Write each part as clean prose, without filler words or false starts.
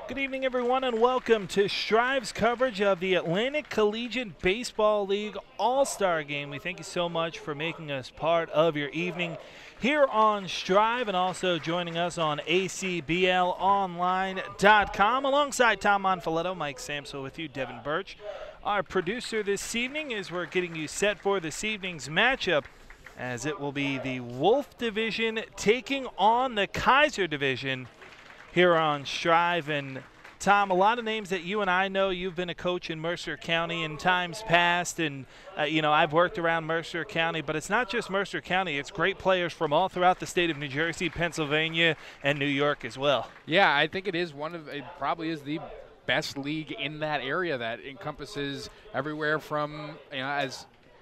Good evening, everyone, and welcome to Strive's coverage of the Atlantic Collegiate Baseball League All-Star Game. We thank you so much for making us part of your evening here on Strive, and also joining us on ACBLonline.com. Alongside Tom Monfiletto, Mike Samsel with you, Devin Birch. Our producer this evening is we're getting you set for this evening's matchup, as it will be the Wolff Division taking on the Kaiser Division here on Strive. And Tom, a lot of names that you and I know. You've been a coach in Mercer County in times past, and I've worked around Mercer County, but it's not just Mercer County. It's great players from all throughout the state of New Jersey, Pennsylvania, and New York as well. Yeah, I think it probably is the best league in that area that encompasses everywhere from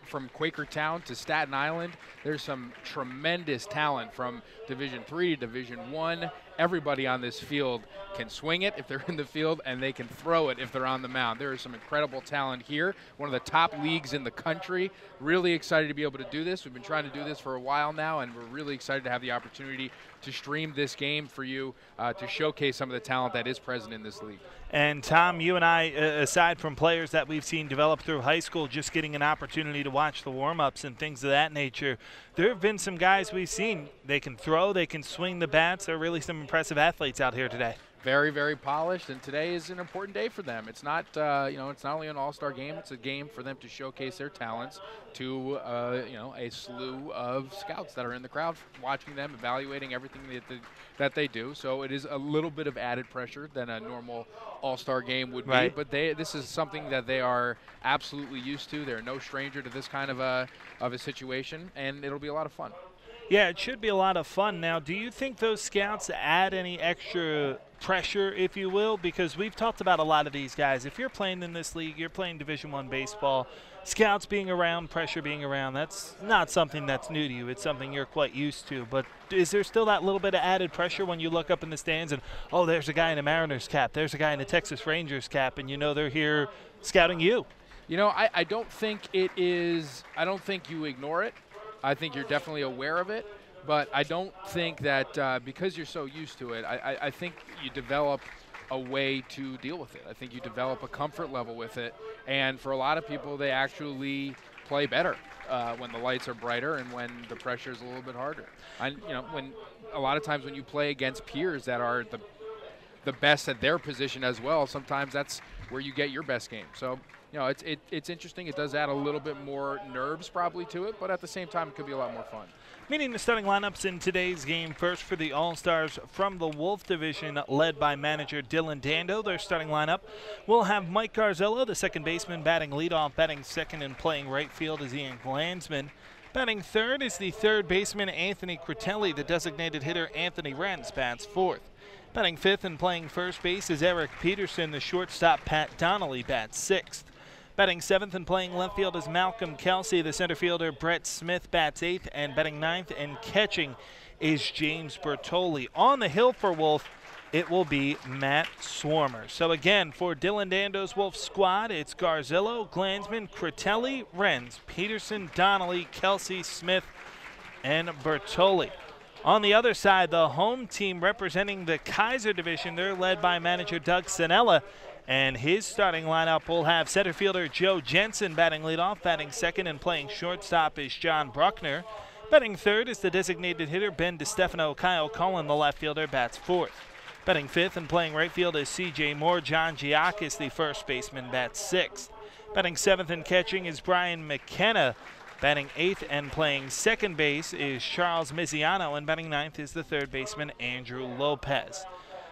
from Quakertown to Staten Island. There's some tremendous talent from Division III to Division I. Everybody on this field can swing it if they're in the field, and they can throw it if they're on the mound. There is some incredible talent here. One of the top leagues in the country. Really excited to be able to do this. We've been trying to do this for a while now, and we're really excited to have the opportunity to stream this game for you to showcase some of the talent that is present in this league. And Tom, you and I, aside from players that we've seen develop through high school, just getting an opportunity to watch the warm-ups and things of that nature, there have been some guys we've seen. They can throw, they can swing the bats. There are really some impressive athletes out here today. Very, very polished, and today is an important day for them. It's not, it's not only an all-star game, it's a game for them to showcase their talents to, a slew of scouts that are in the crowd watching them, evaluating everything that they do. So it is a little bit of added pressure than a normal all-star game would be, but this is something that they are absolutely used to. They're no stranger to this kind of a situation, and it'll be a lot of fun. Yeah, it should be a lot of fun. Now, do you think those scouts add any extra pressure, if you will? Because we've talked about a lot of these guys. If you're playing in this league, you're playing Division I baseball, scouts being around, pressure being around, that's not something that's new to you. It's something you're quite used to. But is there still that little bit of added pressure when you look up in the stands and, oh, there's a guy in a Mariners cap, there's a guy in a Texas Rangers cap, and they're here scouting you? I don't think it is – I don't think you ignore it. I think you're definitely aware of it, but I don't think that because you're so used to it, I think you develop a way to deal with it. I think you develop a comfort level with it, and for a lot of people, they actually play better when the lights are brighter and when the pressure is a little bit harder. When a lot of times when you play against peers that are the best at their position as well, sometimes that's where you get your best game. So. It's interesting. It does add a little bit more nerves probably to it, but at the same time, it could be a lot more fun. Meeting the starting lineups in today's game. First for the All-Stars from the Wolff Division, led by manager Dylan Dando. Their starting lineup will have Mike Garzillo, the second baseman, batting leadoff. Batting second and playing right field is Ian Glansman. Batting third is the third baseman, Anthony Critelli. The designated hitter, Anthony Renz, bats fourth. Batting fifth and playing first base is Eric Peterson. The shortstop, Pat Donnelly, bats sixth. Batting seventh and playing left field is Malcolm Kelsey. The center fielder, Brett Smith, bats eighth. And batting ninth and catching is James Bertoli. On the hill for Wolff, it will be Matt Swarmer. So again, for Dylan Dando's Wolff squad, it's Garzillo, Glansman, Critelli, Renz, Peterson, Donnelly, Kelsey, Smith, and Bertoli. On the other side, the home team representing the Kaiser Division, they're led by manager Doug Cinnella. And his starting lineup will have center fielder Joe Jensen batting leadoff. Batting second and playing shortstop is John Bruckner. Batting third is the designated hitter Ben DeStefano. Kyle Cullen, the left fielder, bats fourth. Batting fifth and playing right field is C.J. Moore. John Giakis, the first baseman, bats sixth. Batting seventh and catching is Brian McKenna. Batting eighth and playing second base is Charles Miziano. And batting ninth is the third baseman, Andrew Lopez.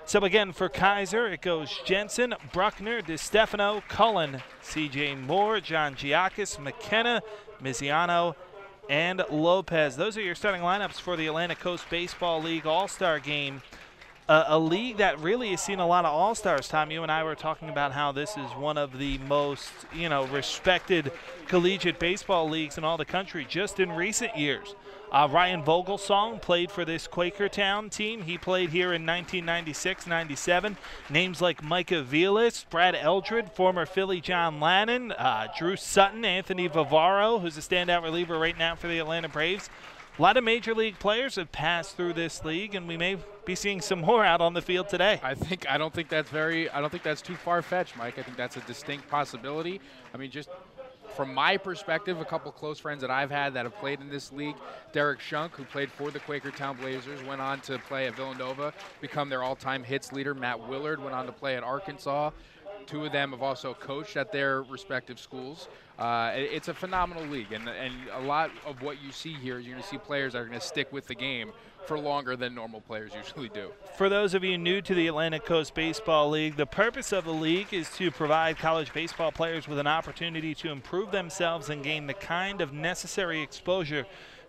So again, for Kaiser, it goes Jensen, Bruckner, DeStefano, Cullen, C.J. Moore, John Giakis, McKenna, Miziano, and Lopez. Those are your starting lineups for the Atlantic Coast Baseball League All-Star Game. A league that really has seen a lot of All-Stars. Tom, you and I were talking about how this is one of the most, respected collegiate baseball leagues in all the country just in recent years. Ryan Vogelsong played for this Quakertown team. He played here in 1996-97. Names like Micah Vilas, Brad Eldred, former Philly John Lannon, Drew Sutton, Anthony Vivaro, who's a standout reliever right now for the Atlanta Braves. A lot of major league players have passed through this league, and we may be seeing some more out on the field today. I don't think that's too far-fetched, Mike. I think that's a distinct possibility. I mean, just from my perspective, a couple close friends that I've had that have played in this league, Derek Shunk, who played for the Quakertown Blazers, went on to play at Villanova, become their all-time hits leader. Matt Willard went on to play at Arkansas. Two of them have also coached at their respective schools. It's a phenomenal league, and a lot of what you see here, you're going to see players that are going to stick with the game for longer than normal players usually do. For those of you new to the Atlantic Coast Baseball League, the purpose of the league is to provide college baseball players with an opportunity to improve themselves and gain the kind of necessary exposure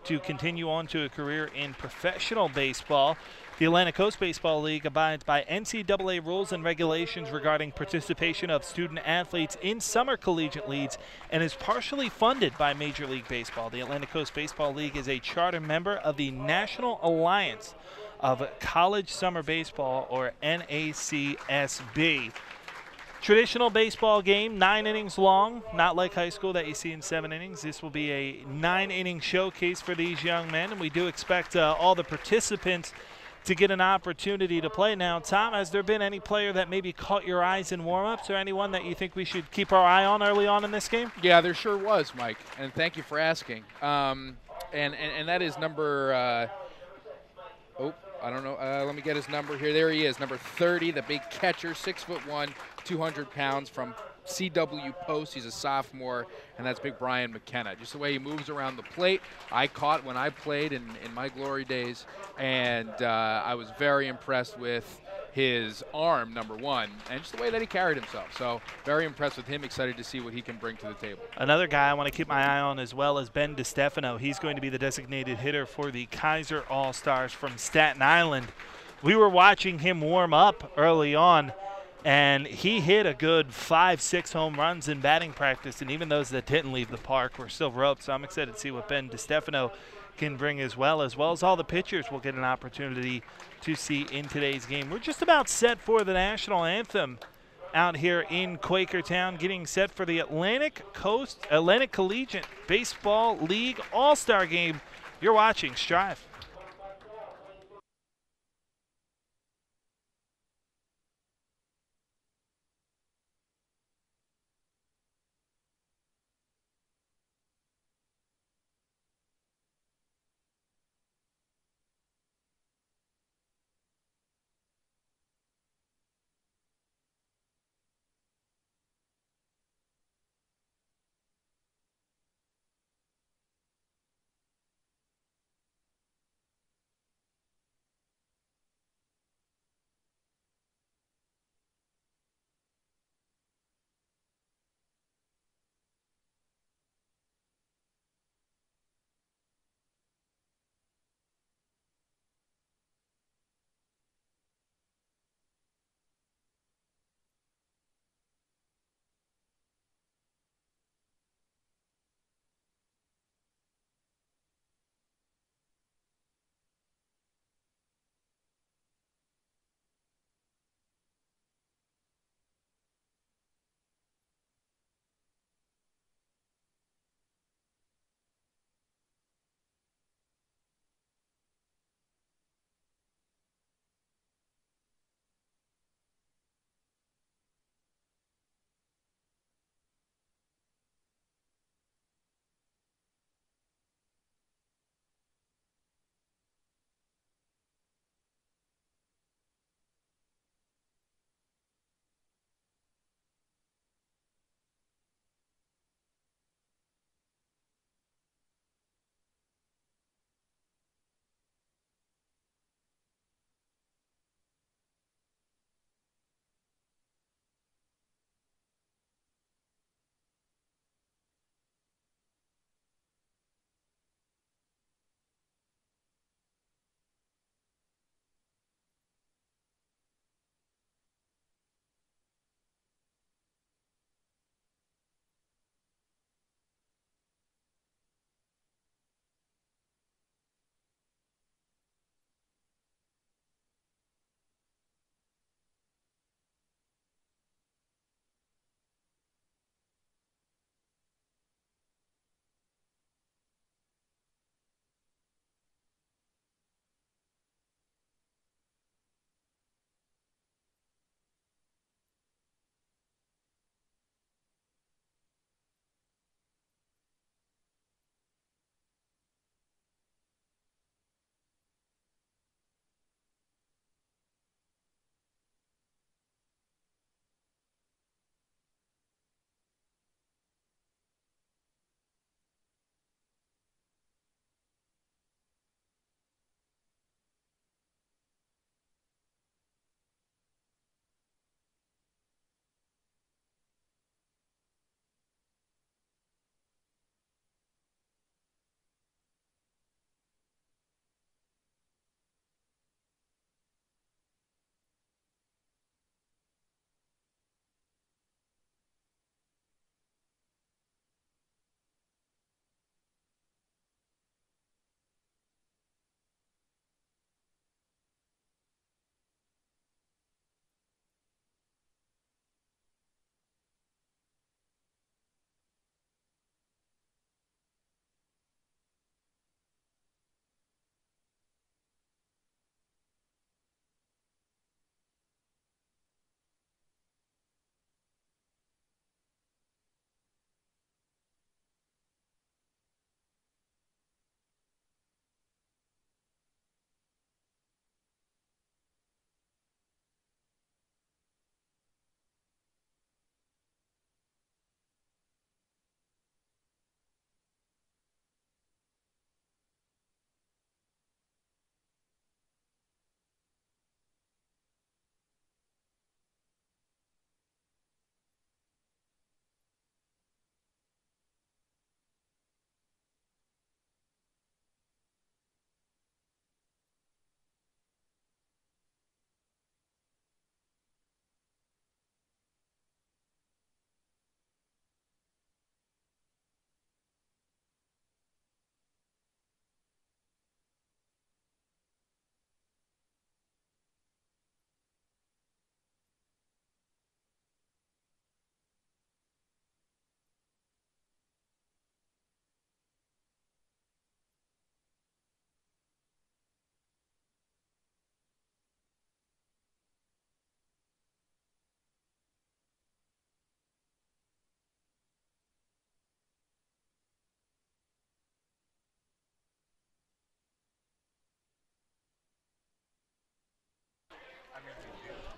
to continue on to a career in professional baseball. The Atlantic Coast Baseball League abides by NCAA rules and regulations regarding participation of student athletes in summer collegiate leagues and is partially funded by Major League Baseball. The Atlantic Coast Baseball League is a charter member of the National Alliance of College Summer Baseball, or NACSB. Traditional baseball game, 9 innings long, not like high school that you see in 7 innings. This will be a 9-inning showcase for these young men, and we do expect all the participants to get an opportunity to play. Now, Tom, has there been any player that maybe caught your eyes in warm-ups, or anyone that you think we should keep our eye on early on in this game? Yeah, there sure was, Mike, and thank you for asking. And that is number I don't know. Let me get his number here. There he is, number 30, the big catcher, 6'1", 200 pounds from CW Post. He's a sophomore, and that's big Brian McKenna. Just the way he moves around the plate, I caught when I played in my glory days, and I was very impressed with his arm, number one, and just the way that he carried himself. So very impressed with him, excited to see what he can bring to the table. Another guy I want to keep my eye on as well is Ben DiStefano. He's going to be the designated hitter for the Kaiser All-Stars from Staten Island. We were watching him warm up early on, and he hit a good 5-6 home runs in batting practice, and even those that didn't leave the park were still roped. So I'm excited to see what Ben DiStefano can bring as well as all the pitchers will get an opportunity to see in today's game. We're just about set for the national anthem out here in Quakertown, getting set for the Atlantic Collegiate Baseball League All-Star Game. You're watching Strive.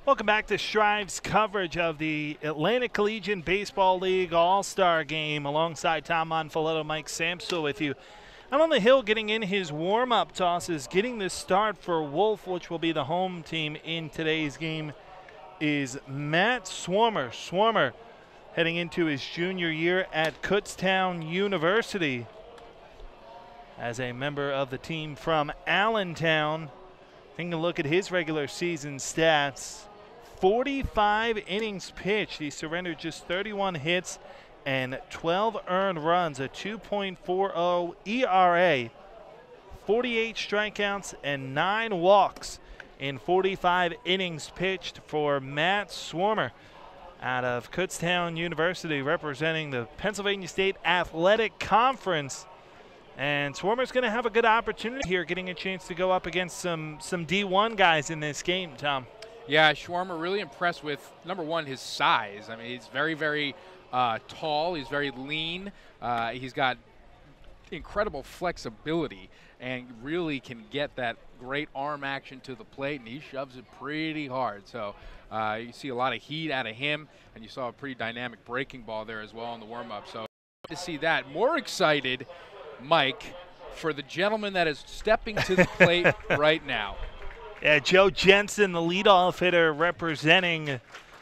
Welcome back to Strive's coverage of the Atlantic Collegiate Baseball League All-Star Game alongside Tom Monfiletto, Mike Samsel with you. Out on the hill getting in his warm-up tosses, getting this start for Wolff, which will be the home team in today's game, is Matt Swarmer. Swarmer heading into his junior year at Kutztown University as a member of the team from Allentown. Taking a look at his regular season stats. 45 innings pitched. He surrendered just 31 hits and 12 earned runs, a 2.40 ERA, 48 strikeouts, and 9 walks in 45 innings pitched for Matt Swarmer out of Kutztown University, representing the Pennsylvania State Athletic Conference. And Swarmer's going to have a good opportunity here, getting a chance to go up against some D1 guys in this game, Tom. Yeah, Swarmer really impressed with, number one, his size. I mean, he's very, very tall. He's very lean. He's got incredible flexibility and really can get that great arm action to the plate, and he shoves it pretty hard. So you see a lot of heat out of him, and you saw a pretty dynamic breaking ball there as well in the warm-up. So to see that. More excited, Mike, for the gentleman that is stepping to the plate right now. Yeah, Joe Jensen, the leadoff hitter, representing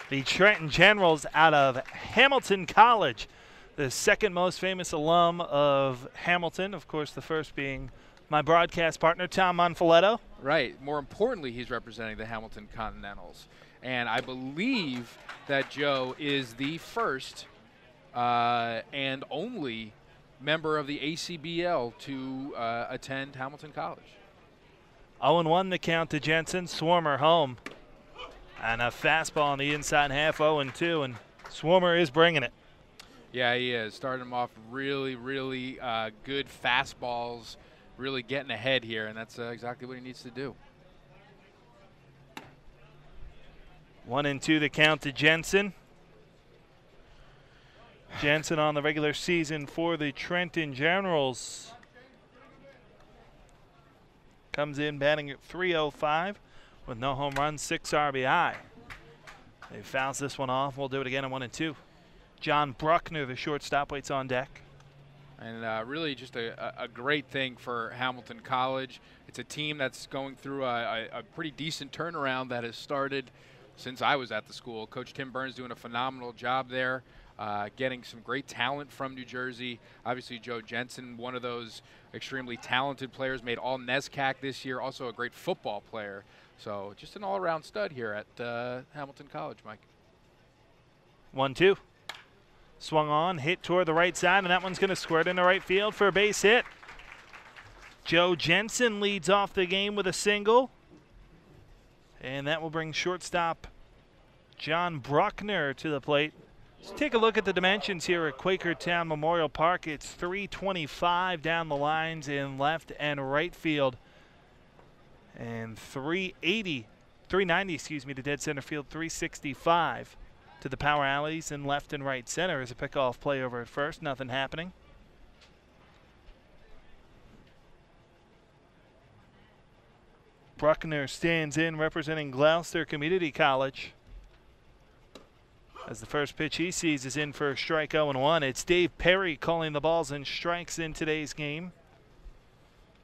the Trenton Generals out of Hamilton College, the second most famous alum of Hamilton, of course, the first being my broadcast partner, Tom Monfiletto. Right. More importantly, he's representing the Hamilton Continentals. And I believe that Joe is the first and only member of the ACBL to attend Hamilton College. 0-1 the count to Jensen. Swarmer home. And a fastball on the inside half, 0-2, and Swarmer is bringing it. Yeah, he is. Starting him off really, really good fastballs, really getting ahead here, and that's exactly what he needs to do. 1-2 the count to Jensen. Jensen on the regular season for the Trenton Generals. Comes in batting at .305 with no home runs, 6 RBI. He fouls this one off. We'll do it again at 1-2. John Bruckner, the shortstop, waits on deck. And really just a great thing for Hamilton College. It's a team that's going through a pretty decent turnaround that has started since I was at the school. Coach Tim Burns doing a phenomenal job there, getting some great talent from New Jersey. Obviously, Joe Jensen, one of those extremely talented players, made all NESCAC this year, also a great football player. So just an all-around stud here at Hamilton College, Mike. 1-2. Swung on, hit toward the right side, and that one's going to squirt into right field for a base hit. Joe Jensen leads off the game with a single. And that will bring shortstop John Bruckner to the plate. Let's take a look at the dimensions here at Quakertown Memorial Park. It's 325 down the lines in left and right field. And 390, to dead center field, 365 to the power alleys in left and right center as a pickoff play over at first. Nothing happening. Bruckner stands in representing Gloucester Community College. As the first pitch he sees is in for a strike, 0-1. It's Dave Perry calling the balls and strikes in today's game.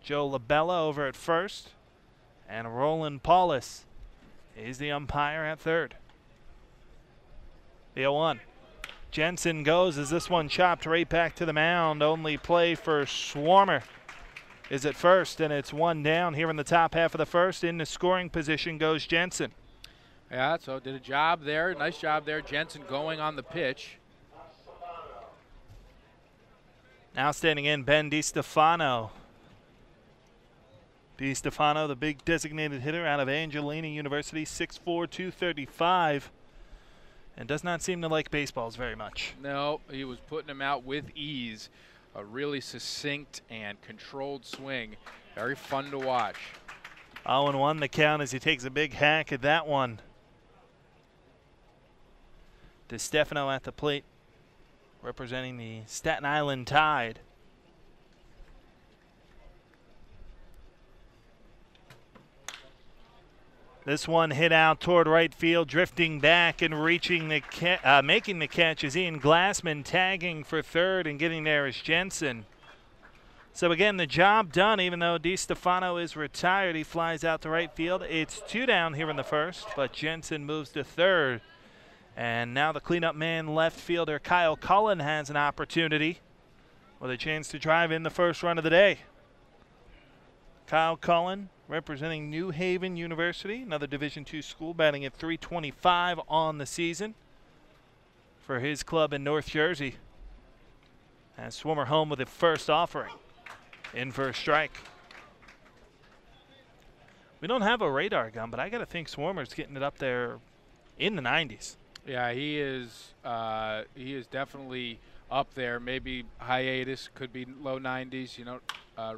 Joe LaBella over at first. And Roland Paulus is the umpire at third. The 0-1. Jensen goes as this one chopped right back to the mound. Only play for Swarmer is at first, and it's one down here in the top half of the first. In the scoring position goes Jensen. Yeah, so did a job there. Nice job there. Jensen going on the pitch. Now standing in, Ben DiStefano. DiStefano, the big designated hitter out of Angelina University, 6'4", 235. And does not seem to like baseballs very much. No, he was putting them out with ease. A really succinct and controlled swing. Very fun to watch. 0-1 the count as he takes a big hack at that one. DiStefano at the plate, representing the Staten Island Tide. This one hit out toward right field, drifting back and reaching the making the catch is Ian Glassman, tagging for third, and getting there is Jensen. So again, the job done, even though DiStefano is retired. He flies out to right field. It's 2 down here in the first, but Jensen moves to third. And now the cleanup man, left fielder Kyle Cullen, has an opportunity with a chance to drive in the first run of the day. Kyle Cullen, representing New Haven University, another Division II school, batting at .325 on the season for his club in North Jersey. And Swimmer home with a first offering. In for a strike. We don't have a radar gun, but I got to think Swarmer's getting it up there in the 90s. Yeah, he is definitely up there. Maybe hiatus, could be low 90s. You don't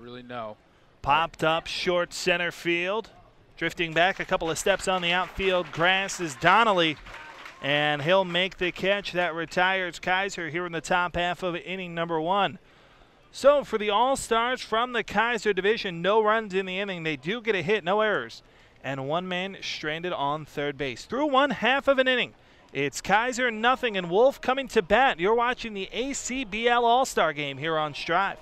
really know. Popped up short center field. Drifting back a couple of steps on the outfield grass is Donnelly, and he'll make the catch that retires Kaiser here in the top half of inning number 1. So for the All-Stars from the Kaiser Division, no runs in the inning. They do get a hit, no errors, and one man stranded on third base. Through one half of an inning, it's Kaiser nothing and Wolff coming to bat. You're watching the ACBL All-Star game here on Strive.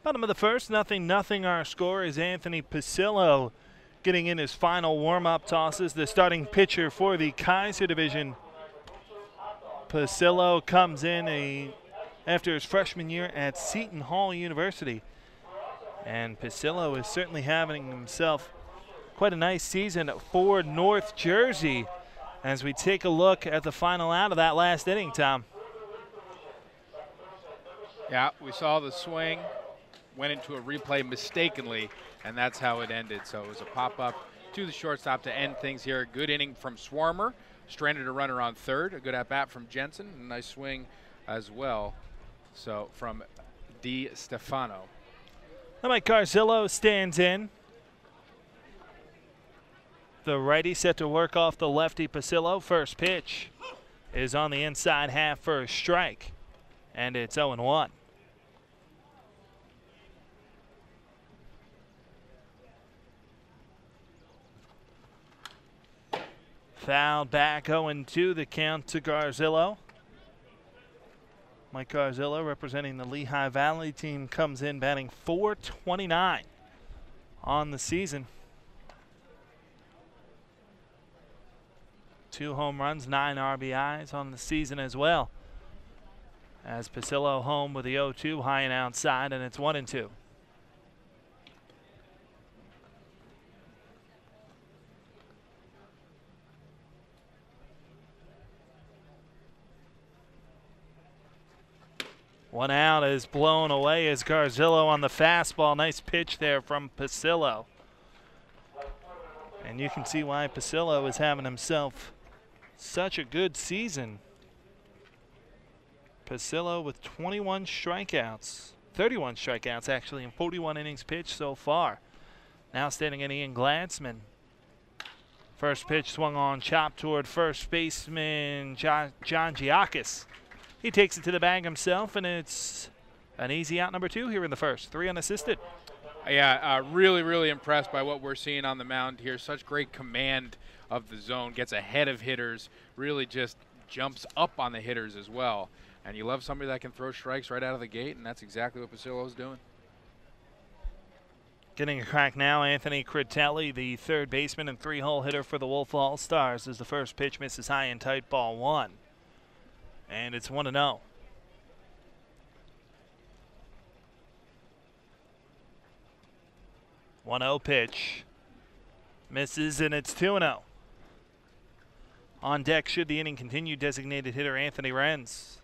Bottom of the first, 0-0 our score is Anthony Pasillo getting in his final warm-up tosses. The starting pitcher for the Kaiser Division. Pasillo comes in after his freshman year at Seton Hall University. And Pasillo is certainly having himself quite a nice season for North Jersey as we take a look at the final out of that last inning, Tom. Yeah, we saw the swing. Went into a replay mistakenly, and that's how it ended. So it was a pop-up to the shortstop to end things here. Good inning from Swarmer. Stranded a runner on third. A good at-bat from Jensen. A nice swing as well. So from DiStefano. Mike Garzillo stands in. The righty set to work off the lefty Pasillo. First pitch is on the inside half for a strike, and it's 0-1. Fouled back, 0-2 the count to Garzillo. Mike Garzillo, representing the Lehigh Valley team, comes in batting .429 on the season. 2 home runs, 9 RBIs on the season as well. As Pasillo home with the 0-2, high and outside, and it's 1-2. One out is blown away as Garzillo on the fastball. Nice pitch there from Pasillo. And you can see why Pasillo is having himself such a good season. Pasillo with 21 strikeouts, 31 strikeouts actually, in 41 innings pitched so far. Now standing in Ian Glassman. First pitch swung on, chopped toward first baseman John Giakis. He takes it to the bag himself, and it's an easy out number 2 here in the first. 3 unassisted. Yeah, really impressed by what we're seeing on the mound here. Such great command of the zone, gets ahead of hitters, really just jumps up on the hitters as well. And you love somebody that can throw strikes right out of the gate, and that's exactly what Pasillo's doing. Getting a crack now, Anthony Critelli, the third baseman and 3-hole hitter for the Wolff All-Stars, as the first pitch misses high and tight, ball 1. And it's 1-0. One-0 pitch. Misses, and it's 2-0. On deck, should the inning continue, designated hitter Anthony Renz.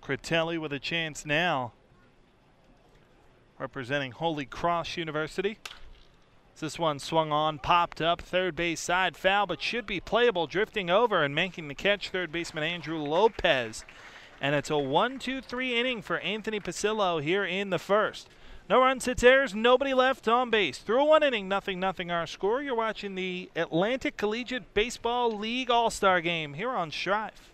Critelli with a chance now, representing Holy Cross University. This one swung on, popped up, third base side, foul, but should be playable, drifting over and making the catch, third baseman Andrew Lopez. And it's a 1-2-3 inning for Anthony Pasillo here in the first. No runs, hits, errors, nobody left on base. Through 1 inning, 0-0 our score. You're watching the Atlantic Collegiate Baseball League All-Star Game here on Strive.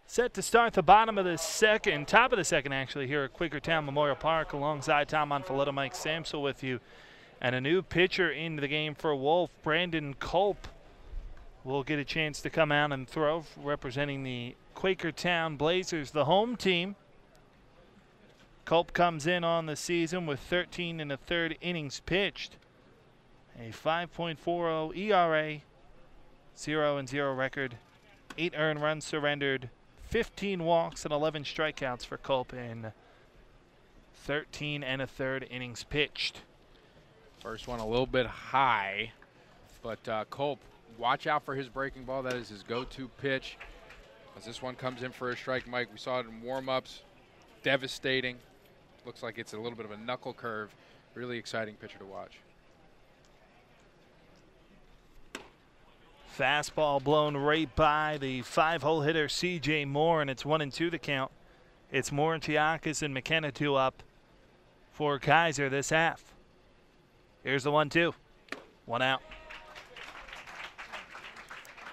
Set to start the bottom of the second, top of the second actually, here at Quakertown Memorial Park, alongside Tom Monfilletto, Mike Samsel with you. And a new pitcher into the game for Wolff, Brandon Culp, will get a chance to come out and throw, representing the Quakertown Blazers, the home team. Culp comes in on the season with 13 1/3 innings pitched, a 5.40 ERA, 0-0 record, 8 earned runs surrendered, 15 walks and 11 strikeouts for Culp in 13 1/3 innings pitched. First one a little bit high, but Culp, watch out for his breaking ball. That is his go-to pitch. As this one comes in for a strike, Mike, we saw it in warm-ups. Devastating. Looks like it's a little bit of a knuckle curve. Really exciting pitcher to watch. Fastball blown right by the 5-hole hitter C.J. Moore, and it's 1-2 the count. It's Moore, Giakis, and McKenna 2 up for Kaiser this half. Here's the 1-2. 1 out.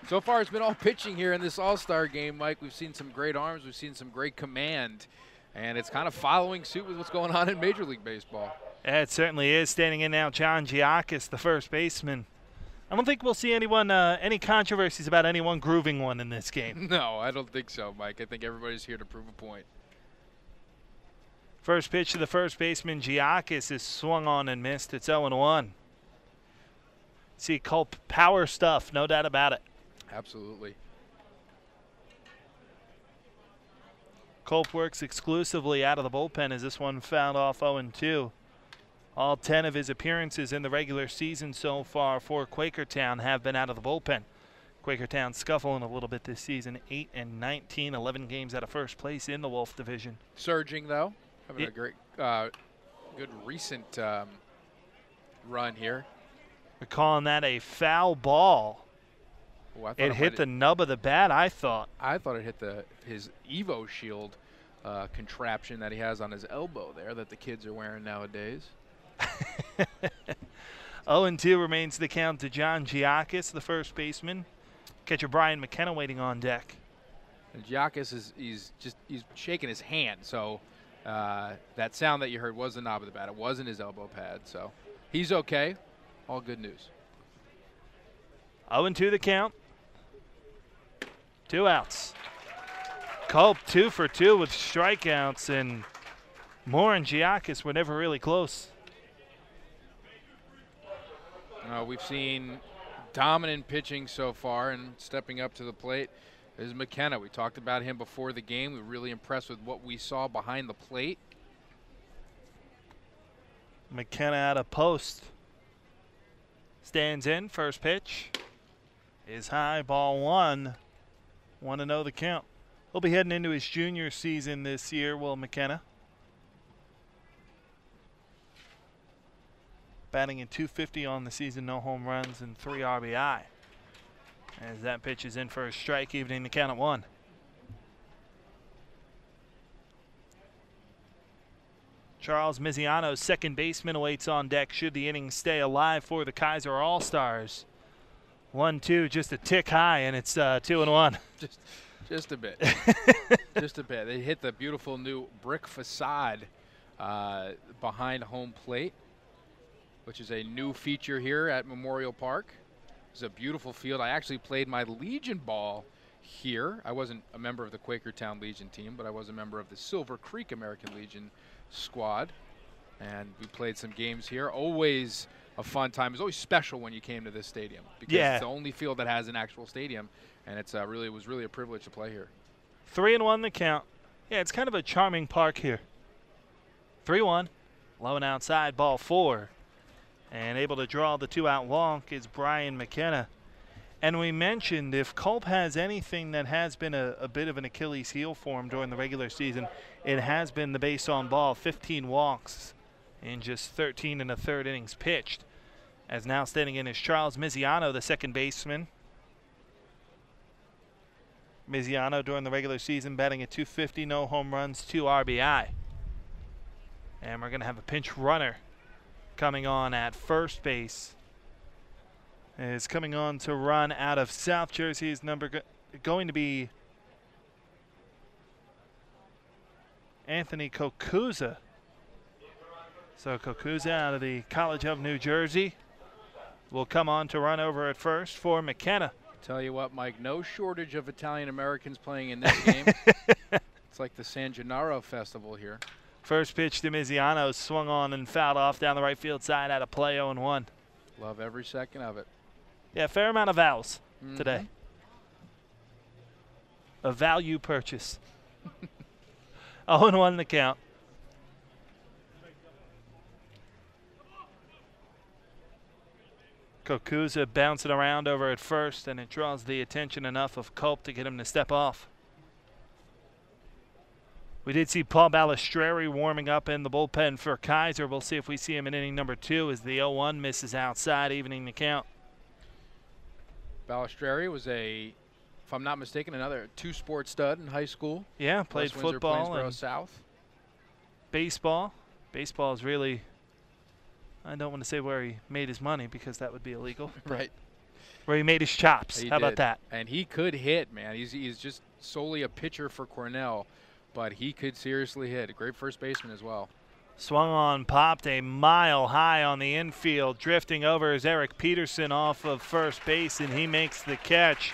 So far, it's been all pitching here in this All-Star game, Mike. We've seen some great arms. We've seen some great command. And it's kind of following suit with what's going on in Major League Baseball. Yeah, it certainly is. Standing in now, John Giakis, the first baseman. I don't think we'll see anyone, any controversies about anyone grooving one in this game. No, I don't think so, Mike. I think everybody's here to prove a point. First pitch to the first baseman, Giakis, is swung on and missed. It's 0-1. See, Culp power stuff, no doubt about it. Absolutely. Culp works exclusively out of the bullpen as this one fouled off 0-2. All 10 of his appearances in the regular season so far for Quakertown have been out of the bullpen. Quakertown scuffling a little bit this season, 8-19, 11 games out of first place in the Wolff Division. Surging, though. Having a great, good recent run here. We're calling that a foul ball. Oh, it hit the nub of the bat, I thought. I thought it hit his Evo Shield contraption that he has on his elbow there that the kids are wearing nowadays. 0-2 remains the count to John Giakis, the first baseman. Catcher Brian McKenna waiting on deck. And Giakis he's shaking his hand, so that sound that you heard was the knob of the bat. It wasn't his elbow pad, so he's okay. All good news. 0-2 the count. 2 outs. Culp 2 for 2 with strikeouts, and Moore and Giakis were never really close. We've seen dominant pitching so far, and stepping up to the plate is McKenna. We talked about him before the game. We were really impressed with what we saw behind the plate. McKenna at a post. Stands in, first pitch is high, ball 1. 1-0 the count. He'll be heading into his junior season this year, Will McKenna. Batting at .250 on the season, no home runs and 3 RBI. As that pitch is in for a strike, evening the count at 1. Charles Miziano, second baseman, awaits on deck should the inning stay alive for the Kaiser All-Stars. 1-2, just a tick high, and it's 2-1. Just a bit. Just a bit. They hit the beautiful new brick facade behind home plate, which is a new feature here at Memorial Park. It's a beautiful field. I actually played my Legion ball here. I wasn't a member of the Quakertown Legion team, but I was a member of the Silver Creek American Legion squad. And we played some games here. Always a fun time. It was always special when you came to this stadium because it's the only field that has an actual stadium, and it was really a privilege to play here. 3-1 the count. Yeah, it's kind of a charming park here. 3-1, low and outside, ball 4. And able to draw the 2-out walk is Brian McKenna. And we mentioned if Culp has anything that has been a bit of an Achilles heel for him during the regular season, it has been the base on ball. 15 walks in just 13 1/3 innings pitched. As now standing in is Charles Miziano, the second baseman. Miziano during the regular season batting at .250, no home runs, 2 RBI. And we're going to have a pinch runner coming on at first base. Is coming on to run out of South Jersey. His number going to be Anthony Kokuza. So Kokuza out of the College of New Jersey will come on to run over at first for McKenna. Tell you what, Mike, no shortage of Italian Americans playing in this game. It's like the San Gennaro Festival here. First pitch to Miziano, swung on and fouled off down the right field side out of play, 0-1. Love every second of it. Yeah, fair amount of vowels today. A value purchase. 0-1 the count. Kokuza bouncing around over at first, and it draws the attention enough of Culp to get him to step off. We did see Paul Balistreri warming up in the bullpen for Kaiser. We'll see if we see him in inning number 2 as the 0-1 misses outside, evening the count. Balistreri was if I'm not mistaken, another 2-sport stud in high school. Yeah, played West Windsor, football Plainsboro and South. Baseball. Baseball is really, I don't want to say where he made his money because that would be illegal. Right. Where he made his chops. How about that? And he could hit, man. He's just solely a pitcher for Cornell, but he could seriously hit. A great first baseman as well. Swung on, popped a mile high on the infield. Drifting over is Eric Peterson off of first base, and he makes the catch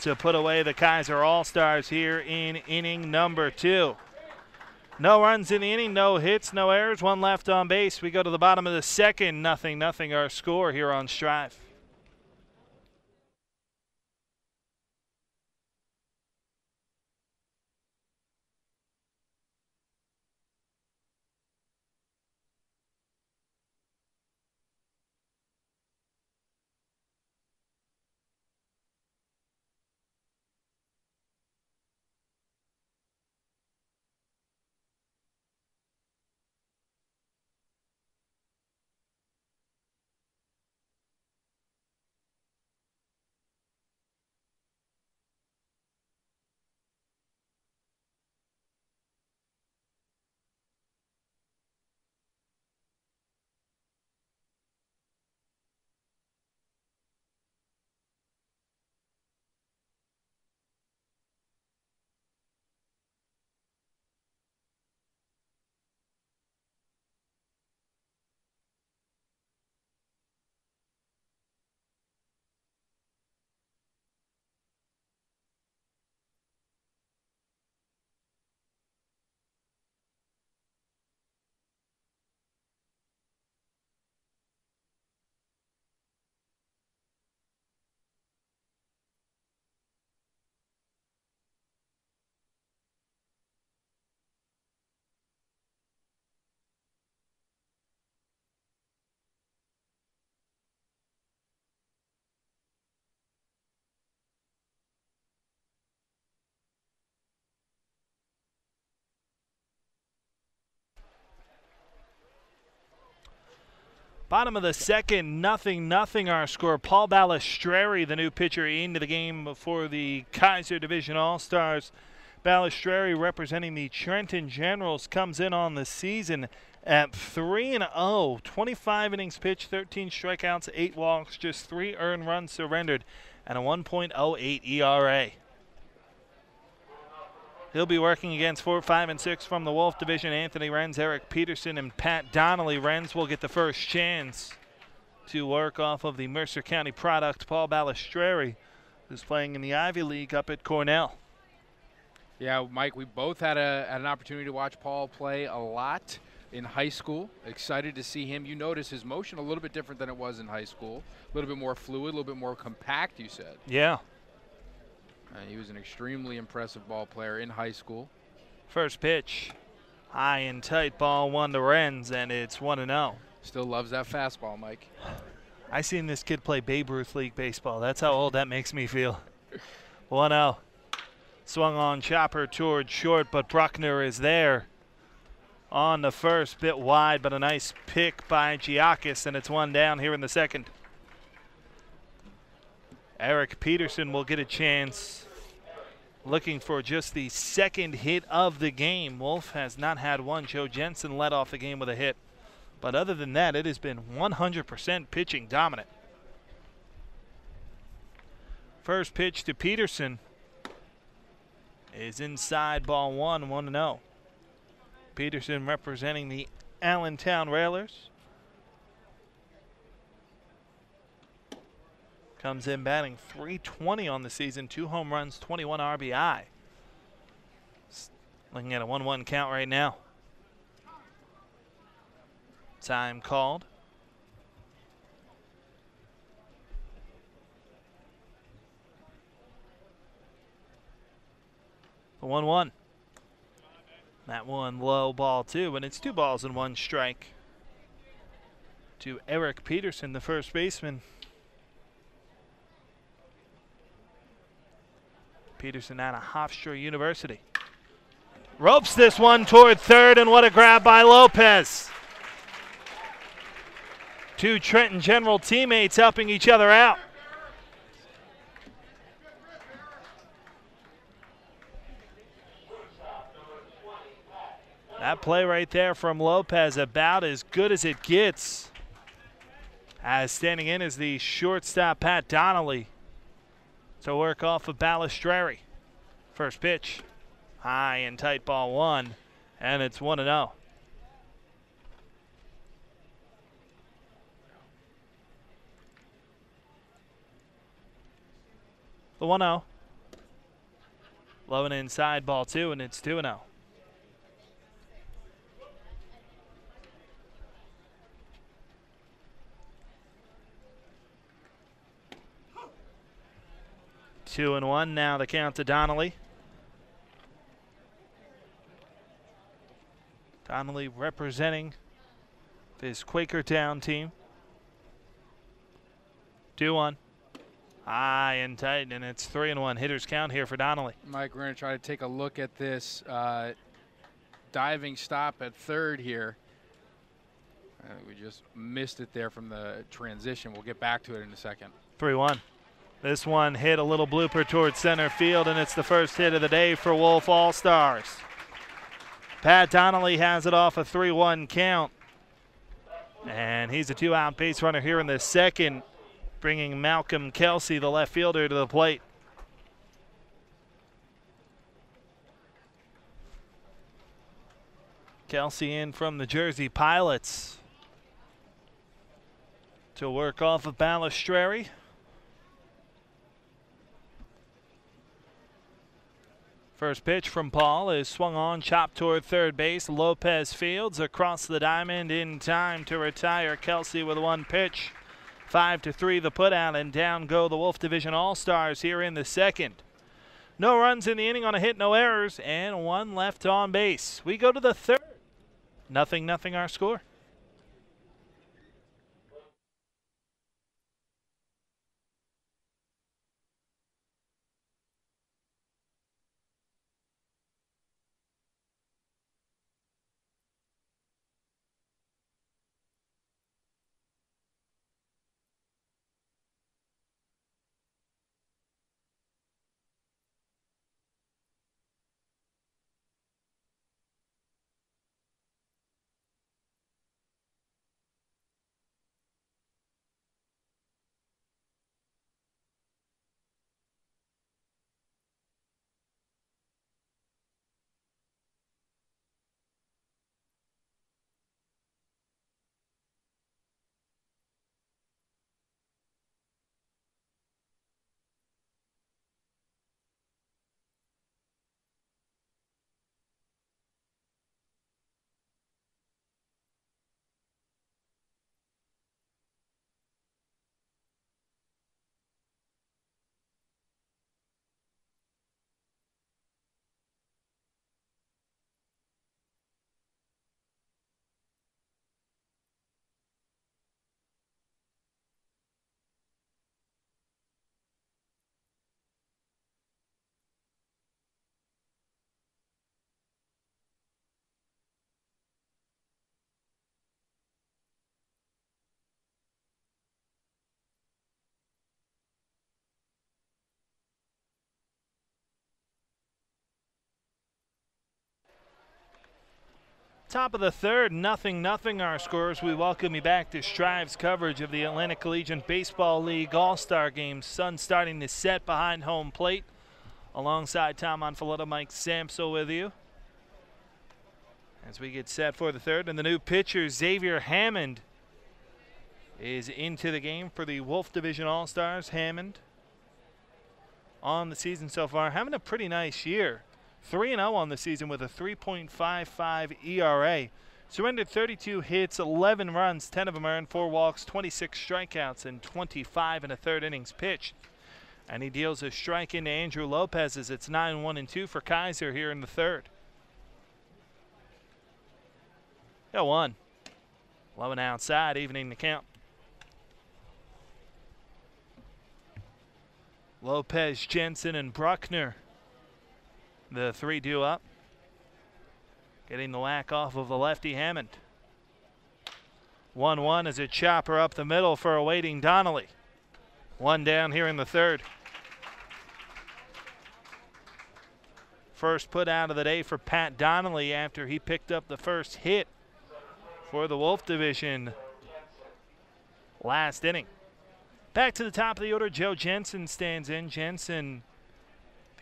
to put away the Kaiser All-Stars here in inning number 2. No runs in the inning, no hits, no errors, one left on base. We go to the bottom of the second, 0-0 our score here on Strive. Bottom of the second, 0-0 our score. Paul Balistreri, the new pitcher, into the game for the Kaiser Division All-Stars. Balistreri, representing the Trenton Generals, comes in on the season at 3-0. 25 innings pitched, 13 strikeouts, 8 walks, just 3 earned runs surrendered, and a 1.08 ERA. He'll be working against 4, 5, and 6 from the Wolff Division. Anthony Renz, Eric Peterson, and Pat Donnelly. Renz will get the first chance to work off of the Mercer County product. Paul Balistreri, who's playing in the Ivy League up at Cornell. Yeah, Mike, we both had an opportunity to watch Paul play a lot in high school. Excited to see him. You notice his motion a little bit different than it was in high school. A little bit more fluid, a little bit more compact, you said. Yeah. He was an extremely impressive ball player in high school. First pitch, high and tight, ball 1 to Renz, and it's 1-0. Still loves that fastball, Mike. I seen this kid play Babe Ruth League baseball. That's how old that makes me feel. 1-0. Swung on chopper towards short, but Bruckner is there on the first, bit wide, but a nice pick by Giakis, and it's 1 down here in the second. Eric Peterson will get a chance, looking for just the second hit of the game. Wolff has not had one. Joe Jensen led off the game with a hit. But other than that, it has been 100% pitching dominant. First pitch to Peterson is inside, ball 1, 1-0. Peterson representing the Allentown Railers. Comes in batting .320 on the season, 2 home runs, 21 RBI. Looking at a 1-1 count right now. Time called. The 1-1. That one low, ball 2, and it's 2 balls and 1 strike to Eric Peterson, the first baseman. Peterson out of Hofstra University. Ropes this one toward third, and what a grab by Lopez. 2 Trenton General teammates helping each other out. That play right there from Lopez, about as good as it gets. As standing in is the shortstop, Pat Donnelly, to work off of Balistreri. First pitch, high and tight, ball 1, and it's 1-0. The 1-0. Low and inside, ball 2, and it's 2-0. 2-1 now, the count to Donnelly. Donnelly representing this Quakertown team. 2-1. High and tight, and it's 3-1. Hitters count here for Donnelly. Mike, we're going to try to take a look at this diving stop at third here. We just missed it there from the transition. We'll get back to it in a second. 3-1. This one hit a little blooper towards center field, and it's the first hit of the day for Wolff All-Stars. Pat Donnelly has it off a 3-1 count. And he's a 2-out base runner here in the second, bringing Malcolm Kelsey, the left fielder, to the plate. Kelsey in from the Jersey Pilots to work off of Balistreri. First pitch from Paul is swung on, chopped toward third base. Lopez fields across the diamond in time to retire Kelsey with one pitch. 5-3 the putout, and down go the Wolff Division All-Stars here in the second. No runs in the inning on a hit, no errors, and one left on base. We go to the third. 0-0 our score. Top of the third, 0-0 our scores. We welcome you back to Strive's coverage of the Atlantic Collegiate Baseball League All-Star Games. Sun starting to set behind home plate. Alongside Tom Onfaletta, Mike Samso with you. As we get set for the third, and the new pitcher, Xavier Hammond, is into the game for the Wolff Division All-Stars. Hammond on the season so far, having a pretty nice year. 3-0 on the season with a 3.55 ERA. Surrendered 32 hits, 11 runs, 10 of them earned, 4 walks, 26 strikeouts, and 25 and a third innings pitched. And he deals a strike into Andrew Lopez as it's 9-1-2 for Kaiser here in the third. 1. Low and outside, evening the count. Lopez, Jensen, and Bruckner, the 3 due up. Getting the whack off of the lefty Hammond. 1-1 as a chopper up the middle for a waiting Donnelly. 1 down here in the third. First put out of the day for Pat Donnelly after he picked up the first hit for the Wolff Division last inning. Back to the top of the order, Joe Jensen stands in. Jensen,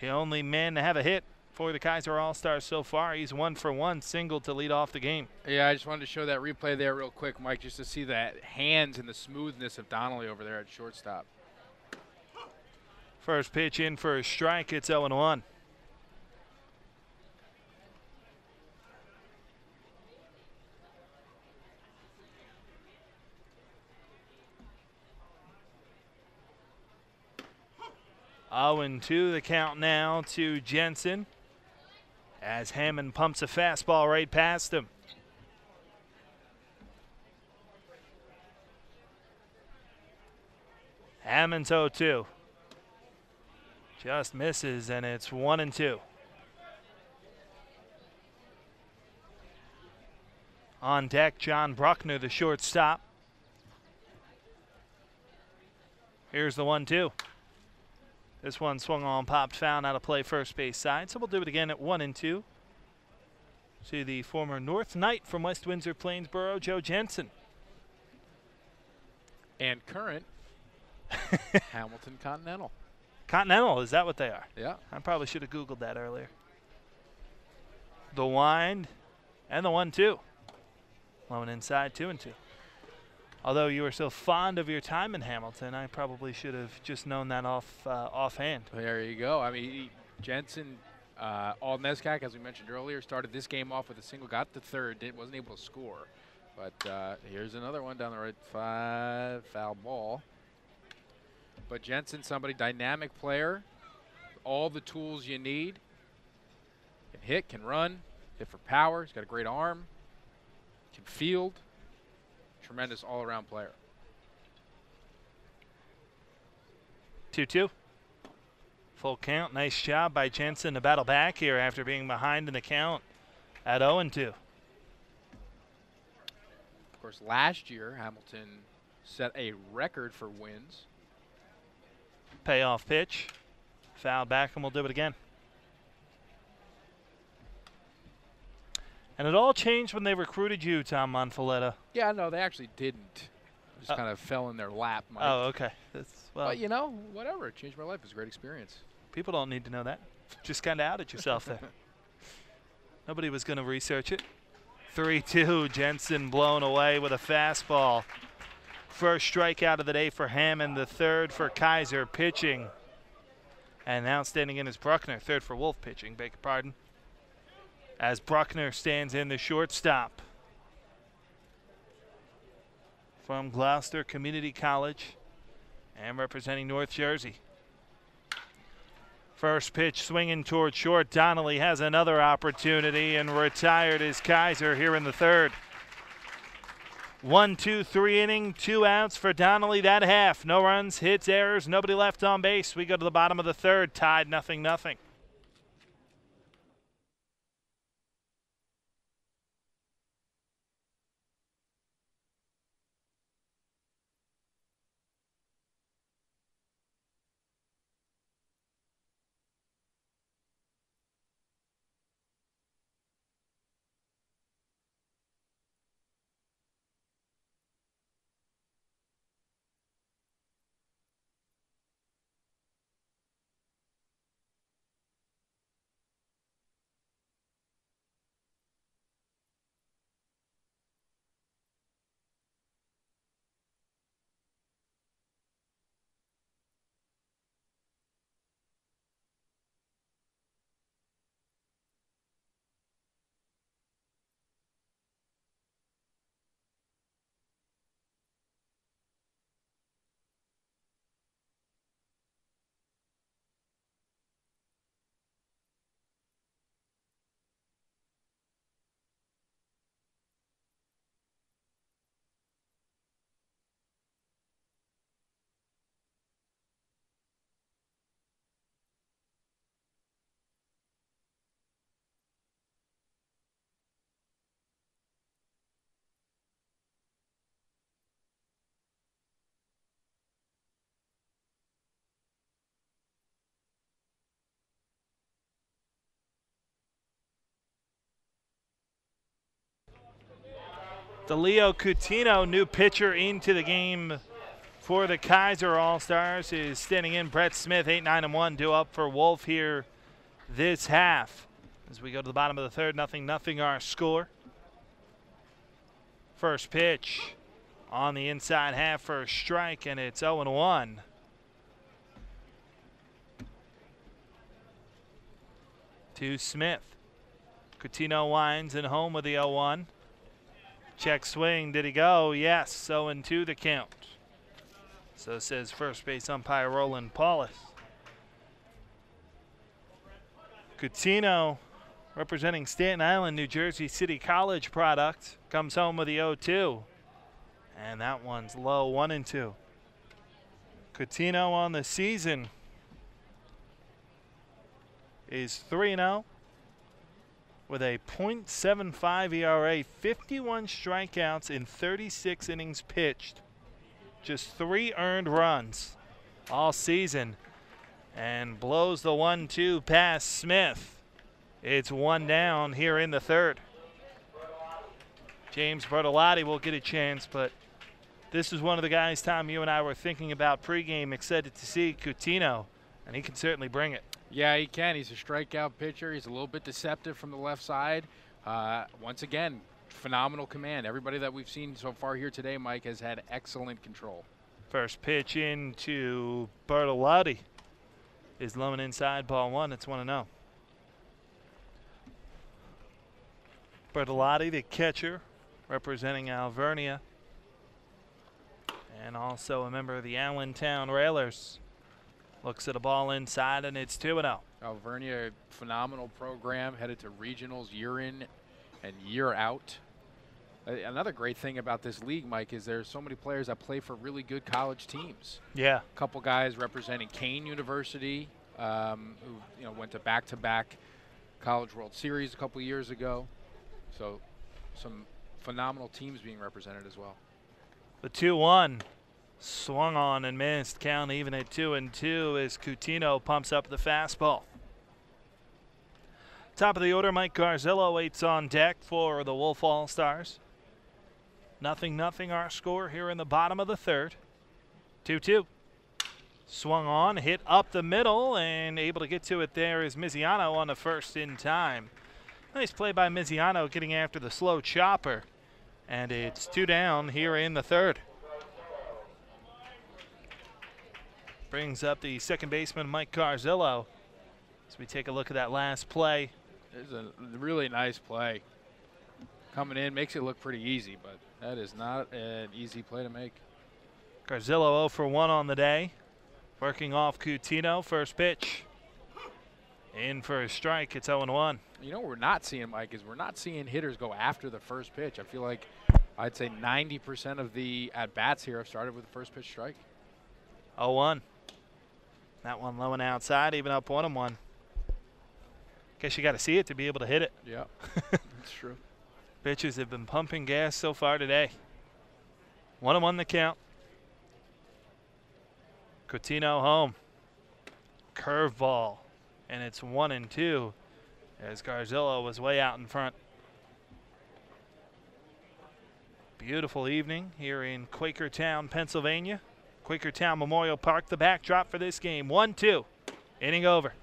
the only man to have a hit for the Kaiser All-Stars so far. He's 1 for 1, single to lead off the game. Yeah, I just wanted to show that replay there real quick, Mike, just to see the hands and the smoothness of Donnelly over there at shortstop. First pitch in for a strike. It's 0-1. 0-2 the count now to Jensen as Hammond pumps a fastball right past him. Hammond's 0-2. Just misses, and it's 1-2. On deck, John Bruckner, the shortstop. Here's the 1-2. This one swung on, popped, found out of play first base side. So we'll do it again at 1-2. To the former North Knight from West Windsor, Plainsboro, Joe Jensen. And current Hamilton Continental. Continental, is that what they are? Yeah. I probably should have Googled that earlier. The wind and the 1-2. Low and inside, 2-2. Although you were so fond of your time in Hamilton, I probably should have just known that offhand. There you go. I mean, Jensen, all Nescac, as we mentioned earlier, started this game off with a single, got to third, wasn't able to score. But here's another one down the right, 5, foul ball. But Jensen, somebody, dynamic player, all the tools you need. Can hit, can run, hit for power. He's got a great arm, can field. Tremendous all-around player. 2-2. Full count. Nice job by Jensen to battle back here after being behind in the count at 0-2. Of course, last year, Hamilton set a record for wins. Payoff pitch. Foul back, and we'll do it again. And it all changed when they recruited you, Tom Monfaletta. Yeah, no, they actually didn't. Just kind of fell in their lap, Mike. Oh, okay. Well, but, you know, whatever. It changed my life. It was a great experience. People don't need to know that. Just kind of outed yourself there. Nobody was going to research it. 3-2, Jensen blown away with a fastball. First strikeout of the day for Hammond, the third for Kaiser pitching. And now standing in is Bruckner, third for Wolff pitching, beg your pardon. As Bruckner stands in, the shortstop from Gloucester Community College and representing North Jersey. First pitch swinging toward short. Donnelly has another opportunity, and retired is Kaiser here in the third. 1, 2, 3 inning, 2 outs for Donnelly that half. No runs, hits, errors, nobody left on base. We go to the bottom of the third, tied 0-0. DeLeo Coutinho, new pitcher into the game for the Kaiser All-Stars, is standing in. Brett Smith, 8-9-1, due up for Wolff here this half. As we go to the bottom of the third, 0-0 our score. First pitch on the inside half for a strike, and it's 0-1. To Smith. Coutinho winds and home with the 0-1. Check swing, did he go? Yes, 0-2 the count. So says first base umpire Roland Paulus. Coutinho, representing Staten Island, New Jersey City College product, comes home with the 0-2. And that one's low, 1-2. Coutinho on the season is 3-0 with a .75 ERA, 51 strikeouts in 36 innings pitched. Just 3 earned runs all season. And blows the 1-2 past Smith. It's 1 down here in the third. James Bertolotti will get a chance, but this is one of the guys, Tom, you and I were thinking about pregame, excited to see Coutinho, and he can certainly bring it. Yeah, he can. He's a strikeout pitcher. He's a little bit deceptive from the left side. Once again, phenomenal command. Everybody that we've seen so far here today, Mike, has had excellent control. First pitch into Bertolotti is low and inside, ball 1. It's 1-0. Bertolotti, the catcher, representing Alvernia, and also a member of the Allentown Railers. Looks at a ball inside, and it's 2-0. Alvernia, phenomenal program, headed to regionals year in and year out. Another great thing about this league, Mike, is there's so many players that play for really good college teams. Yeah. A couple guys representing Kane University, who went to back-to-back College World Series a couple years ago. So some phenomenal teams being represented as well. The 2-1 swung on and missed. Count even at 2-2 as Coutinho pumps up the fastball. Top of the order, Mike Garzillo waits on deck for the Wolff All-Stars. 0-0 our score here in the bottom of the third. 2-2. Swung on, hit up the middle, and able to get to it there is Miziano on the first in time. Nice play by Miziano getting after the slow chopper. And it's 2 down here in the third. Brings up the second baseman, Mike Garzillo, as we take a look at that last play. It's a really nice play. Coming in makes it look pretty easy, but that is not an easy play to make. Garzillo 0 for 1 on the day. Working off Coutinho, first pitch. In for a strike, it's 0-1. You know what we're not seeing, Mike, is we're not seeing hitters go after the first pitch. I feel like I'd say 90% of the at-bats here have started with the first pitch strike. 0-1. That one low and outside, even up 1-1. Guess you got to see it to be able to hit it. Yeah, that's true. Pitchers have been pumping gas so far today. 1-1 the count. Coutinho home. Curveball. And it's 1-2 as Garzillo was way out in front. Beautiful evening here in Quakertown, Pennsylvania. Quakertown Memorial Park, the backdrop for this game. 1-2. Inning over.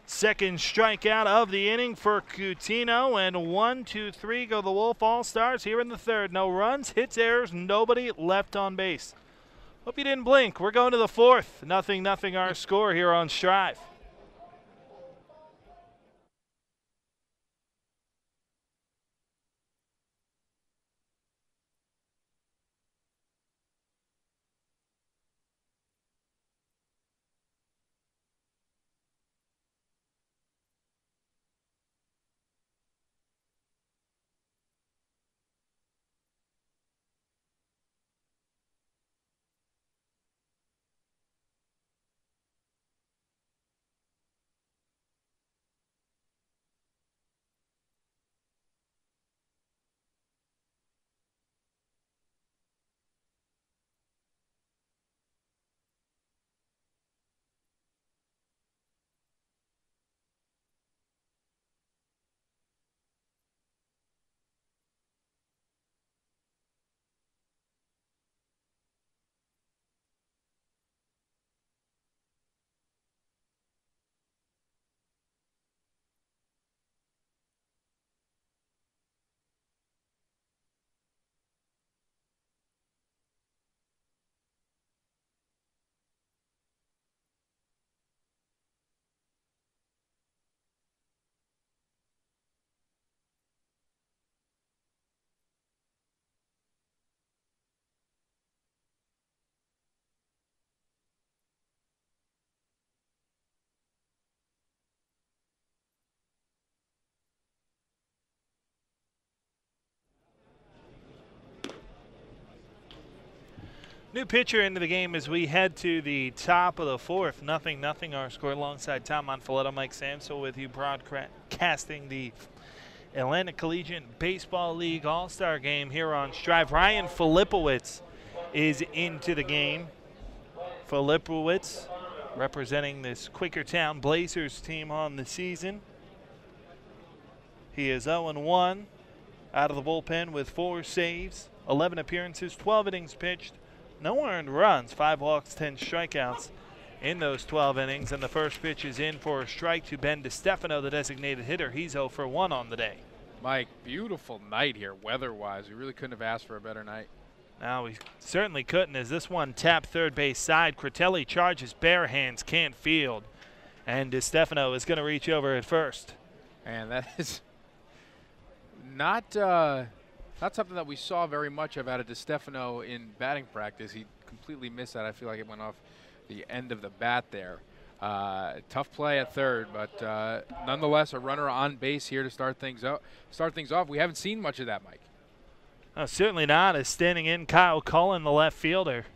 Second strikeout of the inning for Coutinho, and 1, 2, 3 go the Wolff All-Stars here in the third. No runs, hits, errors, nobody left on base. Hope you didn't blink. We're going to the fourth. 0-0 our score here on Strive. New pitcher into the game as we head to the top of the fourth. 0-0 our score alongside Tom Monfiletto, Mike Samsel with you broadcasting the Atlantic Collegiate Baseball League All-Star Game here on Strive. Ryan Filipowicz is into the game. Filipowicz representing this Quakertown Blazers team on the season. He is 0-1 out of the bullpen with 4 saves, 11 appearances, 12 innings pitched, no earned runs, 5 walks, 10 strikeouts in those 12 innings. And the first pitch is in for a strike to Ben DiStefano, the designated hitter. He's 0 for 1 on the day. Mike, beautiful night here weather-wise. We really couldn't have asked for a better night. Now we certainly couldn't, as this one tapped third base side. Critelli charges bare hands, can't field. And DiStefano is going to reach over at first. And that is not something that we saw very much of out of DiStefano in batting practice. He completely missed that. I feel like it went off the end of the bat there. Tough play at third, but nonetheless a runner on base here to start things off. We haven't seen much of that, Mike. Certainly not, as standing in Kyle Cullen, the left fielder.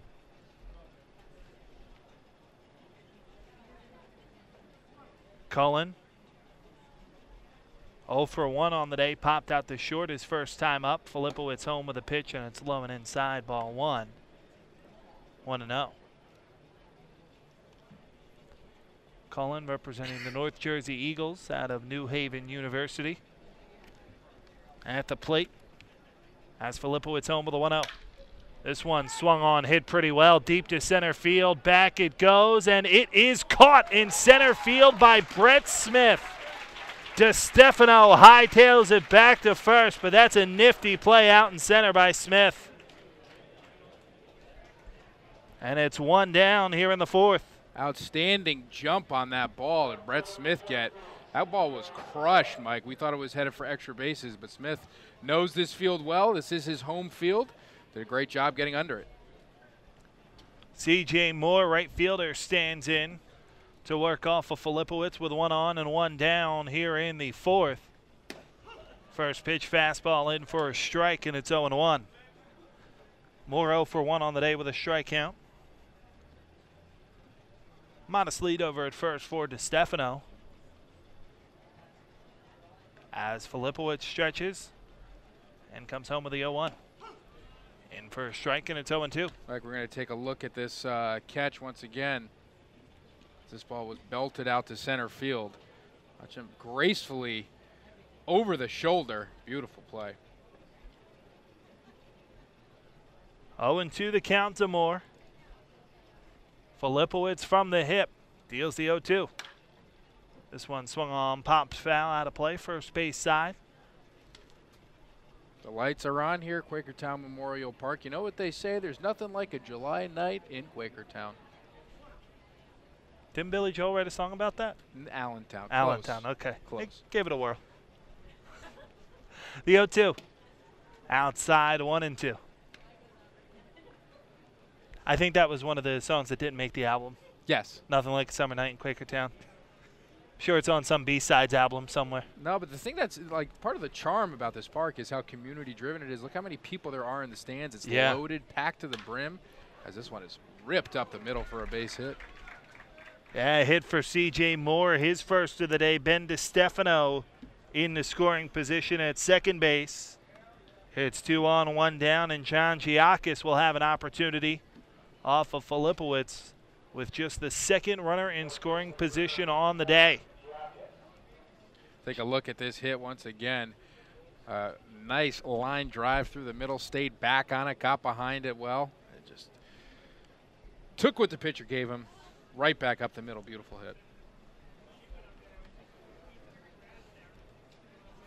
Cullen 0 for 1 on the day, popped out the short his first time up. Filipowicz home with a pitch, and it's low and inside, ball 1. 1-0. Cullen representing the North Jersey Eagles out of New Haven University. At the plate, as Filipowicz home with a 1-0. This one swung on, hit pretty well, deep to center field. Back it goes, and it is caught in center field by Brett Smith. DiStefano hightails it back to first, but that's a nifty play out in center by Smith. And it's 1 down here in the fourth. Outstanding jump on that ball that Brett Smith get. That ball was crushed, Mike. We thought it was headed for extra bases, but Smith knows this field well. This is his home field. Did a great job getting under it. C.J. Moore, right fielder, stands in to work off of Filipowicz with 1 on and 1 down here in the fourth. First pitch fastball in for a strike, and it's 0-1. Moore 0 for 1 on the day with a strike count. Modest lead over at first for DiStefano. As Filipowicz stretches and comes home with the 0-1. In for a strike, and it's 0-2. Like, we're going to take a look at this catch once again. This ball was belted out to center field. Watch him gracefully over the shoulder. Beautiful play. 0-2 the count to Moore. Filipowicz from the hip deals the 0-2. This one swung on, pops foul, out of play, first base side. The lights are on here, Quakertown Memorial Park. You know what they say? There's nothing like a July night in Quakertown. Didn't Billy Joel write a song about that? In Allentown. Allentown, okay. Close. Give it a whirl. The 0-2. Outside, 1-2. I think that was one of the songs that didn't make the album. Yes. Nothing Like a Summer Night in Quakertown. Sure, it's on some B-sides album somewhere. No, but the thing that's like part of the charm about this park is how community-driven it is. Look how many people there are in the stands. It's loaded, packed to the brim, as this one is ripped up the middle for a base hit. Yeah, hit for C.J. Moore, his first of the day. Ben DiStefano in the scoring position at second base. It's 2 on, 1 down, and John Giakis will have an opportunity off of Filipowicz with just the second runner in scoring position on the day. Take a look at this hit once again. Nice line drive through the middle, stayed back on it, got behind it well. It just took what the pitcher gave him, right back up the middle. Beautiful hit.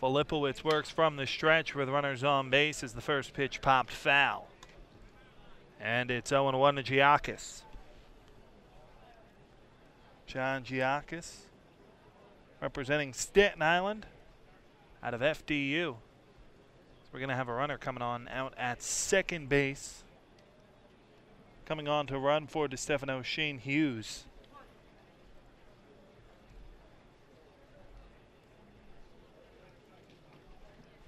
Filipowicz works from the stretch with runners on base as the first pitch popped foul. And it's 0-1 to Giakis. John Giakis representing Staten Island out of FDU. So we're going to have a runner coming on out at second base. Coming on to run for DiStefano, Shane Hughes.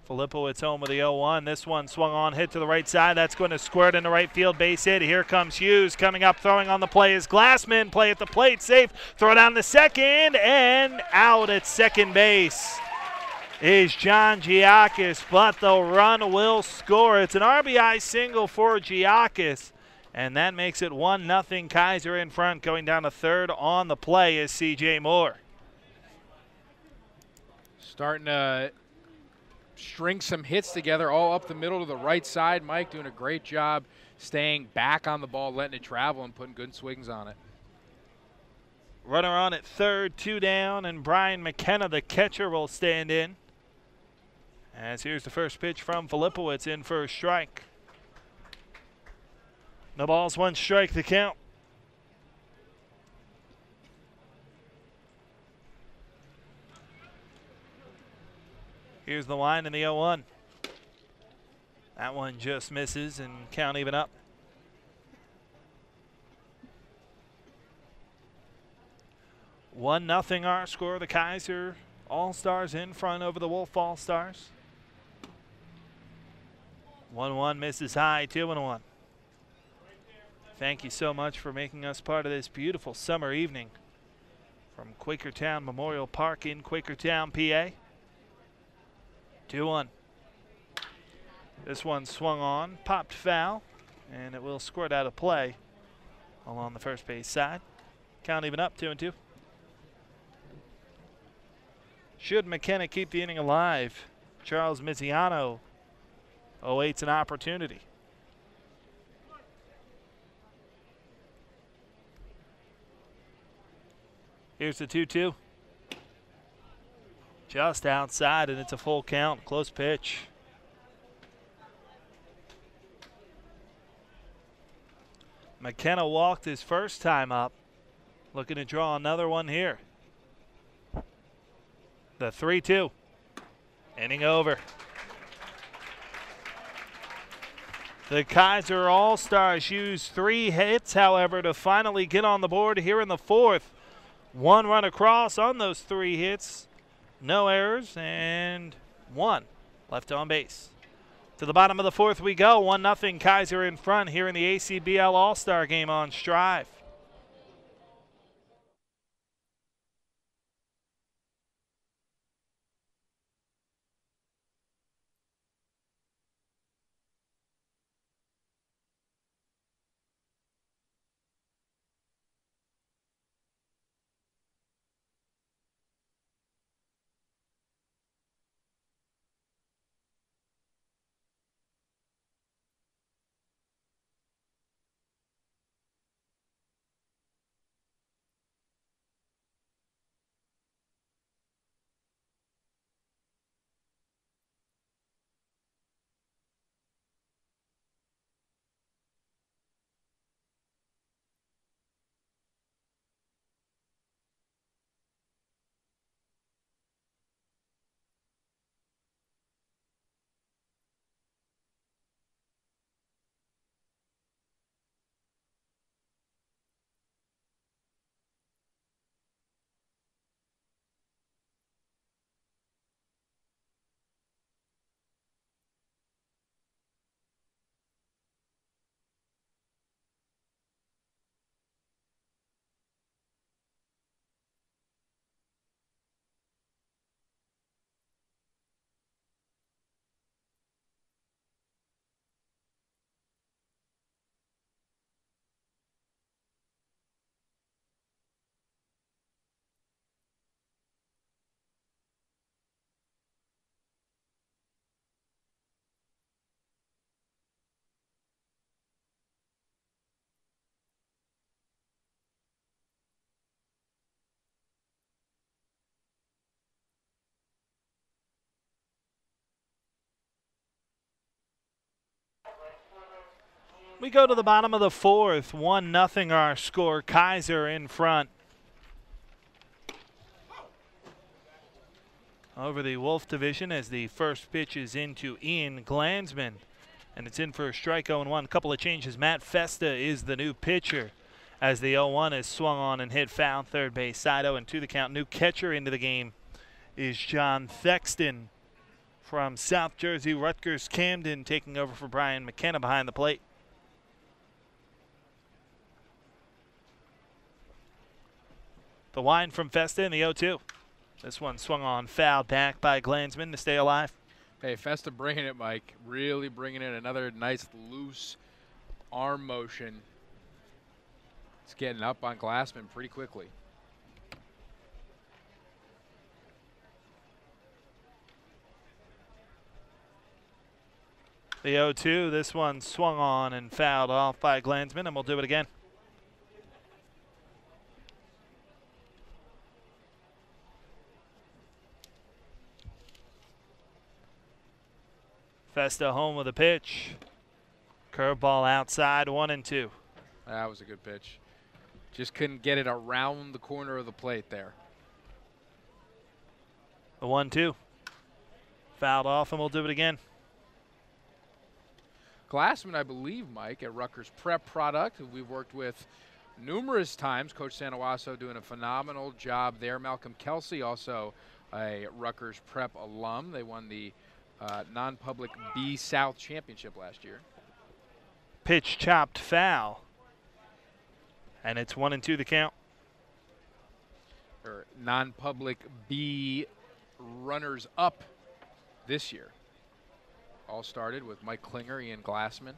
Filipowicz home with the 0-1. This one swung on, hit to the right side. That's going to squirt into right field, base hit. Here comes Hughes coming up, throwing on the play is Glassman. Play at the plate, safe. Throw down the second, and out at second base is John Giacchis, but the run will score. It's an RBI single for Giacchis, and that makes it 1-0 Kaiser in front. Going down to third on the play is C.J. Moore. Starting to string some hits together all up the middle to the right side. Mike doing a great job staying back on the ball, letting it travel, and putting good swings on it. Runner on at third, 2 down, and Brian McKenna, the catcher, will stand in. As here's the first pitch from Filipowicz, in for a strike. No balls, 1 strike, the count. Here's the line in the 0-1. That one just misses, and count even up. One nothing our score. The Kaiser All-Stars in front over the Wolff All-Stars. 1-1 misses high, 2-1. Thank you so much for making us part of this beautiful summer evening from Quakertown Memorial Park in Quakertown, PA. 2-1. This one swung on, popped foul, and it will squirt out of play along the first base side. Count even up, 2-2. Should McKenna keep the inning alive, Charles Miziano awaits an opportunity. Here's the 2-2. Just outside, and it's a full count. Close pitch. McKenna walked his first time up. Looking to draw another one here. The 3-2. Inning over. The Kaiser All-Stars used 3 hits, however, to finally get on the board here in the 4th. 1 run across on those 3 hits. No errors, and 1 left on base. To the bottom of the 4th we go. 1-0 Kaiser in front here in the ACBL All-Star game on Strive. We go to the bottom of the 4th. 1-0 our score. Kaiser in front. Over the Wolff Division as the first pitch is into Ian Glansman. And it's in for a strike, 0-1. A couple of changes. Matt Festa is the new pitcher as the 0-1 is swung on and hit foul. Third base side, 0-2 the count. New catcher into the game is John Thexton from South Jersey, Rutgers Camden, taking over for Brian McKenna behind the plate. The wind from Festa in the 0-2. This one swung on, fouled back by Glansman to stay alive. Hey, Festa bringing it, Mike. Really bringing in another nice loose arm motion. It's getting up on Glassman pretty quickly. The 0-2, this one swung on and fouled off by Glansman, and we'll do it again. Festa home with a pitch. Curveball outside, 1-2. That was a good pitch. Just couldn't get it around the corner of the plate there. The 1-2. Fouled off, and we'll do it again. Glassman, I believe, Mike, at Rutgers Prep product, who we've worked with numerous times. Coach Santawasso doing a phenomenal job there. Malcolm Kelsey, also a Rutgers Prep alum. They won the non-public B South Championship last year. Pitch chopped foul. And it's 1-2 the count. Or non-public B runners up this year. All started with Mike Klinger, Ian Glassman.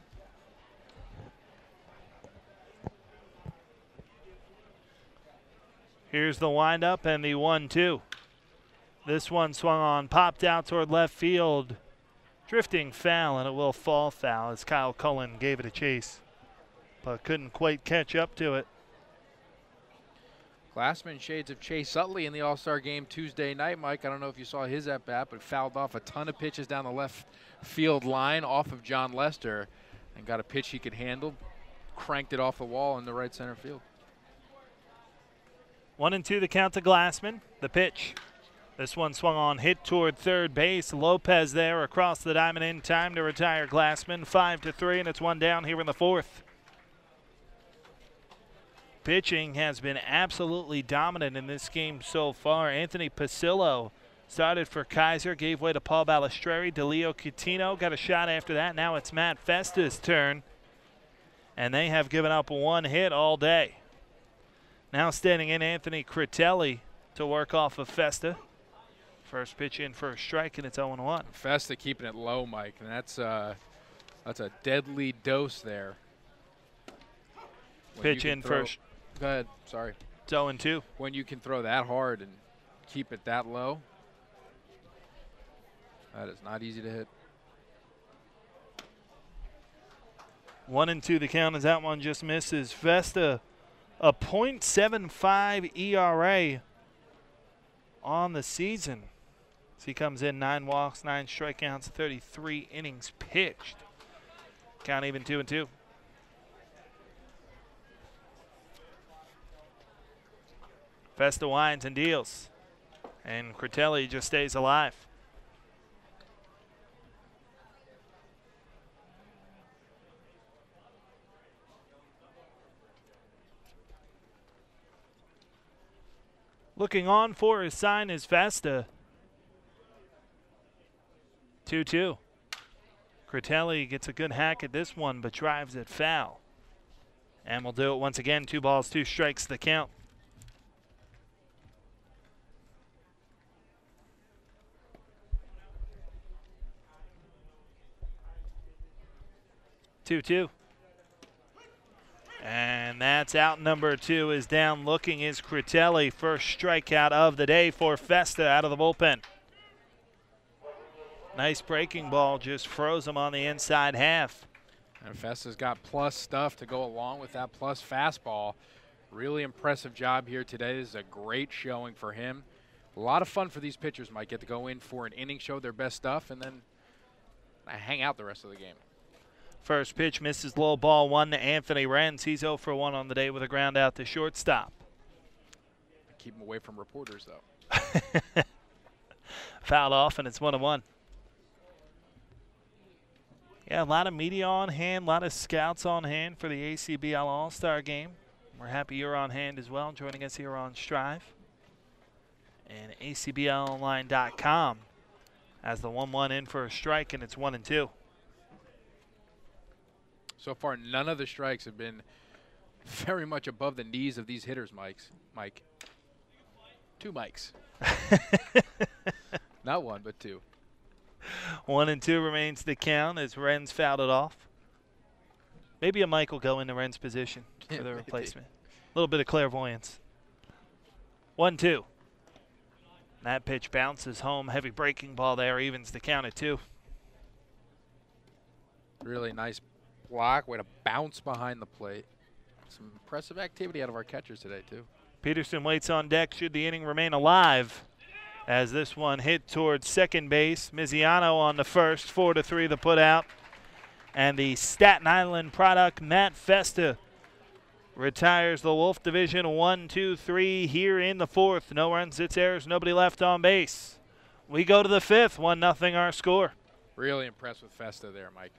Here's the windup and the 1-2. This one swung on, popped out toward left field. Drifting foul, and it will fall foul as Kyle Cullen gave it a chase, but couldn't quite catch up to it. Glassman shades of Chase Utley in the All-Star game Tuesday night, Mike. I don't know if you saw his at-bat, but fouled off a ton of pitches down the left field line off of John Lester and got a pitch he could handle, cranked it off the wall in the right center field. 1-2 the count to Glassman. The pitch. This one swung on, hit toward third base. Lopez there across the diamond in time to retire Glassman. 5-3, and it's one down here in the fourth. Pitching has been absolutely dominant in this game so far. Anthony Pasillo started for Kaiser, gave way to Paul Balistreri. DeLeo Coutinho got a shot after that. Now it's Matt Festa's turn, and they have given up one hit all day. Now standing in Anthony Critelli to work off of Festa. First pitch in for a strike, and it's 0-1. Festa keeping it low, Mike, and that's a deadly dose there. Pitch in first. Go ahead, sorry. It's 0-2. When you can throw that hard and keep it that low, that is not easy to hit. 1-2 the count as that one just misses. Festa, a .75 ERA on the season. As he comes in, 9 walks, 9 strikeouts, 33 innings pitched. Count even 2-2. Festa winds and deals, and Critelli just stays alive. Looking on for his sign is Festa. 2-2. Critelli gets a good hack at this one, but drives it foul. And we'll do it once again. 2 balls, 2 strikes the count. Two. And that's out. Number 2 is down. Looking is Critelli. First strikeout of the day for Festa out of the bullpen. Nice breaking ball, just froze him on the inside half. And Festa's got plus stuff to go along with that plus fastball. Really impressive job here today. This is a great showing for him. A lot of fun for these pitchers, might get to go in for an inning, show their best stuff, and then hang out the rest of the game. First pitch misses, low ball 1 to Anthony Renz. He's 0 for 1 on the day with a ground out to shortstop. Keep him away from reporters, though. Fouled off, and it's 1-1. Yeah, a lot of media on hand, a lot of scouts on hand for the ACBL All-Star game. We're happy you're on hand as well, joining us here on Strive and ACBLonline.com. As the 1-1 in for a strike, and it's 1-2. So far, none of the strikes have been very much above the knees of these hitters, Mike. 2 mics. Not 1, but 2. 1-2 remains the count as Renz fouled it off. Maybe a Mike will go into Ren's position for the replacement. A little bit of clairvoyance. 1-2. That pitch bounces home. Heavy breaking ball there, evens the count at 2. Really nice block. Way to bounce behind the plate. Some impressive activity out of our catchers today, too. Peterson waits on deck should the inning remain alive. As this one hit towards second base. Miziano on the first. 4-3 the put out. And the Staten Island product, Matt Festa, retires the Wolff Division 1-2-3 here in the 4th. No runs, hits, errors, nobody left on base. We go to the 5th, 1-0 our score. Really impressed with Festa there, Mike.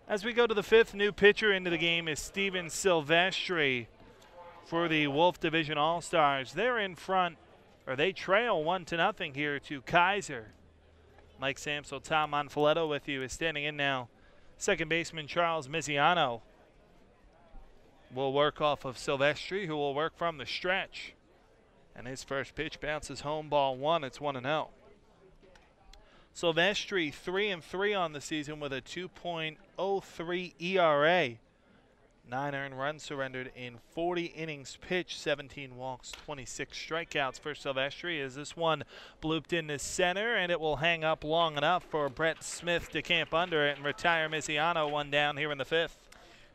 As we go to the 5th, new pitcher into the game is Steven Silvestri for the Wolff Division All-Stars. They're in front, or they trail 1-0 here to Kaiser. Mike Samsel, Tom Monfiletto with you is standing in now. Second baseman Charles Miziano will work off of Silvestri, who will work from the stretch. And his first pitch bounces home, ball 1. It's 1-0. Silvestri 3-3 on the season with a 2.03 ERA. 9 earned runs surrendered in 40 innings pitched, 17 walks, 26 strikeouts for Silvestri. As this one blooped into center, and it will hang up long enough for Brett Smith to camp under it and retire Miziano 1 down here in the 5th.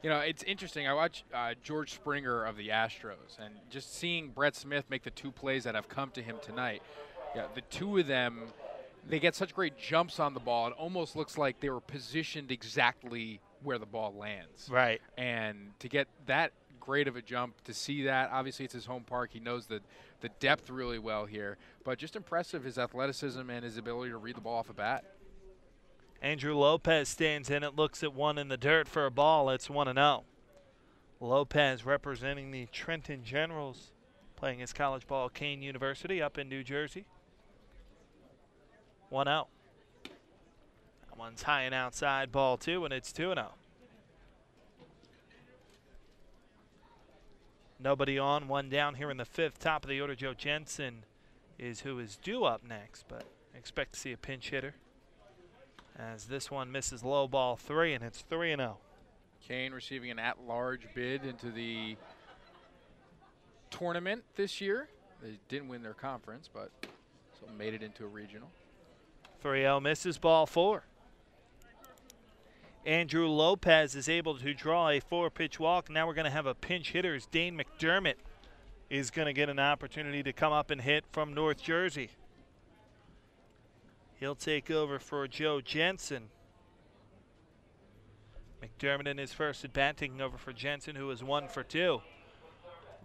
You know, it's interesting. I watched George Springer of the Astros, and just seeing Brett Smith make the 2 plays that have come to him tonight, yeah, the 2 of them, they get such great jumps on the ball. It almost looks like they were positioned exactly where the ball lands. Right. And to get that great of a jump, to see that, obviously it's his home park. He knows the depth really well here. But just impressive, his athleticism and his ability to read the ball off a bat. Andrew Lopez stands in. It looks at one in the dirt for a ball. It's 1-0. Lopez representing the Trenton Generals, playing his college ball at Kane University up in New Jersey. 1-0. That one's high and outside, ball 2, and it's 2-0. Nobody on, 1 down here in the 5th. Top of the order, Joe Jensen is who is due up next, but expect to see a pinch hitter as this one misses low, ball 3, and it's 3-0. Kane receiving an at-large bid into the tournament this year. They didn't win their conference, but still made it into a regional. 3-0 misses, ball 4. Andrew Lopez is able to draw a 4-pitch walk. Now we're going to have a pinch hitter as Dane McDermott is going to get an opportunity to come up and hit from North Jersey. He'll take over for Joe Jensen. McDermott in his first at bat, taking over for Jensen, who is 1 for 2.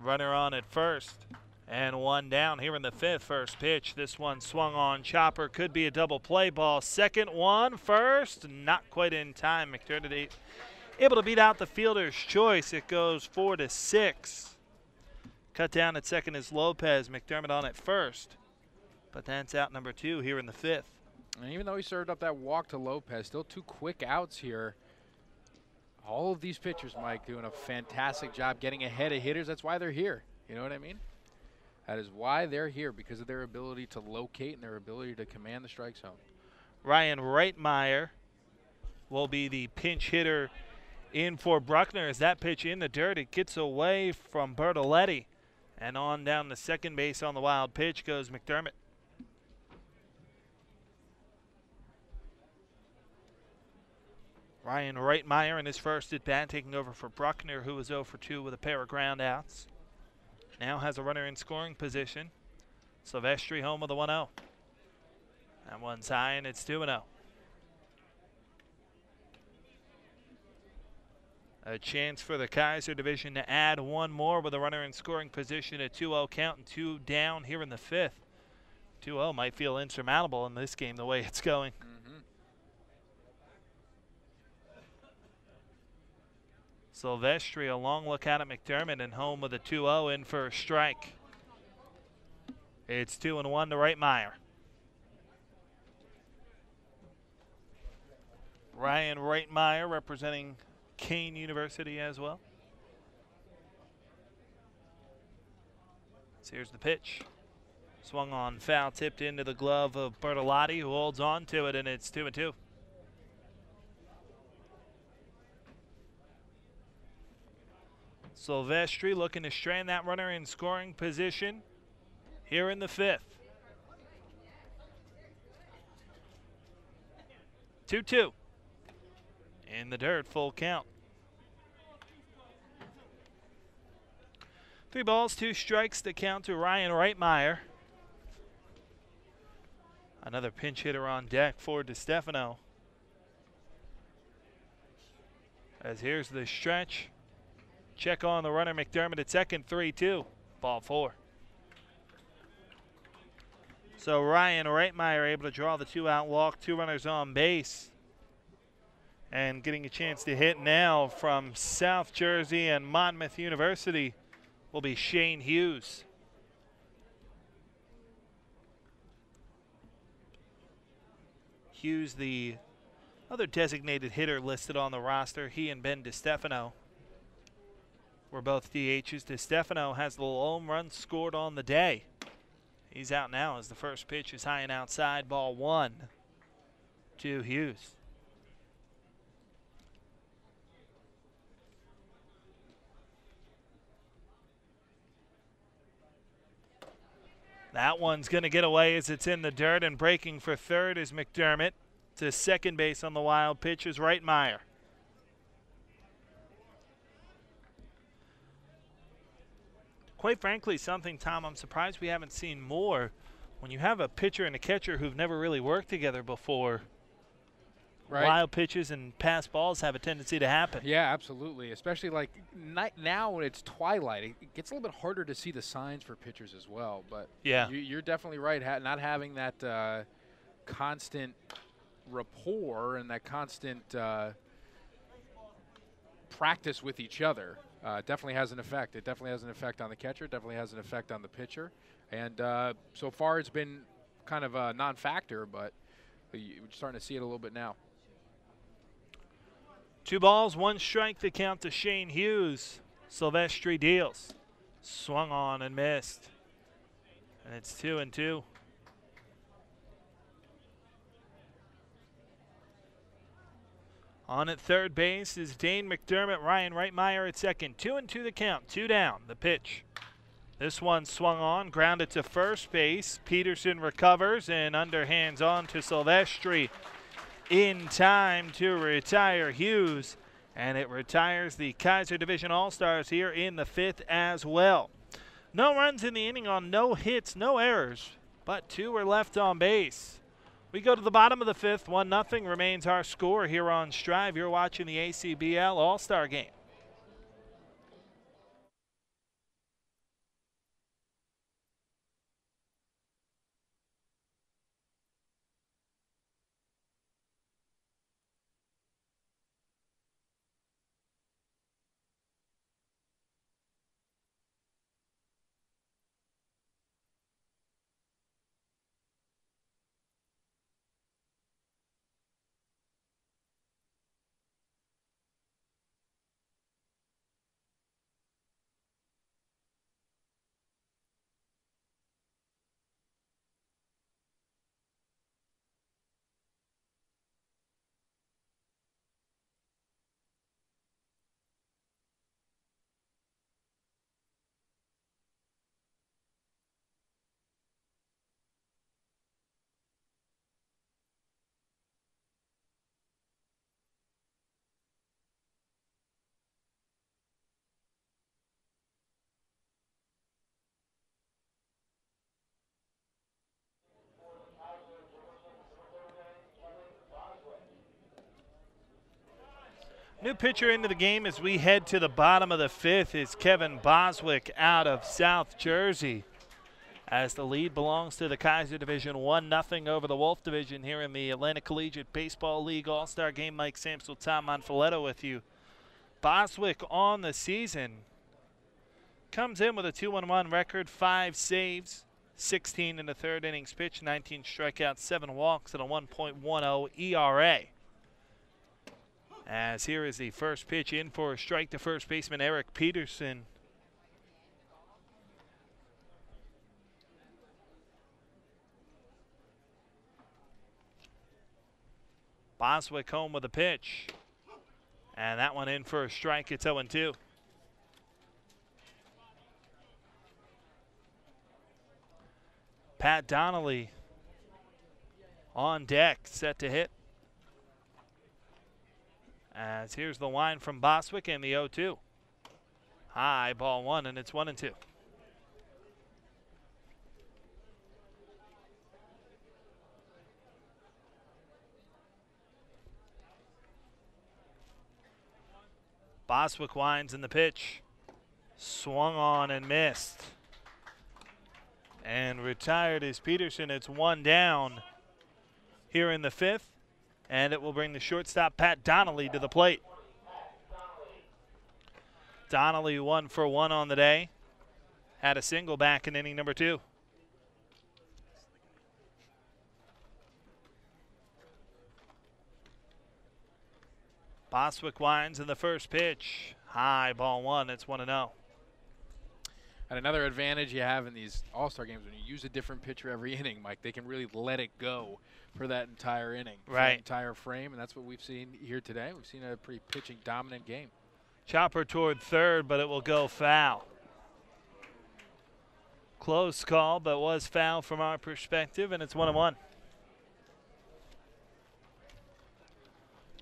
Runner on at first. And one down here in the fifth. First pitch. This one swung on. Chopper could be a double play ball. Second one, first, not quite in time. McDermott able to beat out the fielder's choice. It goes 4-6. Cut down at second is Lopez. McDermott on at first. But that's out number 2 here in the fifth. And even though he served up that walk to Lopez, still 2 quick outs here. All of these pitchers, Mike, doing a fantastic job getting ahead of hitters. That's why they're here. You know what I mean? That is why they're here, because of their ability to locate and their ability to command the strike zone. Ryan Reitmeyer will be the pinch hitter in for Bruckner. As that pitch in the dirt, it gets away from Bertoletti. And on down to second base on the wild pitch goes McDermott. Ryan Reitmeyer in his first at bat, taking over for Bruckner, who was 0 for 2 with a pair of ground outs. Now has a runner in scoring position. Silvestri home with a 1-0. That one's high, and it's 2-0. A chance for the Kaiser Division to add one more with a runner in scoring position, a 2-0 count and 2 down here in the fifth. 2-0 might feel insurmountable in this game the way it's going. Silvestri, a long look out at McDermott, and home with a 2-0 in for a strike. It's 2-1 to Reitmeyer. Ryan Reitmeyer representing Kane University as well. So here's the pitch. Swung on, foul, tipped into the glove of Bertolotti, who holds on to it, and it's 2-2. Silvestri looking to strand that runner in scoring position here in the fifth. 2-2. In the dirt, full count. 3 balls, 2 strikes to count to Ryan Reitmeyer. Another pinch hitter on deck for DiStefano. As here's the stretch. Check on the runner, McDermott at second, 3-2. Ball 4. So Ryan Reitmeyer able to draw the 2-out walk, 2 runners on base. And getting a chance to hit now from South Jersey and Monmouth University will be Shane Hughes. Hughes, the other designated hitter listed on the roster, he and Ben DiStefano were both DHs. DiStefano has the home run scored on the day. He's out now as the first pitch is high and outside, ball 1 to Hughes. That one's going to get away as it's in the dirt, and breaking for third is McDermott. To second base on the wild pitch is Reitmeyer. Quite frankly, something, Tom, I'm surprised we haven't seen more. When you have a pitcher and a catcher who've never really worked together before, right, wild pitches and pass balls have a tendency to happen. Yeah, absolutely. Especially like now when it's twilight, it gets a little bit harder to see the signs for pitchers as well. But yeah, you're definitely right. Not having that constant rapport and that constant practice with each other definitely has an effect. It definitely has an effect on the catcher. Definitely has an effect on the pitcher. And so far it's been kind of a non-factor, but you're starting to see it a little bit now. 2 balls, 1 strike to count to Shane Hughes. Silvestri deals. Swung on and missed. And it's 2-2. On at third base is Dane McDermott. Ryan Reitmeyer at second. 2-2 the count. 2 down. The pitch. This one swung on, grounded to first base. Peterson recovers and underhands on to Silvestri in time to retire Hughes. And it retires the Kaiser Division All-Stars here in the 5th as well. No runs in the inning on no hits, no errors, but 2 were left on base. We go to the bottom of the 5th. 1-0 remains our score here on Strive. You're watching the ACBL All-Star Game. New pitcher into the game as we head to the bottom of the 5th is Kevin Boswick out of South Jersey, as the lead belongs to the Kaiser Division 1-0 over the Wolff Division here in the Atlantic Collegiate Baseball League All-Star Game. Mike Samsel, Tom Monfiletto with you. Boswick on the season comes in with a 2-1-1 record, 5 saves, 16 in the 3rd innings pitched, 19 strikeouts, 7 walks, and a 1.10 ERA. As here is the first pitch in for a strike to first baseman Eric Peterson. Boswick home with a pitch. And that one in for a strike. It's 0-2. Pat Donnelly on deck, set to hit. As here's the line from Boswick and the 0-2. High, ball 1, and it's 1-2. Boswick winds in the pitch. Swung on and missed. And retired is Peterson. It's 1 down here in the 5th. And it will bring the shortstop Pat Donnelly to the plate. Donnelly 1 for 1 on the day. Had a single back in inning number 2. Boswick winds in the first pitch. High, ball 1. It's 1-0. And another advantage you have in these all-star games, when you use a different pitcher every inning, Mike, they can really let it go for that entire inning, for that entire frame, and that's what we've seen here today. We've seen a pretty pitching-dominant game. Chopper toward third, but it will go foul. Close call, but was foul from our perspective, and it's 1-1.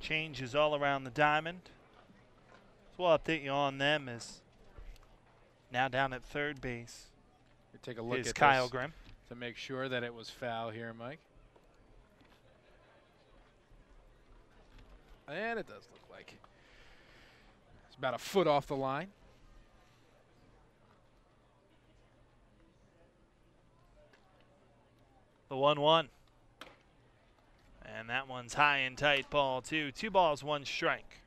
Changes all around the diamond. So we'll update you on them as now down at third base. We take a look at Kyle this Grimm to make sure that it was foul here, Mike. And it does look like it's about a foot off the line. The 1-1. And that one's high and tight, ball 2. 2 balls, 1 strike.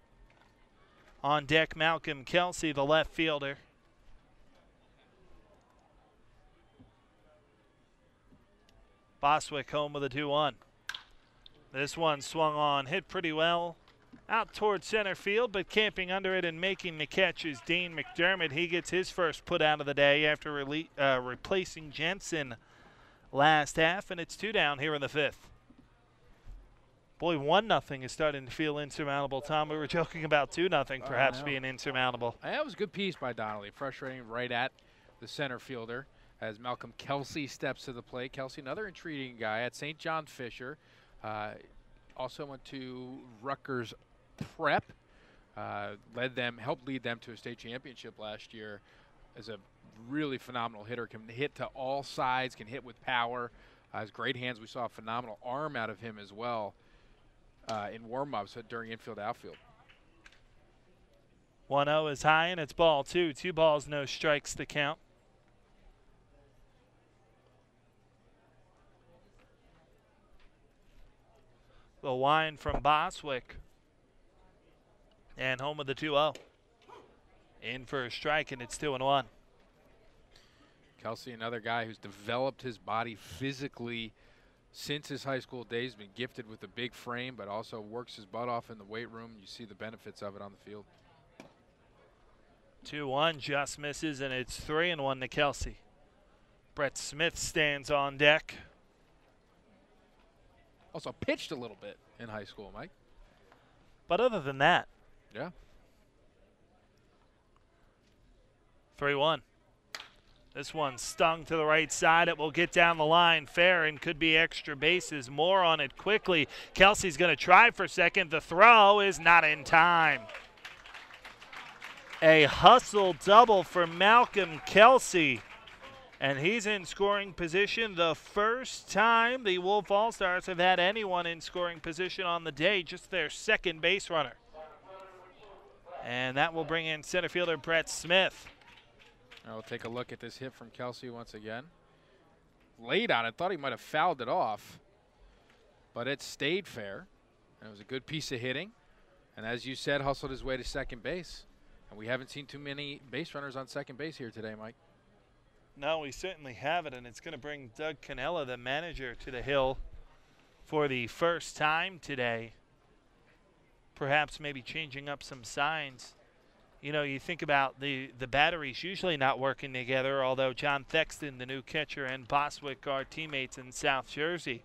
On deck, Malcolm Kelsey, the left fielder. Boswick home with a 2-1. This one swung on, hit pretty well out toward center field, but camping under it and making the catch is Dean McDermott. He gets his first put out of the day after replacing Jensen last half, and it's 2 down here in the 5th. Boy, 1-0 is starting to feel insurmountable. Tom, we were joking about 2-0 perhaps being insurmountable. That was a good piece by Donnelly, frustrating right at the center fielder as Malcolm Kelsey steps to the plate. Kelsey, another intriguing guy at St. John Fisher. Also went to Rutgers Prep. Helped lead them to a state championship last year as a really phenomenal hitter. Can hit to all sides, can hit with power. Has great hands. We saw a phenomenal arm out of him as well in warm-ups during infield, outfield. 1-0 is high, and it's ball 2. 2 balls, no strikes to count. The wind from Boswick. And home with the 2-0. In for a strike, and it's 2-1. Kelsey, another guy who's developed his body physically since his high school days, been gifted with a big frame, but also works his butt off in the weight room. You see the benefits of it on the field. 2-1 just misses, and it's 3-1 to Kelsey. Brett Smith stands on deck. Also pitched a little bit in high school, Mike. But other than that. Yeah. 3-1. This one stung to the right side. It will get down the line fair and could be extra bases. More on it quickly. Kelsey's going to try for second. The throw is not in time. A hustle double for Malcolm Kelsey. And he's in scoring position. The first time the Wolff All-Stars have had anyone in scoring position on the day, just their second base runner. And that will bring in center fielder Brett Smith. I'll take a look at this hit from Kelsey once again. Laid on it, thought he might have fouled it off, but it stayed fair. And it was a good piece of hitting. And as you said, hustled his way to second base. And we haven't seen too many base runners on second base here today, Mike. No, we certainly haven't, and it's going to bring Doug Cinnella, the manager, to the hill for the first time today. Perhaps maybe changing up some signs. You know, you think about the batteries usually not working together, although John Thexton, the new catcher, and Boswick are teammates in South Jersey.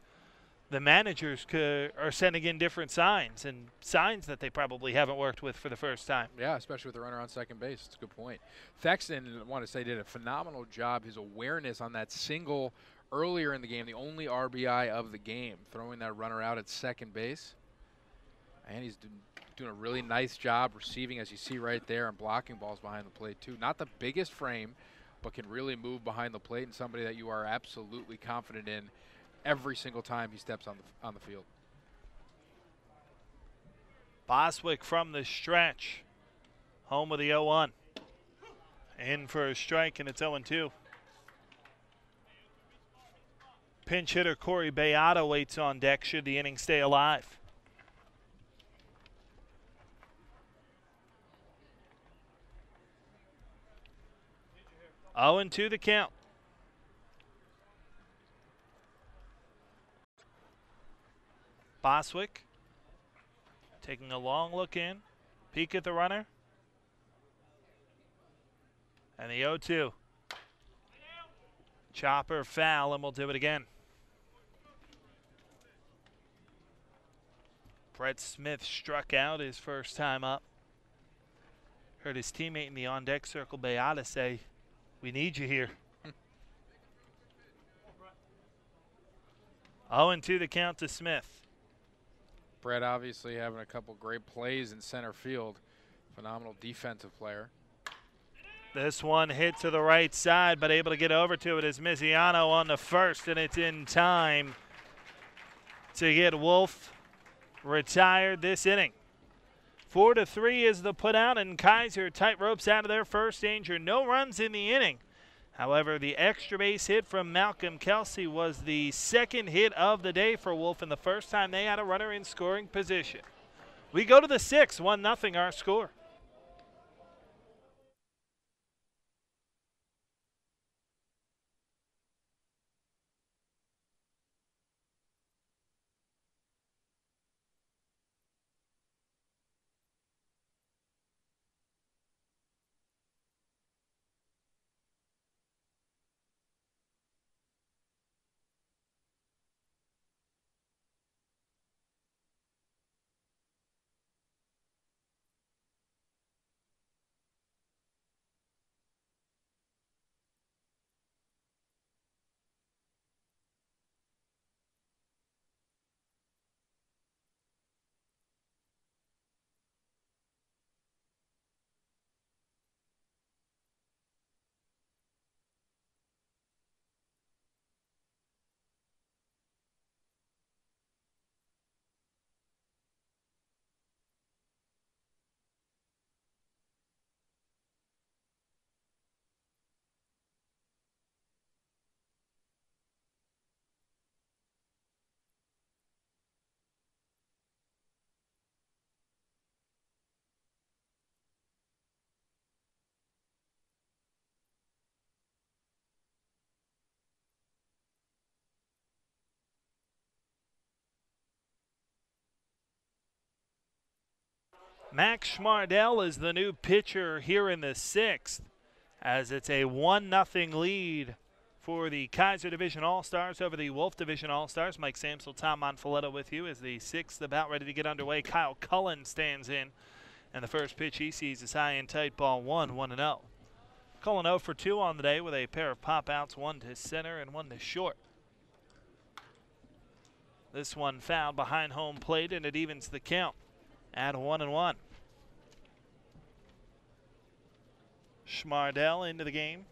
The managers are sending in different signs, and signs that they probably haven't worked with for the first time. Yeah, especially with the runner on second base. It's a good point. Thexton, I want to say, did a phenomenal job. His awareness on that single earlier in the game, the only RBI of the game, throwing that runner out at second base. And he's doing a really nice job receiving, as you see right there, and blocking balls behind the plate, too. Not the biggest frame, but can really move behind the plate, and somebody that you are absolutely confident in every single time he steps on the field. Boswick from the stretch. Home of the 0-1. In for a strike, and it's 0-2. Pinch hitter Corey Beata waits on deck should the inning stay alive. Oh, and 2 the count. Boswick taking a long look in, peek at the runner, and the 0-2. Chopper foul, and we'll do it again. Brett Smith struck out his first time up. Heard his teammate in the on-deck circle, Beata, say, "We need you here." 0-2 the count to Smith. Brett obviously having a couple great plays in center field. Phenomenal defensive player. This one hit to the right side, but able to get over to it is Miziano on the first, and it's in time to get Wolff retired this inning. 4-3 is the putout, and Kaiser tight ropes out of their first danger. No runs in the inning. However, the extra base hit from Malcolm Kelsey was the second hit of the day for Wolff, and the first time they had a runner in scoring position. We go to the 6th, 1-0 our score. Max Schmardell is the new pitcher here in the 6th, as it's a 1-0 lead for the Kaiser Division All-Stars over the Wolff Division All-Stars. Mike Samsel, Tom Monfoletto with you as the 6th about ready to get underway. Kyle Cullen stands in, and the first pitch he sees is high and tight, ball 1-0. Cullen 0 for 2 on the day with a pair of pop-outs, one to center and one to short. This one fouled behind home plate, and it evens the count at 1-1. Schmardell into the game.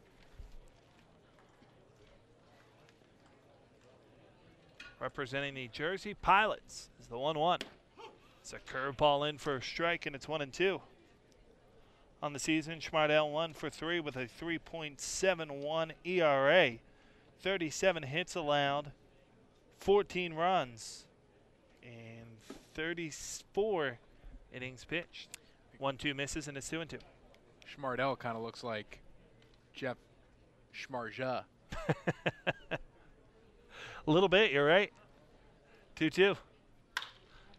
Representing the Jersey Pilots is the 1-1. It's a curveball in for a strike, and it's 1-2. On the season, Schmardell 1 for 3 with a 3.71 ERA. 37 hits allowed, 14 runs, and 34 innings pitched. 1-2 misses, and it's 2-2. Schmardell kind of looks like Jeff Schmarja. A little bit, you're right. 2-2.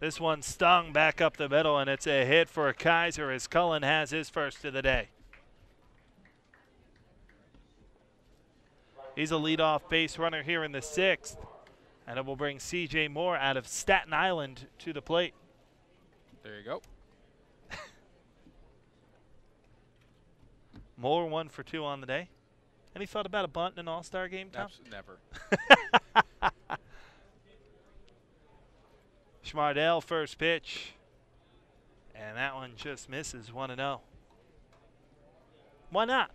This one stung back up the middle, and it's a hit for Kaiser as Cullen has his first of the day. He's a leadoff base runner here in the 6th, and it will bring C.J. Moore out of Staten Island to the plate. There you go. Moore 1 for 2 on the day. Any thought about a bunt in an all-star game, Tom? Never. Schmardell first pitch, and that one just misses 1-0. Why not?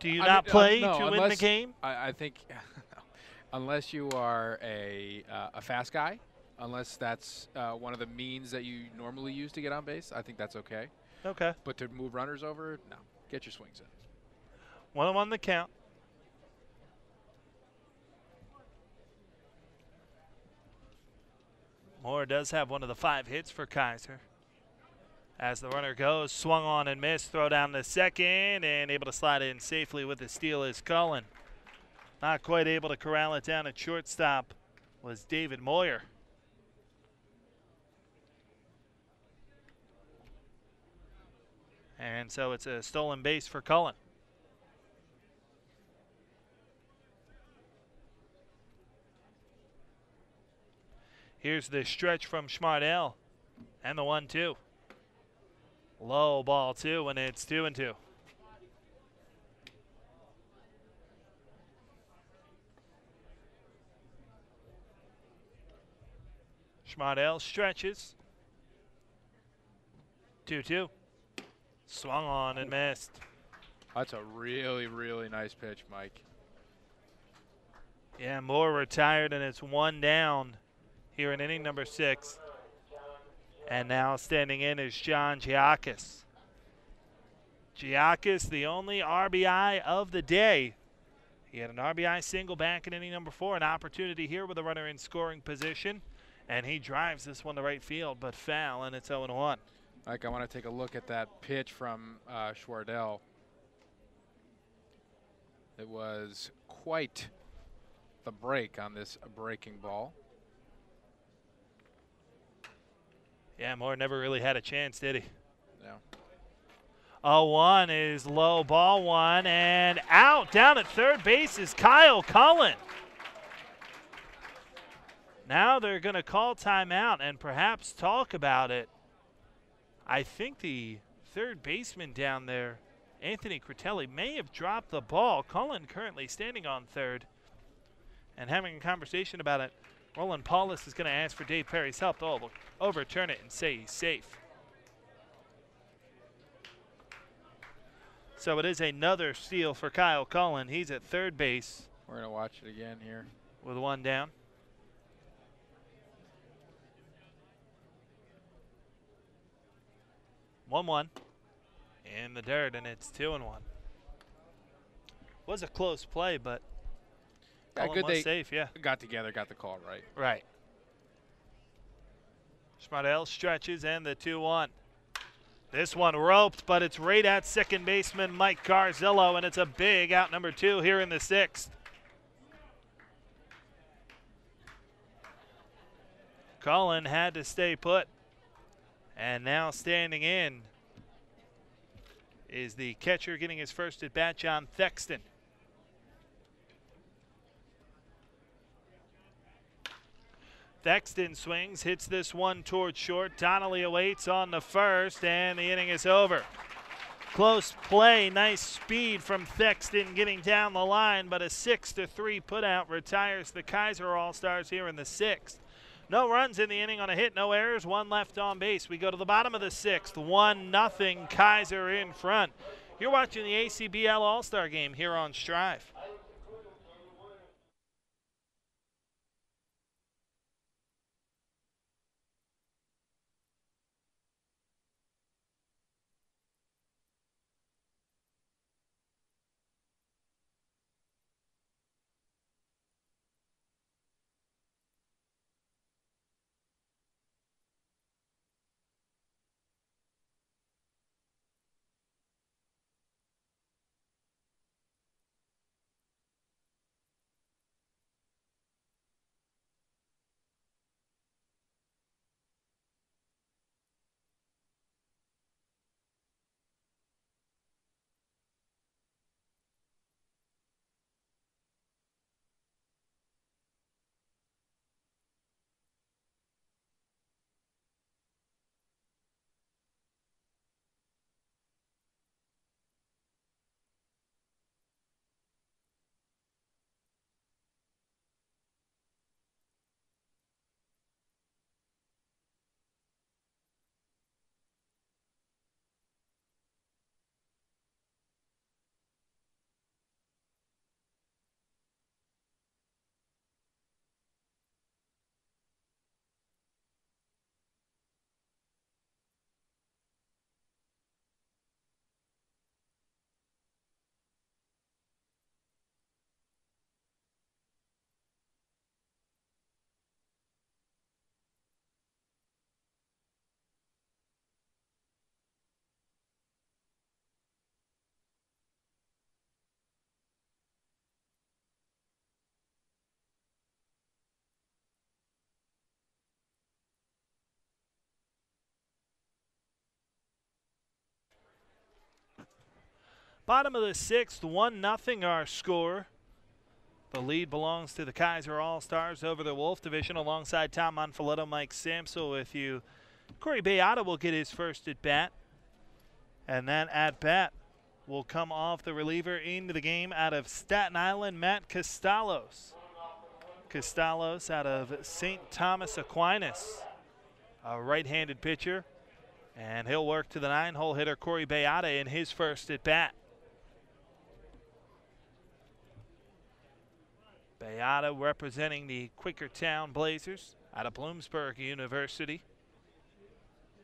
Do you not play no, to unless, win the game? I think unless you are a fast guy, unless that's one of the means that you normally use to get on base, I think that's okay. Okay. But to move runners over, no. Get your swings in. 1-1 the count. Moore does have one of the 5 hits for Kaiser. As the runner goes, swung on and missed, throw down the second, and able to slide in safely with the steal is Cullen. Not quite able to corral it down at shortstop was David Moyer. And so it's a stolen base for Cullen. Here's the stretch from Schmardell and the 1-2. Low ball 2, and it's 2-2. Schmardell stretches. 2-2. Swung on and missed. That's a really, really nice pitch, Mike. Yeah, Moore retired, and it's 1 down here in inning number 6. And now standing in is John Giacchis. Giacchis, the only RBI of the day. He had an RBI single back in inning number 4, an opportunity here with a runner in scoring position. And he drives this one to right field, but foul, and it's 0-1. Mike, I want to take a look at that pitch from Schmardell. It was quite the break on this breaking ball. Yeah, Moore never really had a chance, did he? No. 0-1 is low, ball 1, and out down at third base is Kyle Cullen. Now they're going to call timeout and perhaps talk about it. I think the third baseman down there, Anthony Critelli, may have dropped the ball. Cullen currently standing on third and having a conversation about it. Roland Paulus is going to ask for Dave Perry's help to overturn it and say he's safe. So it is another steal for Kyle Cullen. He's at third base. We're going to watch it again here. With 1 down. One in the dirt, and it's 2-1. Was a close play, but Cullen was safe, yeah. Got together, got the call right. Right. Schmardell stretches and the 2-1. This one roped, but it's right at second baseman Mike Garzillo, and it's a big out number 2 here in the 6th. Cullen had to stay put. And now standing in is the catcher getting his first at bat, John Thexton. Thexton swings, hits this one toward short. Donnelly awaits on the first, and the inning is over. Close play, nice speed from Thexton getting down the line, but a 6-3 putout retires the Kaiser All-Stars here in the 6th. No runs in the inning on a hit, no errors, 1 left on base. We go to the bottom of the 6th, 1-0 Kaiser in front. You're watching the ACBL All-Star Game here on Strive. Bottom of the 6th, 1-0 our score. The lead belongs to the Kaiser All-Stars over the Wolff Division. Alongside Tom Monfiletto, Mike Samsel with you. Corey Beata will get his first at-bat. And that at-bat will come off the reliever into the game out of Staten Island, Matt Costalos. Costalos out of St. Thomas Aquinas, a right-handed pitcher. And he'll work to the 9-hole hitter, Corey Beata, in his first at-bat. Beata representing the Quakertown Blazers out of Bloomsburg University.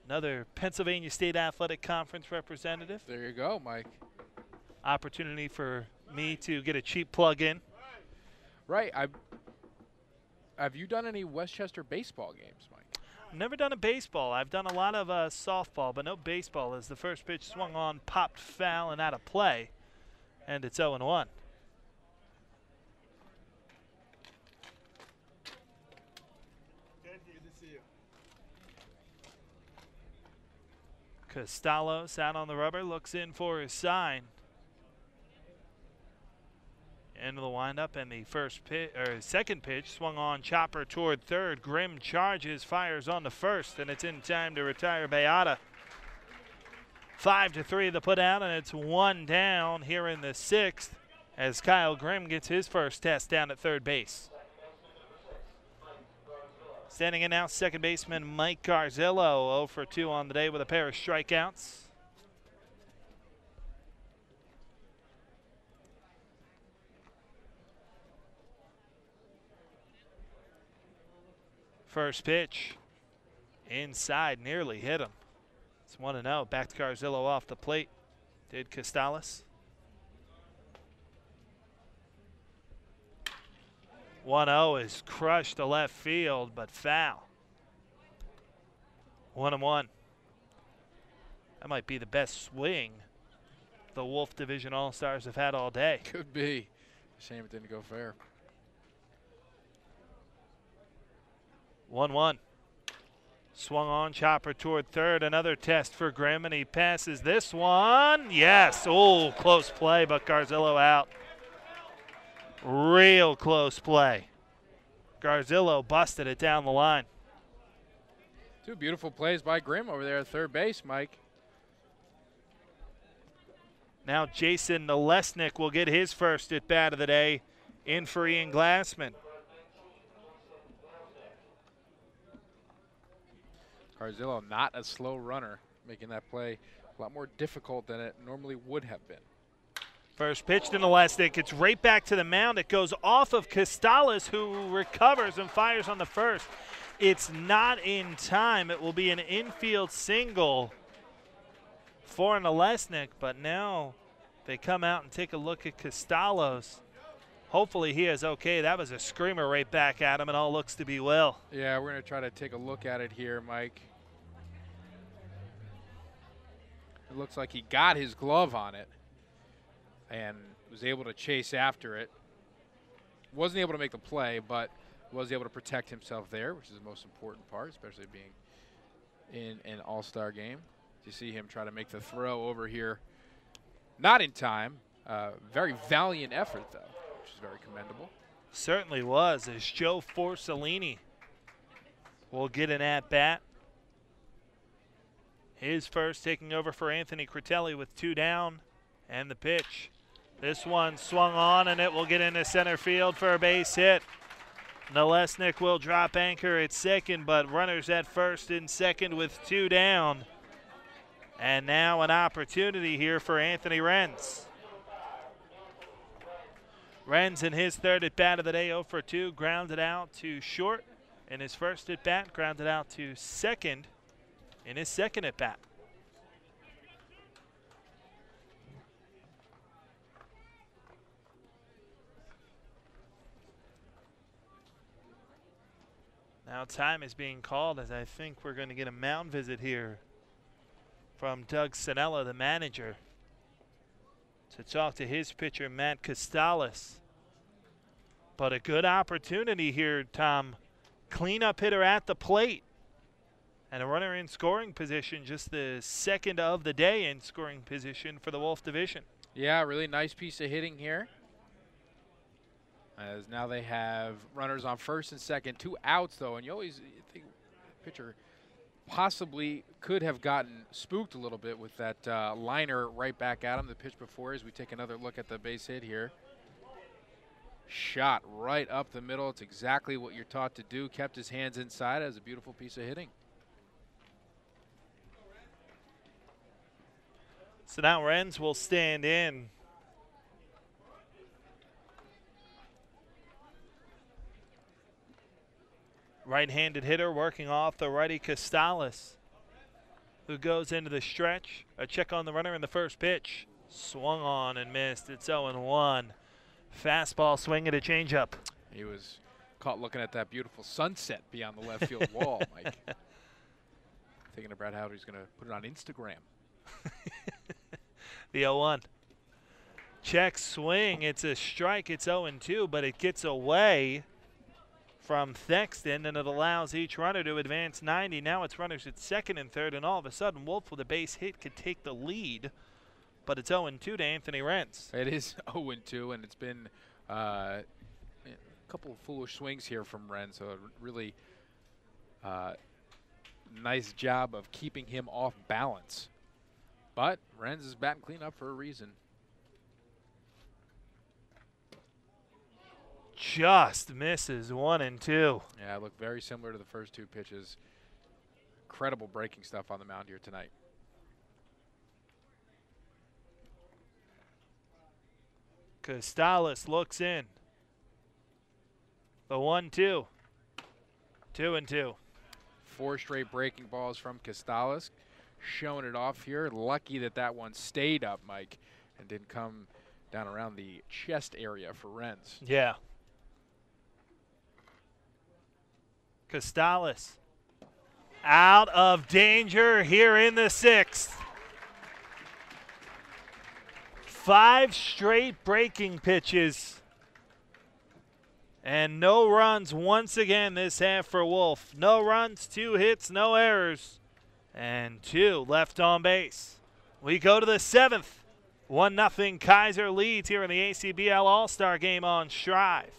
Another Pennsylvania State Athletic Conference representative. There you go, Mike. Opportunity for me to get a cheap plug in. Right. Have you done any Westchester baseball games, Mike? Never done a baseball. I've done a lot of softball, but no baseball, as the first pitch swung on, popped foul and out of play. And it's 0-1. Costalos out on the rubber, looks in for his sign. Into the windup, and the second pitch swung on, chopper toward third. Grimm charges, fires on the first, and it's in time to retire Beata. 5-3 the put out, and it's 1 down here in the 6th as Kyle Grimm gets his first test down at third base. Standing in now, second baseman Mike Garzillo, 0 for 2 on the day with a pair of strikeouts. First pitch inside, nearly hit him. It's 1-0. Back to Garzillo off the plate. Did Costalos. 1-0 is crushed to left field, but foul. 1-1. That might be the best swing the Wolff Division All-Stars have had all day. Could be. Shame it didn't go fair. 1-1. Swung on, chopper toward third. Another test for Grimm, and he passes this one. Yes. Oh, close play, but Garzillo out. Real close play. Garzillo busted it down the line. Two beautiful plays by Grimm over there at third base, Mike. Now Jason Nalesnik will get his first at-bat of the day in for Ian Glassman. Garzillo, not a slow runner, making that play a lot more difficult than it normally would have been. First pitch to Nalesnik. It's right back to the mound. It goes off of Costalos, who recovers and fires on the first. It's not in time. It will be an infield single for Nalesnik, but now they come out and take a look at Costalos. Hopefully he is okay. That was a screamer right back at him, and all looks to be well. Yeah, we're going to try to take a look at it here, Mike. It looks like he got his glove on it and was able to chase after it. Wasn't able to make the play, but was able to protect himself there, which is the most important part, especially being in an all-star game. You see him try to make the throw over here. Not in time. Very valiant effort, though, which is very commendable. Certainly was, as Joe Forcellini will get an at-bat. His first, taking over for Anthony Critelli with 2 down, and the pitch. This one swung on, and it will get into center field for a base hit. Nalesnik will drop anchor at second, but runners at first and second with 2 down. And now an opportunity here for Anthony Renz. Renz in his third at-bat of the day, 0 for 2, grounded out to short. In his first at-bat, grounded out to second in his second at-bat. Now time is being called, as I think we're going to get a mound visit here from Doug Cinnella, the manager, to talk to his pitcher, Matt Costalos. But a good opportunity here, Tom. Cleanup hitter at the plate. And a runner in scoring position, just the second of the day in scoring position for the Wolff Division. Yeah, really nice piece of hitting here. As now they have runners on first and second, 2 outs though, and you think pitcher possibly could have gotten spooked a little bit with that liner right back at him the pitch before, as we take another look at the base hit here. Shot right up the middle. It's exactly what you're taught to do. Kept his hands inside. As a beautiful piece of hitting. So now Renz will stand in. Right-handed hitter working off the righty Costales, who goes into the stretch. A check on the runner in the first pitch. Swung on and missed. It's 0-1. Fastball swing at a changeup. He was caught looking at that beautiful sunset beyond the left field wall, Mike. Thinking about how he's going to put it on Instagram. The 0-1. Check swing. It's a strike. It's 0-2, but it gets away from Thexton, and it allows each runner to advance 90. Now it's runners at second and third, and all of a sudden Wolff with a base hit could take the lead, but it's 0-2 to Anthony Renz. It is 0-2, and it's been a couple of foolish swings here from Renz, so really nice job of keeping him off balance. But Renz is batting clean up for a reason. Just misses 1-2. Yeah, it looked very similar to the first 2 pitches. Incredible breaking stuff on the mound here tonight. Costales looks in. The 1-2. 2-2. 4 straight breaking balls from Costales. Showing it off here. Lucky that that one stayed up, Mike, and didn't come down around the chest area for Renz. Yeah. Costales out of danger here in the 6th. 5 straight breaking pitches. And no runs once again this half for Wolff. No runs, 2 hits, no errors, and 2 left on base. We go to the 7th. 1-0 Kaiser leads here in the ACBL All-Star game on Strive.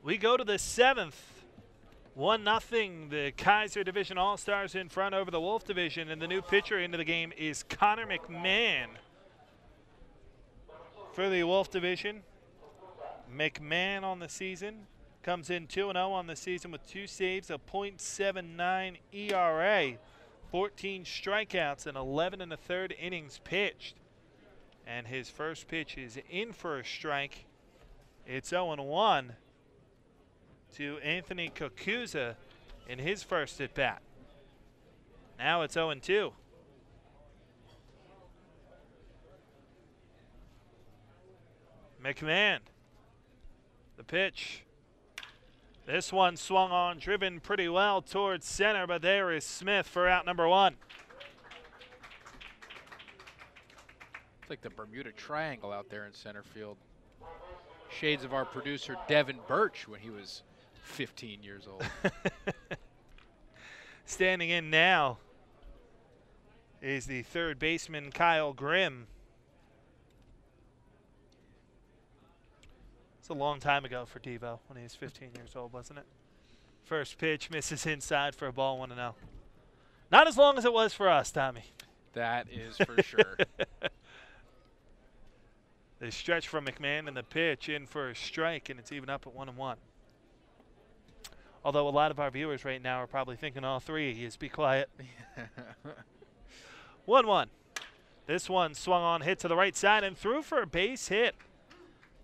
We go to the 7th. 1-0, the Kaiser Division All-Stars in front over the Wolff Division, and the new pitcher into the game is Connor McMahon for the Wolff Division. McMahon on the season comes in 2-0 on the season with 2 saves, a .79 ERA, 14 strikeouts, and 11 1/3 innings pitched. And his first pitch is in for a strike. It's 0-1 to Anthony Kokuza in his first at-bat. Now it's 0-2. McMahon, the pitch. This one swung on, driven pretty well towards center, but there is Smith for out number 1. It's like the Bermuda Triangle out there in center field. Shades of our producer Devin Birch when he was 15 years old. Standing in now is the third baseman Kyle Grimm. It's a long time ago for Devo when he was 15 years old, wasn't it? First pitch misses inside for a ball 1-0. Not as long as it was for us, Tommy. That is for sure. The stretch from McMahon and the pitch in for a strike, and it's even up at 1-1. Although a lot of our viewers right now are probably thinking all three of you, be quiet. 1-1. This one swung on, hit to the right side, and through for a base hit.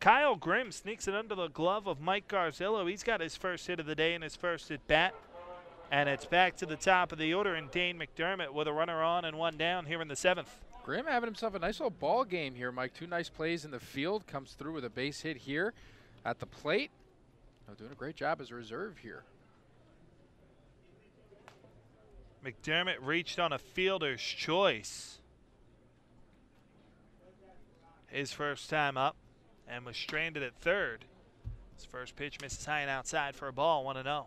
Kyle Grimm sneaks it under the glove of Mike Garzillo. He's got his first hit of the day and his first at bat. And it's back to the top of the order, and Dane McDermott with a runner on and one down here in the 7th. Grimm having himself a nice little ball game here, Mike. 2 nice plays in the field. Comes through with a base hit here at the plate. Doing a great job as a reserve here. McDermott reached on a fielder's choice. His first time up and was stranded at third. His first pitch misses high and outside for a ball, 1-0.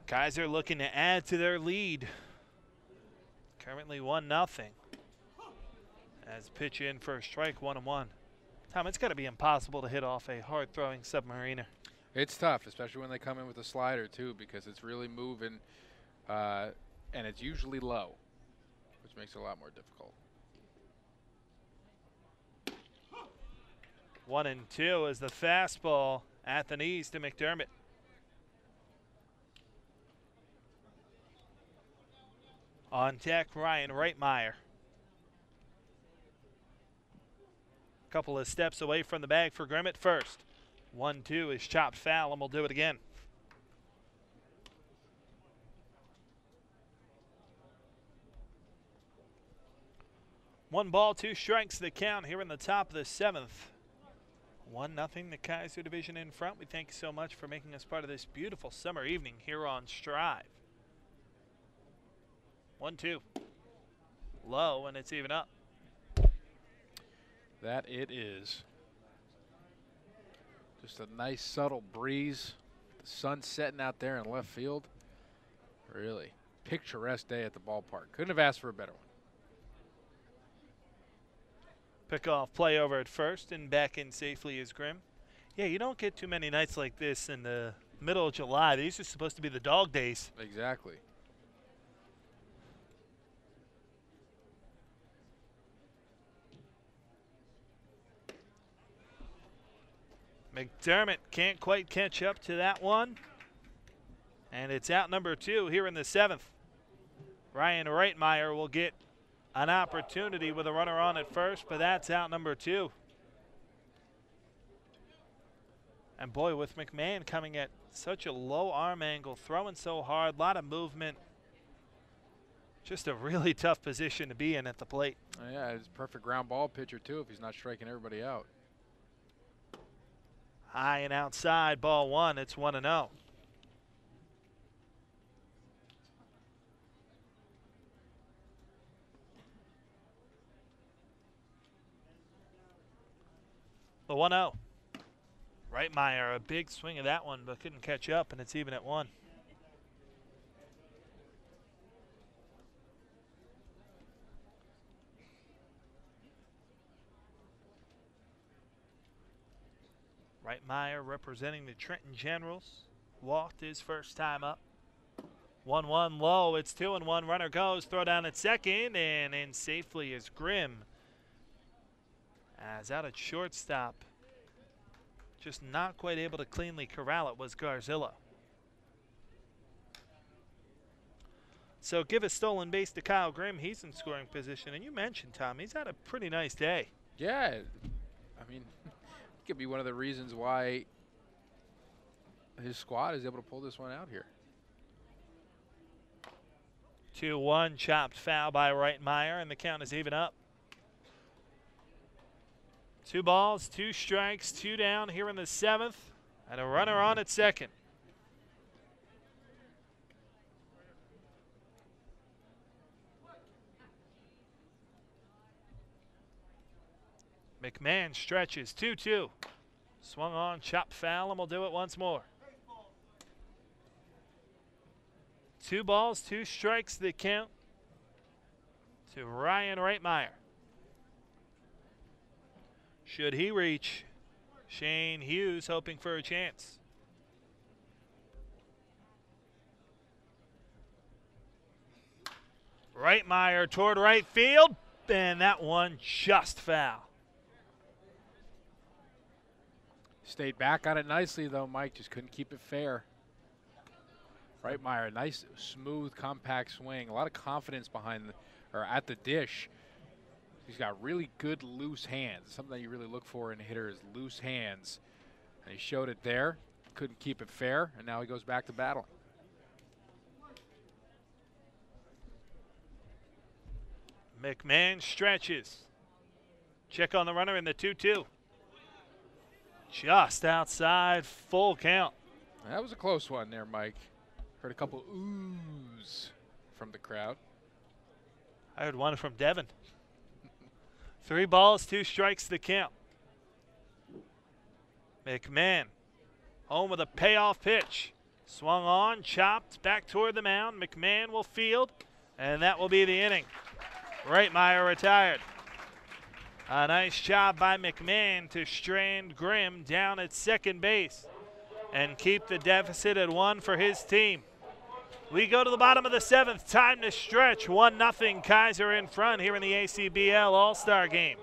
Kaiser looking to add to their lead. Currently 1-0. As pitch in for a strike, 1-1. Tom, it's got to be impossible to hit off a hard-throwing submariner. It's tough, especially when they come in with a slider, too, because it's really moving, and it's usually low, which makes it a lot more difficult. 1-2 is the fastball at the knees to McDermott. On deck, Ryan Reitmeyer. Couple of steps away from the bag for Grimm at first. 1-2 is chopped foul, and we'll do it again. One ball, 2 strikes the count here in the top of the 7th. 1-0, the Kaiser Division in front. We thank you so much for making us part of this beautiful summer evening here on Strive. 1-2. Low, and it's even up. That it is. Just a nice subtle breeze. The sun setting out there in left field. Really picturesque day at the ballpark. Couldn't have asked for a better one. Pick-off play over at first, and back in safely is Grimm. Yeah, you don't get too many nights like this in the middle of July. These are supposed to be the dog days. Exactly. McDermott can't quite catch up to that one. And it's out number 2 here in the 7th. Ryan Reitmeyer will get an opportunity with a runner on at first, but that's out number 2. And boy, with McMahon coming at such a low arm angle, throwing so hard, a lot of movement. Just a really tough position to be in at the plate. Oh, yeah, he's a perfect ground ball pitcher, too, if he's not striking everybody out. High and outside, ball 1. It's 1-0. The 1-0. Reitmeyer, a big swing of that one, but couldn't catch up, and it's even at 1. Reitmeyer representing the Trenton Generals. Walked his first time up. 1-1 low. It's 2-1. Runner goes. Throw down at second. And in safely is Grimm. As out at shortstop. Just not quite able to cleanly corral it was Garzillo. So give a stolen base to Kyle Grimm. He's in scoring position. And you mentioned, Tom, he's had a pretty nice day. Yeah. I mean, could be one of the reasons why his squad is able to pull this one out here. 2-1, chopped foul by Reitmeyer, and the count is even up. 2 balls, 2 strikes, 2 down here in the 7th, and a runner on at second. McMahon stretches, 2-2. Swung on, chopped foul, and we'll do it once more. 2 balls, 2 strikes the count to Ryan Reitmeyer. Should he reach, Shane Hughes hoping for a chance. Reitmeyer toward right field, and that one just foul. Stayed back on it nicely, though, Mike. Just couldn't keep it fair. Reitmeyer, nice, smooth, compact swing. A lot of confidence behind or at the dish. He's got really good loose hands. Something that you really look for in a hitter is loose hands. And he showed it there. Couldn't keep it fair, and now he goes back to battling. McMahon stretches. Check on the runner in the 2-2. Just outside, full count. That was a close one there, Mike. Heard a couple oohs from the crowd. I heard one from Devin. 3 balls, 2 strikes the count. McMahon home with a payoff pitch. Swung on, chopped, back toward the mound. McMahon will field, and that will be the inning. Reitmeyer retired. A nice job by McMahon to strand Grimm down at second base and keep the deficit at 1 for his team. We go to the bottom of the 7th. Time to stretch. 1-0 Kaiser in front here in the ACBL All-Star game.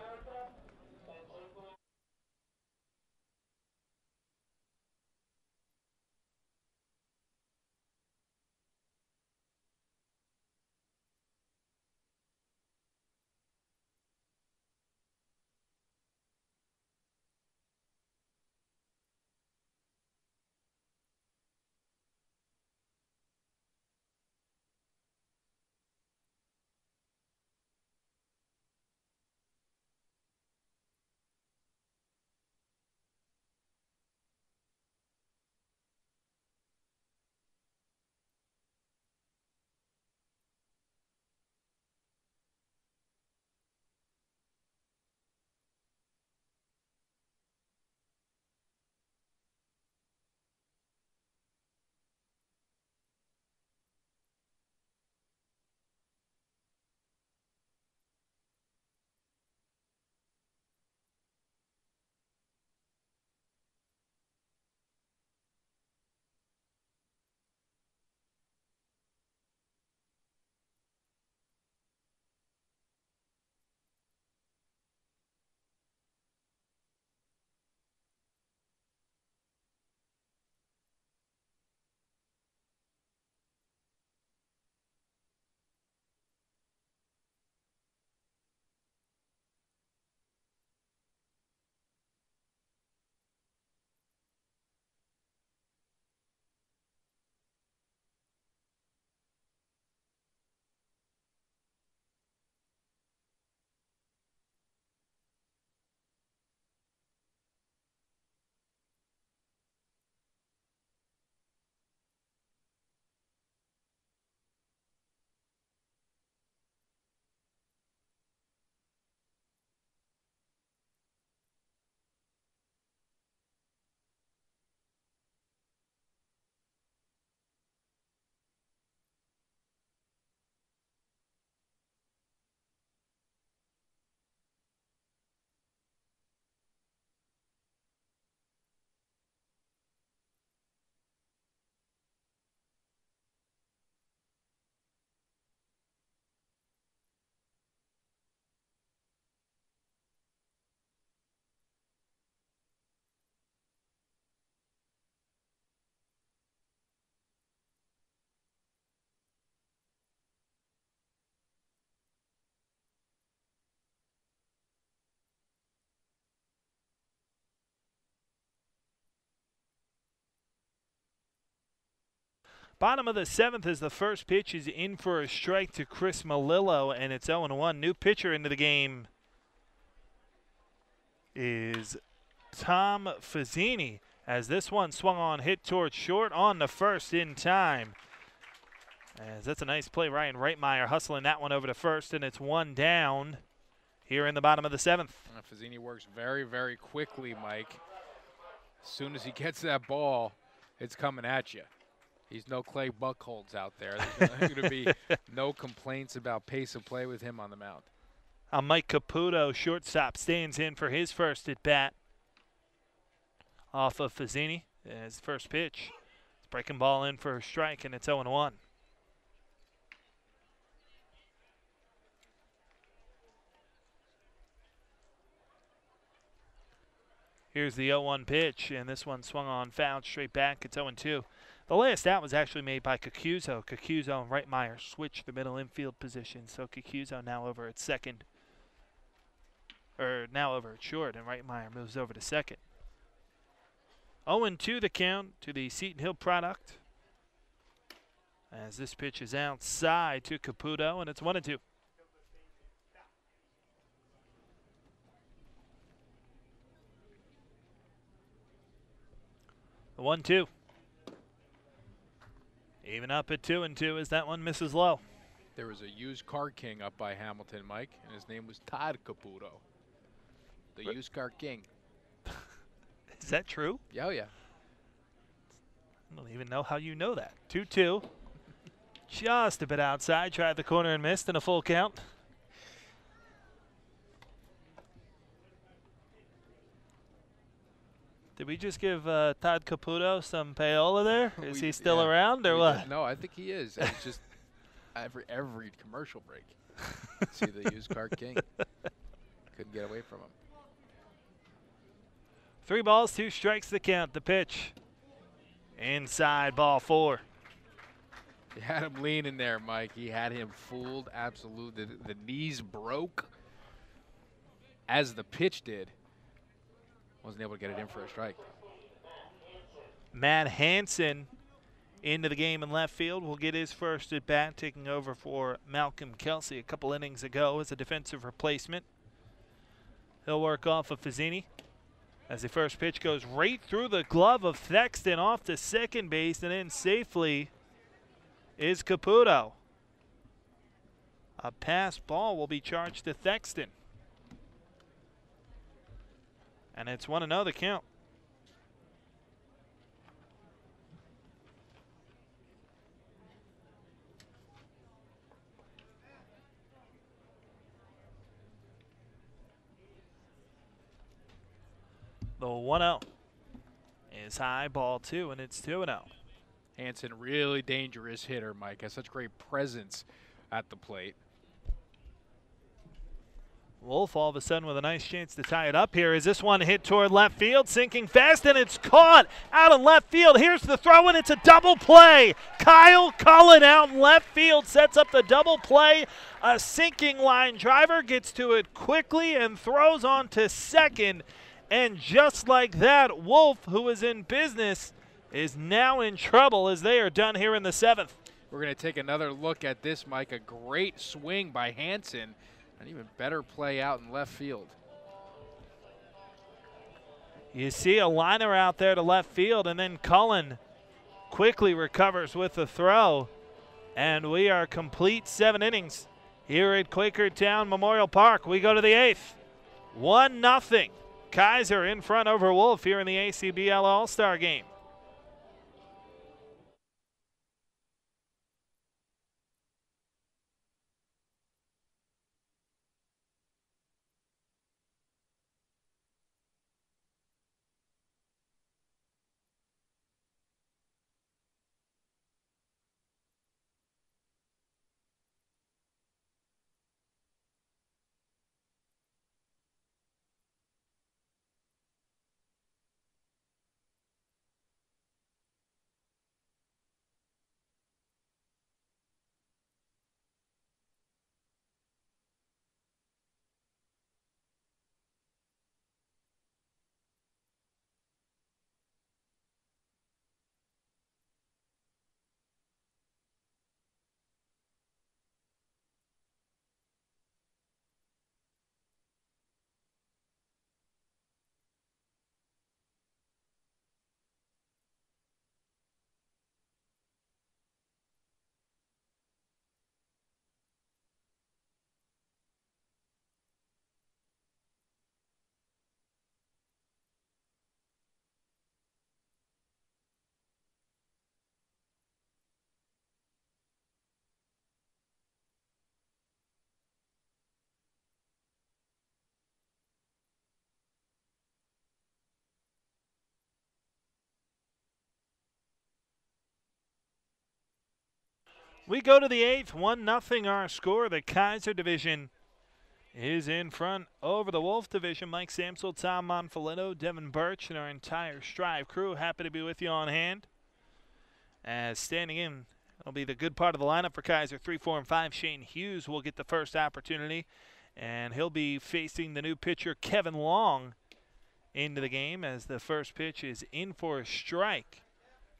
Bottom of the 7th as the first pitch is in for a strike to Chris Malillo, and it's 0-1. New pitcher into the game. is Tom Fazzini, as this one swung on, hit towards short on the first in time. As that's a nice play. Ryan Reitmeyer hustling that one over to first, and it's one down here in the bottom of the 7th. Fazzini works very, very quickly, Mike. As soon as he gets that ball, it's coming at you. He's no Clay Buchholz out there. There's going to be no complaints about pace of play with him on the mound. Mike Caputo, shortstop, stands in for his first at bat. Off of Fazzini, his first pitch. It's breaking ball in for a strike, and it's 0-1. Here's the 0-1 pitch, and this one swung on, fouled straight back. It's 0-2. The last out was actually made by Cacuzo. Cacuzo and Reitmeyer switched the middle infield position, so Cacuzo now over at second. Now over at short, and Reitmeyer moves over to second. 0-2 the count to the Seton Hill product. As this pitch is outside to Caputo, and it's 1-2. The 1-2. Even up at 2-2 as that one misses low. There was a used car king up by Hamilton, Mike, and his name was Todd Caputo. The used car king. Is that true? Yeah, oh yeah. I don't even know how you know that. 2-2. Just a bit outside. Tried the corner and missed in a full count. Did we just give Todd Caputo some payola there? Is he still around or what? No, I think he is. It's just every commercial break. See the used car king. Couldn't get away from him. 3 balls, 2 strikes the count. The pitch. Inside, ball 4. He had him leaning there, Mike. He had him fooled. Absolutely. The knees broke as the pitch did. Wasn't able to get it in for a strike. Matt Hansen into the game in left field will get his first at bat, taking over for Malcolm Kelsey a couple innings ago as a defensive replacement. He'll work off of Fazzini as the first pitch goes right through the glove of Thexton off to second base, and in safely is Caputo. A pass ball will be charged to Thexton. And it's 1-0 the count. The 1-0 is high, ball 2, and it's 2-0. Hansen, really dangerous hitter, Mike. Has such great presence at the plate. Wolff all of a sudden with a nice chance to tie it up here. Is this one hit toward left field, sinking fast, and it's caught out in left field. Here's the throw, and it's a double play. Kyle Cullen out in left field sets up the double play. A sinking line driver gets to it quickly and throws on to second. And just like that, Wolff, who is in business, is now in trouble as they are done here in the 7th. We're going to take another look at this, Mike. A great swing by Hansen. An even better play out in left field. You see a liner out there to left field, and then Cullen quickly recovers with the throw. And we are complete 7 innings here at Quakertown Memorial Park. We go to the 8th. 1-0. Kaiser in front over Wolff here in the ACBL All-Star game. We go to the 8th, 1-0 our score. The Kaiser Division is in front over the Wolff Division. Mike Samsel, Tom Monfilino, Devin Birch, and our entire Strive crew. Happy to be with you on hand. As standing in, it'll be the good part of the lineup for Kaiser. 3, 4, and 5. Shane Hughes will get the first opportunity, and he'll be facing the new pitcher Kevin Long into the game as the first pitch is in for a strike.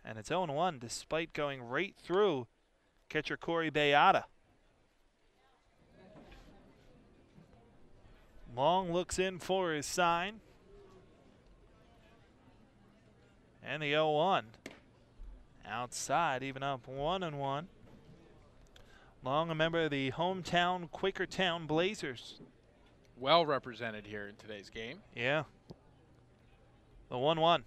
And it's 0-1 despite going right through catcher Corey Bayata. Long looks in for his sign. And the 0-1. Outside, even up 1-1. Long, a member of the hometown Quakertown Blazers. Well represented here in today's game. Yeah. The 1-1.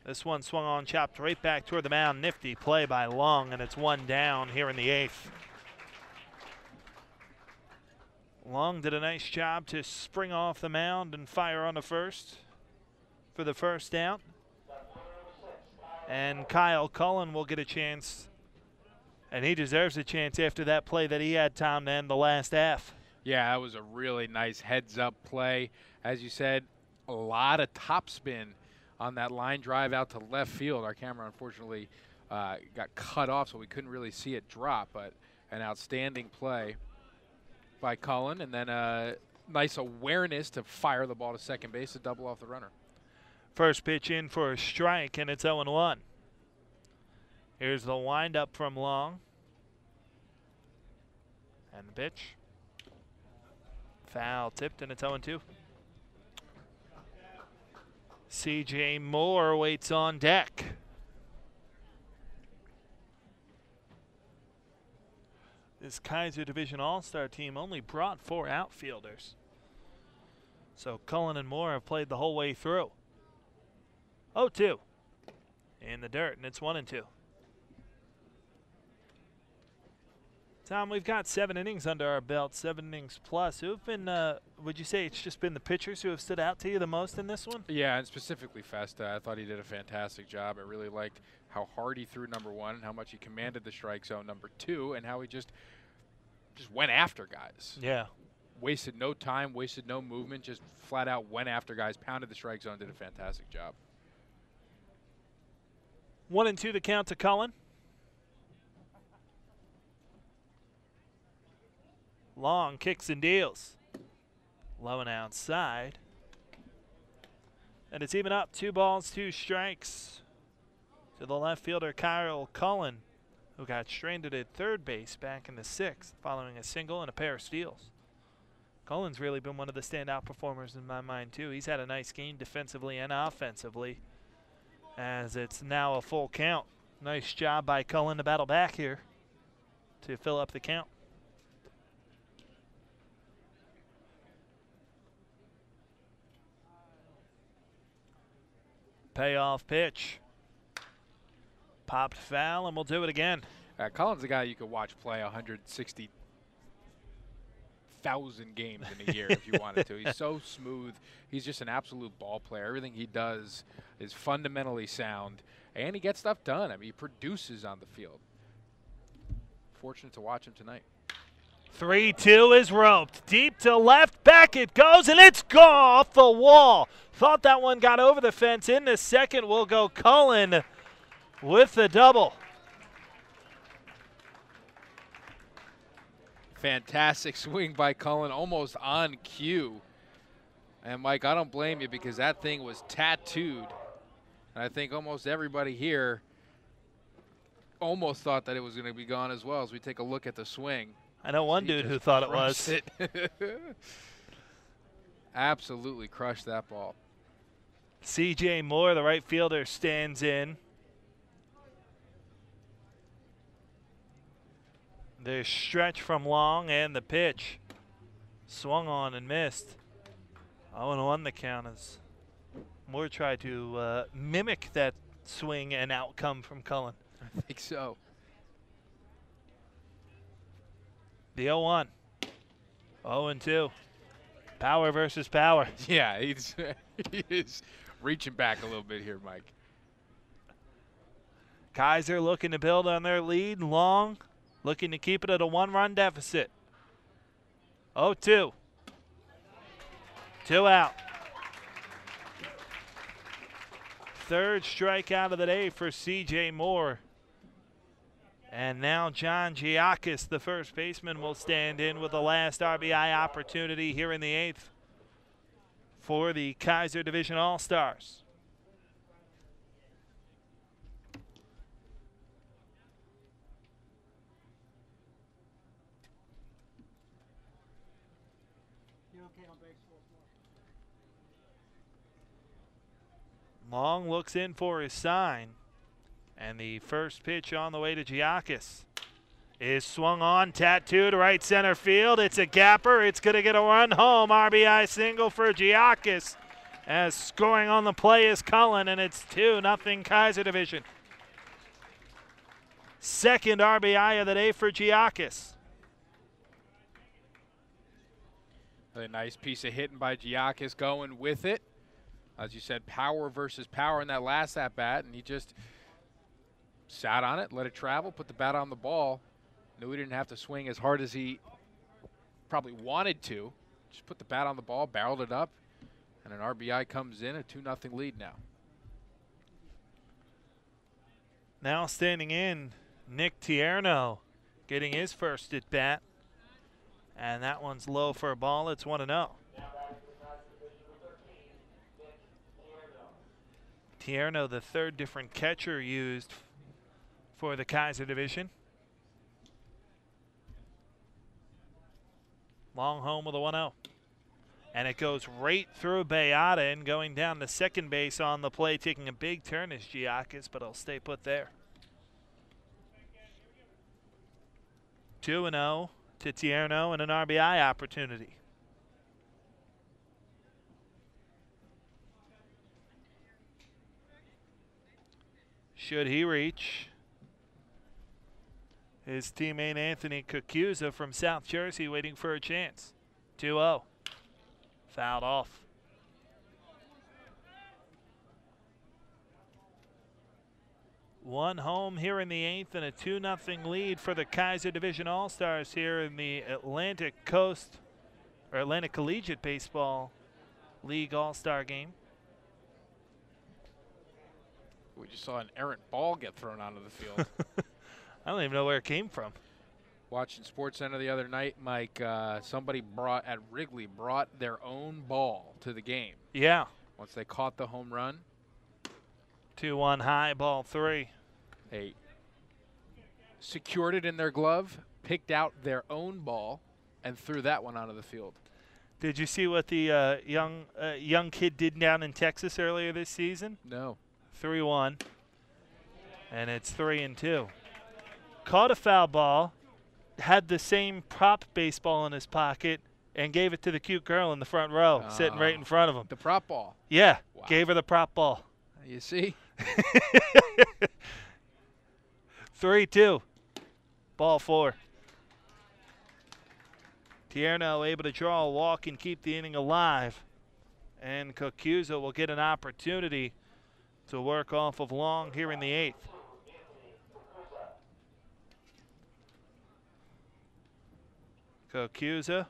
This one swung on, chopped right back toward the mound. Nifty play by Long, and it's 1 down here in the 8th. Long did a nice job to spring off the mound and fire on the first for the first out. And Kyle Cullen will get a chance, and he deserves a chance after that play that he had time to end the last half. Yeah, that was a really nice heads-up play. As you said, a lot of topspin on that line drive out to left field. Our camera, unfortunately, got cut off, so we couldn't really see it drop, but an outstanding play by Cullen, and then a nice awareness to fire the ball to second base to double off the runner. First pitch in for a strike, and it's 0-1. Here's the windup from Long. And the pitch. Foul tipped, and it's 0-2. C.J. Moore waits on deck. This Kaiser Division All-Star team only brought 4 outfielders. So Cullen and Moore have played the whole way through. 0-2 in the dirt, and it's 1-2. Tom, we've got 7 innings under our belt, 7 innings plus. Who've been, would you say it's just been the pitchers who have stood out to you the most in this one? Yeah, and specifically Festa. I thought he did a fantastic job. I really liked how hard he threw number 1 and how much he commanded the strike zone number 2 and how he just went after guys. Yeah. Wasted no time, wasted no movement, just flat out went after guys, pounded the strike zone, did a fantastic job. 1-2 the count to Cullen. Long kicks and deals. Low and outside. And it's even up. 2 balls, 2 strikes to the left fielder Kyle Cullen, who got stranded at third base back in the 6th following a single and a pair of steals. Cullen's really been one of the standout performers in my mind too. He's had a nice game defensively and offensively as it's now a full count. Nice job by Cullen to battle back here to fill up the count. Payoff pitch. Popped foul, and we'll do it again. Cullen's a guy you could watch play 160,000 games in a year if you wanted to. He's so smooth. He's just an absolute ball player. Everything he does is fundamentally sound, and he gets stuff done. I mean, he produces on the field. Fortunate to watch him tonight. 3-2 is roped. Deep to left, back it goes, and it's gone off the wall. Thought that one got over the fence. In the second will go Cullen with the double. Fantastic swing by Cullen, almost on cue. And Mike, I don't blame you because that thing was tattooed. And I think almost everybody here almost thought that it was going to be gone as well as we take a look at the swing. I know one dude who thought it was. Absolutely crushed that ball. C.J. Moore, the right fielder, stands in. The stretch from Long and the pitch. Swung on and missed. 0-1 the count as Moore tried to mimic that swing and outcome from Cullen. I think so. The 0-1. 0-2. Power versus power. Yeah, he is reaching back a little bit here, Mike. Kaiser looking to build on their lead. Long looking to keep it at a 1-run deficit. 0-2. 2 out. Third strikeout of the day for C.J. Moore. And now John Giakis, the first baseman, will stand in with the last RBI opportunity here in the 8th for the Kaiser Division All-Stars. Long looks in for his sign. And the first pitch on the way to Giakis is swung on, tattooed right center field. It's a gapper. It's going to get a run home. RBI single for Giakis, as scoring on the play is Cullen, and it's 2-0 Kaiser Division. Second RBI of the day for Giakis. A nice piece of hitting by Giakis, going with it. As you said, power versus power in that last at-bat, and he just sat on it, let it travel, put the bat on the ball. Knew he didn't have to swing as hard as he probably wanted to. Just put the bat on the ball, barreled it up, and an RBI comes in, a 2-0 lead now. Now standing in, Nick Tierno getting his first at bat. And that one's low for a ball. It's 1-0. Tierno, the third different catcher used for the Kaiser Division. Long home with a 1-0. And it goes right through Bayada, and going down to second base on the play, taking a big turn is Giakis, but he'll stay put there. 2-0 to Tierno and an RBI opportunity. Should he reach, his teammate Anthony Kukuza from South Jersey waiting for a chance. 2-0. Fouled off. One home here in the 8th, and a 2-0 lead for the Kaiser Division All-Stars here in the Atlantic Coast, or Atlantic Collegiate Baseball League All-Star game. We just saw an errant ball get thrown onto the field. I don't even know where it came from. Watching SportsCenter the other night, Mike, somebody at Wrigley brought their own ball to the game. Yeah. Once they caught the home run. 2-1 high, ball 3. They secured it in their glove, picked out their own ball, and threw that one onto the field. Did you see what the young kid did down in Texas earlier this season? No. 3-1, and it's 3-2. Caught a foul ball, had the same prop baseball in his pocket, and gave it to the cute girl in the front row, sitting right in front of him. The prop ball? Yeah, wow. Gave her the prop ball. You see? 3-2, ball 4. Tierno able to draw a walk and keep the inning alive, and Kukuza will get an opportunity to work off of Long here in the 8th. Kukuza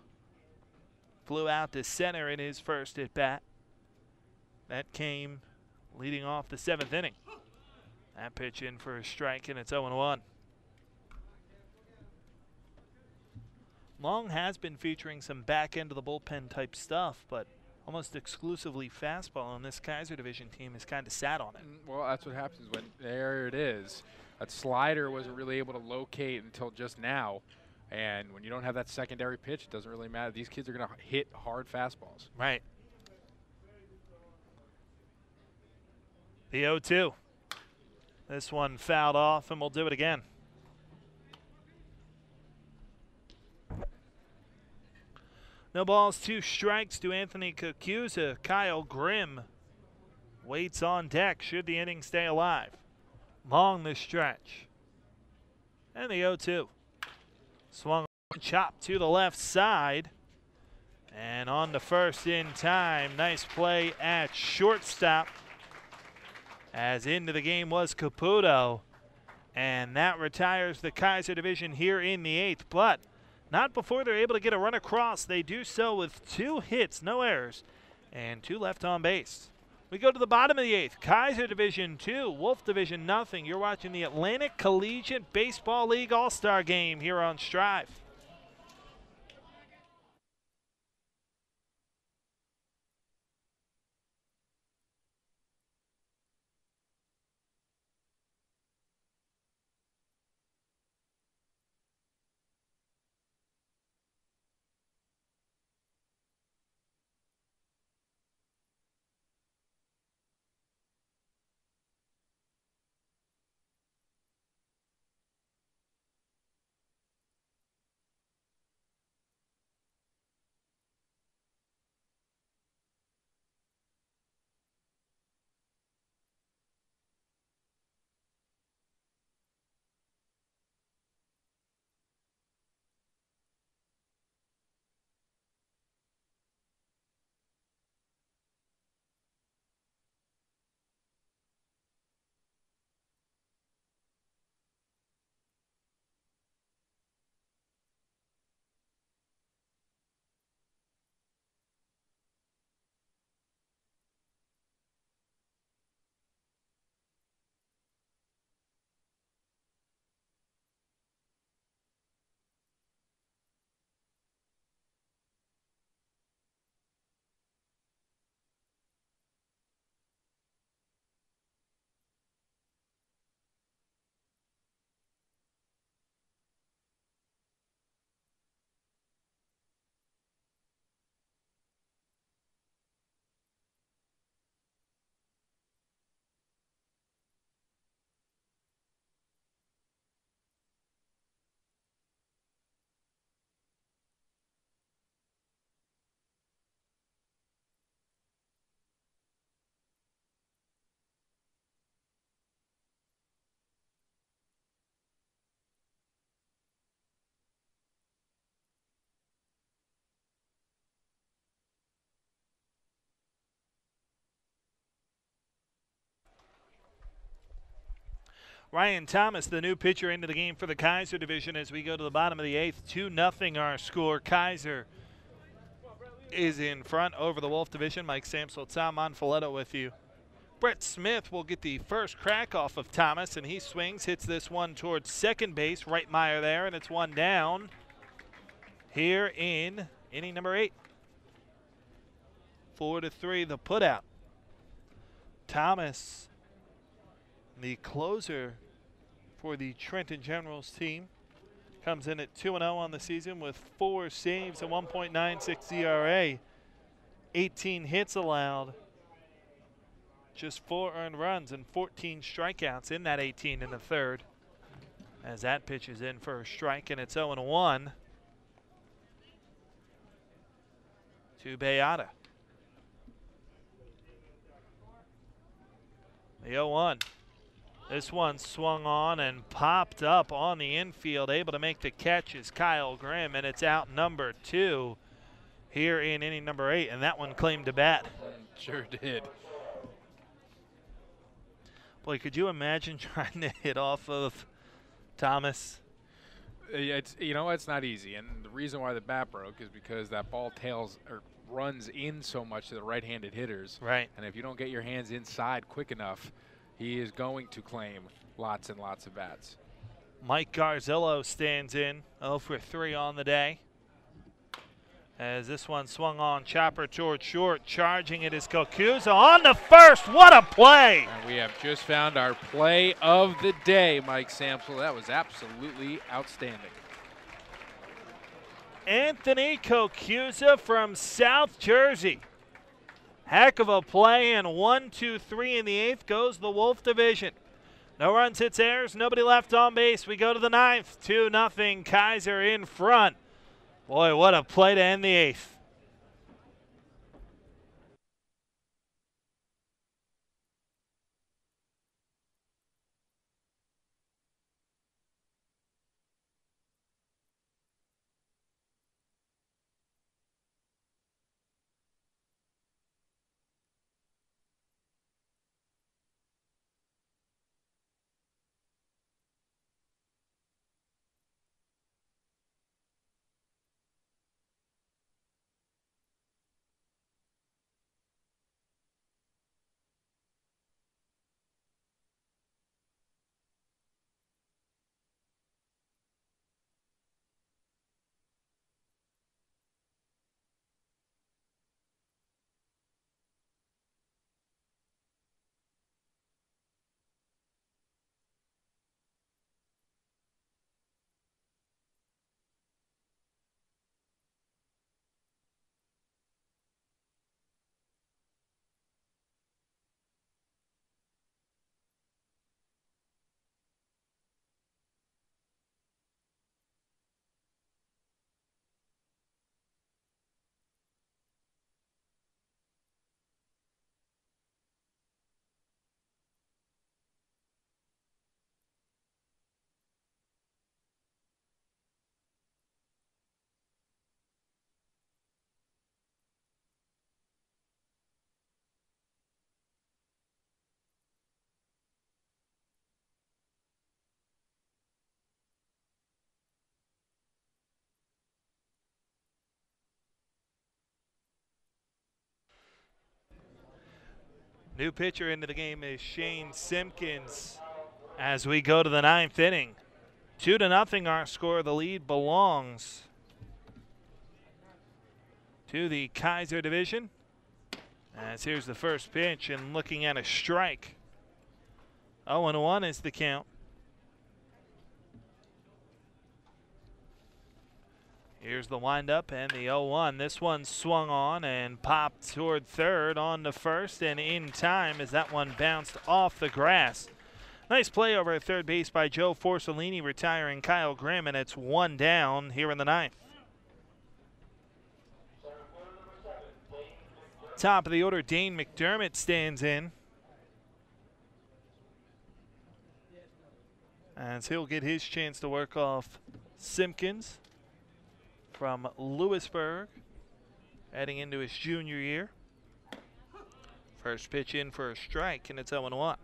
flew out to center in his first at bat. That came leading off the 7th inning. That pitch in for a strike, and it's 0-1. Long has been featuring some back end of the bullpen type stuff, but almost exclusively fastball, and this Kaiser Division team is kind of sat on it. Well, that's what happens when there it is. That slider wasn't really able to locate until just now, and when you don't have that secondary pitch, it doesn't really matter. These kids are going to hit hard fastballs. Right. The 0-2. This one fouled off, and we'll do it again. No balls, 2 strikes to Anthony Kukuza. Kyle Grimm waits on deck should the inning stay alive. Long the stretch. And the 0-2. Swung on, chopped to the left side. And on to first in time. Nice play at shortstop. As into the game was Caputo. And that retires the Kaiser Division here in the 8th, but not before they're able to get a run across. They do so with 2 hits, no errors, and 2 left on base. We go to the bottom of the 8th. Kaiser Division 2, Wolff Division nothing. You're watching the Atlantic Collegiate Baseball League All-Star Game here on Strive. Ryan Thomas, the new pitcher, into the game for the Kaiser Division as we go to the bottom of the 8th. 2-0 our score. Kaiser is in front over the Wolff Division. Mike Samsel, Tom Monfiletto with you. Brett Smith will get the first crack off of Thomas, and he swings, hits this one towards second base. Reitmeyer there, and it's one down here in inning number 8. 4-3 the putout. Thomas, the closer for the Trenton Generals team, comes in at 2-0 on the season with 4 saves, a 1.96 ERA, 18 hits allowed, just 4 earned runs and 14 strikeouts in that 18 in the 3rd. As that pitch is in for a strike, and it's 0-1 to Bayada. The 0-1. This one swung on and popped up on the infield. Able to make the catch is Kyle Grimm, and it's out number 2 here in inning number 8, and that one claimed to bat. Sure did. Boy, could you imagine trying to hit off of Thomas? It's it's not easy, and the reason why the bat broke is because that ball runs in so much to the right-handed hitters. Right. And if you don't get your hands inside quick enough, he is going to claim lots and lots of bats. Mike Garzillo stands in, 0 for 3 on the day. As this one swung on, chopper towards short, charging it is Kokuza on the first. What a play! And we have just found our play of the day, Mike Samsel. That was absolutely outstanding. Anthony Kokuza from South Jersey. Heck of a play, and 1-2-3 in the 8th goes the Wolff Division. No runs, hits, errors, nobody left on base. We go to the 9th, 2-0, Kaiser in front. Boy, what a play to end the 8th. New pitcher into the game is Shane Simpkins as we go to the 9th inning. 2-0 our score. The lead belongs to the Kaiser Division. As here's the first pitch and looking at a strike. 0-1 is the count. Here's the windup and the 0-1. This one swung on and popped toward third, on to first, and in time as that one bounced off the grass. Nice play over at third base by Joe Forcellini, retiring Kyle Grimm, and it's 1 down here in the 9th. Top of the order, Dane McDermott stands in, as he'll get his chance to work off Simpkins from Lewisburg, heading into his junior year. First pitch in for a strike, and it's 0-1.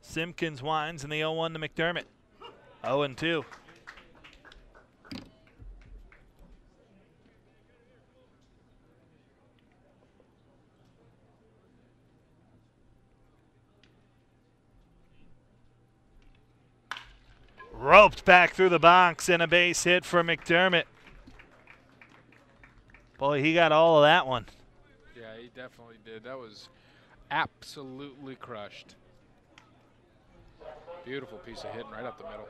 Simpkins winds, and the 0-1 to McDermott. 0-2. Roped back through the box and a base hit for McDermott. Boy, he got all of that one. Yeah, he definitely did. That was absolutely crushed. Beautiful piece of hitting right up the middle.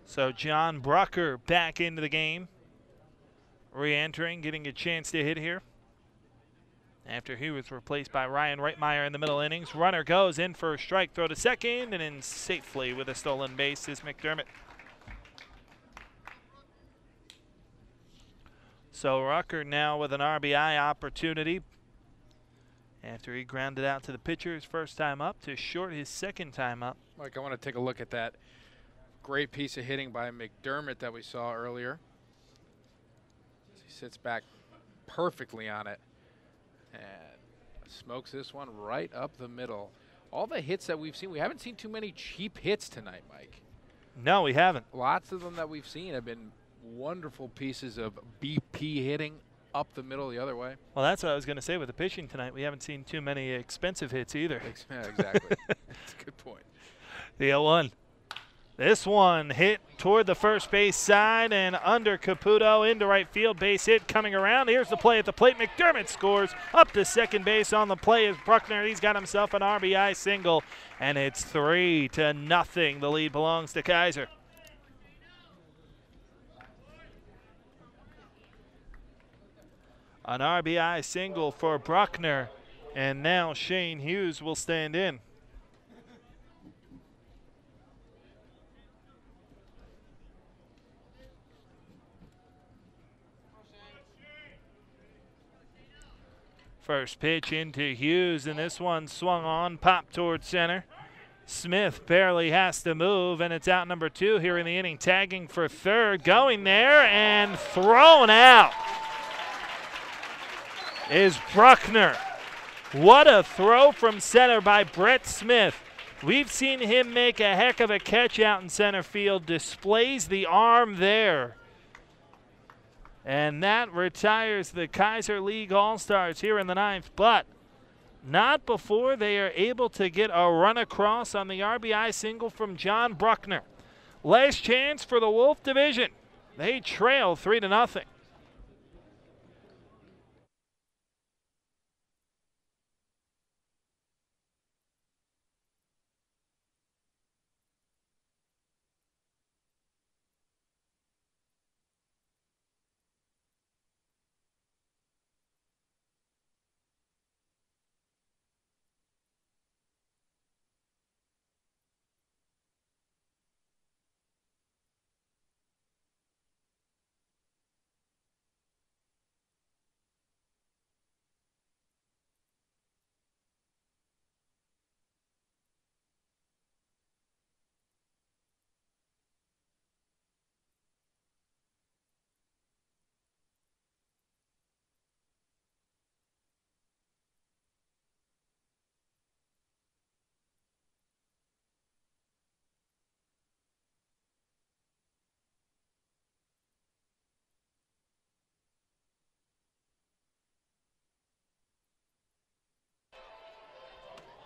So John Brucker back into the game. Re-entering, getting a chance to hit here after he was replaced by Ryan Reitmeyer in the middle innings. Runner goes in for a strike, throw to second, and in safely with a stolen base is McDermott. So Rucker now with an RBI opportunity after he grounded out to the pitcher his first time up to short his second time up. Mike, I want to take a look at that great piece of hitting by McDermott that we saw earlier. He sits back perfectly on it and smokes this one right up the middle. All the hits that we've seen, we haven't seen too many cheap hits tonight, Mike. No, we haven't. Lots of them that we've seen have been wonderful pieces of BP hitting up the middle the other way. Well, that's what I was going to say with the pitching tonight. We haven't seen too many expensive hits either. Yeah, exactly. That's a good point. The 0-1. This one hit toward the first base side and under Caputo into right field. Base hit coming around. Here's the play at the plate. McDermott scores up to second base on the play as Bruckner. He's got himself an RBI single, and it's 3-0. The lead belongs to Kaiser. An RBI single for Bruckner, and now Shane Hughes will stand in. First pitch into Hughes, and this one swung on, popped toward center. Smith barely has to move, and it's out number 2 here in the inning. Tagging for third, going there, and thrown out is Bruckner. What a throw from center by Brett Smith. We've seen him make a heck of a catch out in center field, displays the arm there. And that retires the Kaiser League All-Stars here in the 9th, but not before they are able to get a run across on the RBI single from John Bruckner. Last chance for the Wolff Division. They trail 3-0.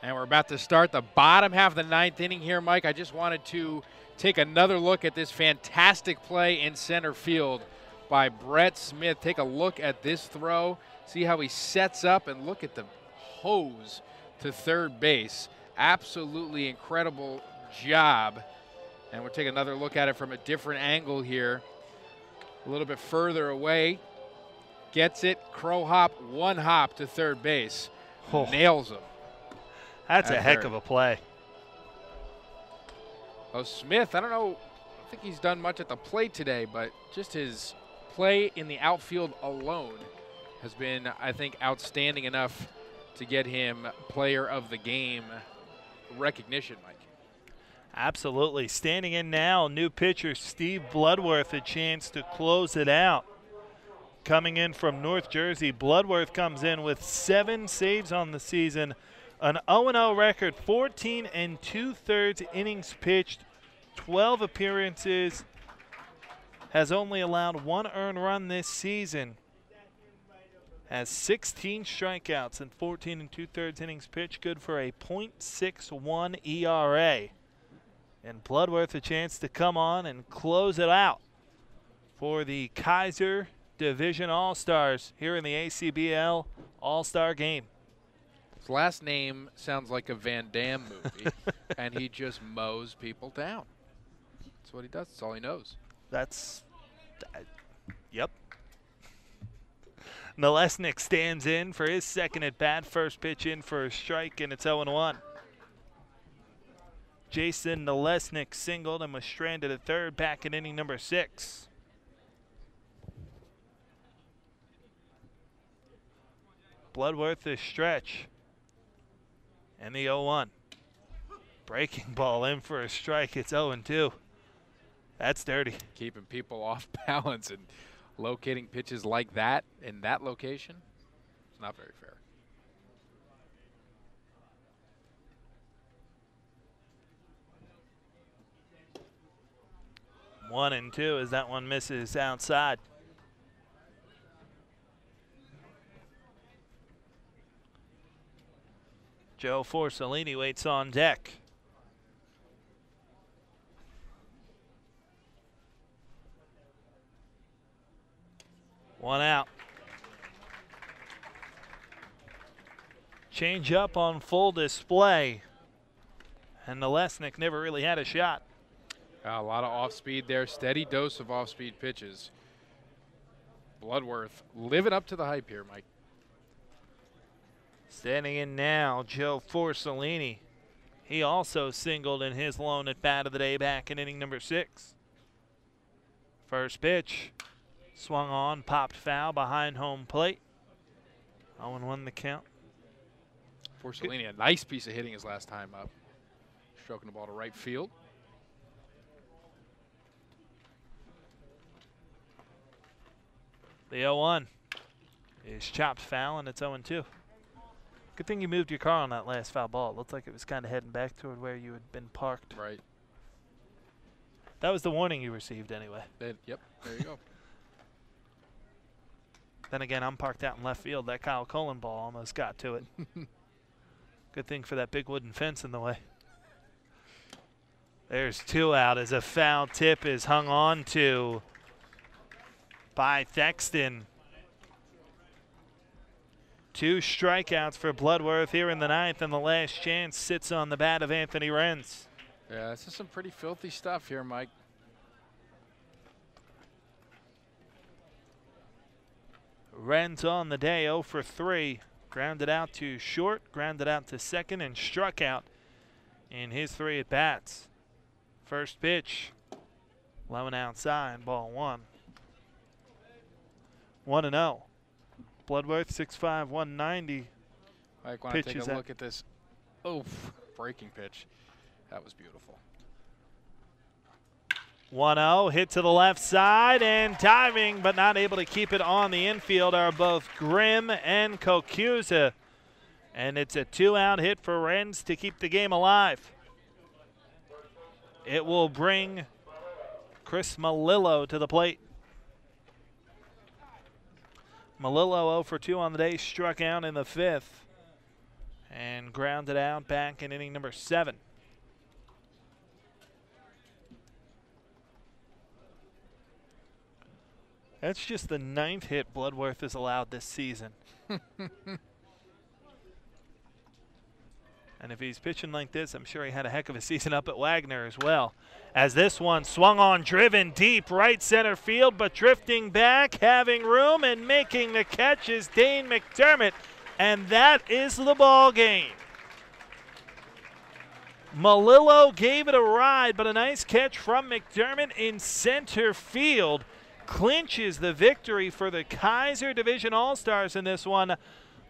And we're about to start the bottom half of the ninth inning here, Mike. I just wanted to take another look at this fantastic play in center field by Brett Smith. Take a look at this throw. See how he sets up, and look at the hose to third base. Absolutely incredible job. And we'll take another look at it from a different angle here. A little bit further away. Gets it, crow hop, one hop to third base. Oh. Nails him. That's a heck of a play. Oh, Smith, I don't think he's done much at the plate today, but just his play in the outfield alone has been, I think, outstanding enough to get him player of the game recognition, Mike. Absolutely. Standing in now, new pitcher Steve Bloodworth, a chance to close it out. Coming in from North Jersey, Bloodworth comes in with 7 saves on the season, an 0-0 record, 14 2/3 innings pitched, 12 appearances, has only allowed 1 earned run this season, has 16 strikeouts and 14 2/3 innings pitched, good for a .61 ERA. And Bloodworth a chance to come on and close it out for the Kaiser Division All-Stars here in the ACBL All-Star game. His last name sounds like a Van Damme movie, and he just mows people down. That's what he does. That's all he knows. Yep. Nalesnik stands in for his second at bat. First pitch in for a strike, and it's 0-1. Jason Nalesnik singled and was stranded at third back in inning number 6. Bloodworth the stretch. And the 0-1. Breaking ball in for a strike. It's 0-2. That's dirty. Keeping people off balance and locating pitches like that in that location, it's not very fair. One and 2 as that one misses outside. Joe Forcellini waits on deck. One out. Change up on full display. And Nalesnik never really had a shot. A lot of off-speed there. Steady dose of off-speed pitches. Bloodworth living up to the hype here, Mike. Standing in now, Joe Forcellini. He also singled in his lone at bat of the day back in inning number 6. First pitch. Swung on, popped foul behind home plate. 0-1 the count. Forcellini, a nice piece of hitting his last time up. Stroking the ball to right field. The 0-1 is chopped foul, and it's 0-2. Good thing you moved your car on that last foul ball. It looked like it was kind of heading back toward where you had been parked. Right. That was the warning you received anyway. Yep, there you go. Then again, I'm parked out in left field. That Kyle Cullen ball almost got to it. Good thing for that big wooden fence in the way. There's 2 out as a foul tip is hung on to by Thexton. 2 strikeouts for Bloodworth here in the 9th, and the last chance sits on the bat of Anthony Renz. Yeah, this is some pretty filthy stuff here, Mike. Renz on the day, 0 for 3. Grounded out to short, grounded out to second, and struck out in his 3 at-bats. First pitch, low and outside, ball 1. 1-0. Bloodworth, 6'5", 190. Mike, want to take a look at this? Oof, breaking pitch. That was beautiful. 1-0, hit to the left side, and timing, but not able to keep it on the infield are both Grimm and Kokusa. And it's a 2-out hit for Renz to keep the game alive. It will bring Chris Malillo to the plate. Malillo 0 for 2 on the day, struck out in the 5th. and grounded out back in inning number 7. That's just the 9th hit Bloodworth has allowed this season. And if he's pitching like this, I'm sure he had a heck of a season up at Wagner as well. As this one swung on, driven deep right center field, but drifting back, having room, and making the catch is Dane McDermott. And that is the ball game. Malillo gave it a ride, but a nice catch from McDermott in center field clinches the victory for the Kaiser Division All-Stars in this one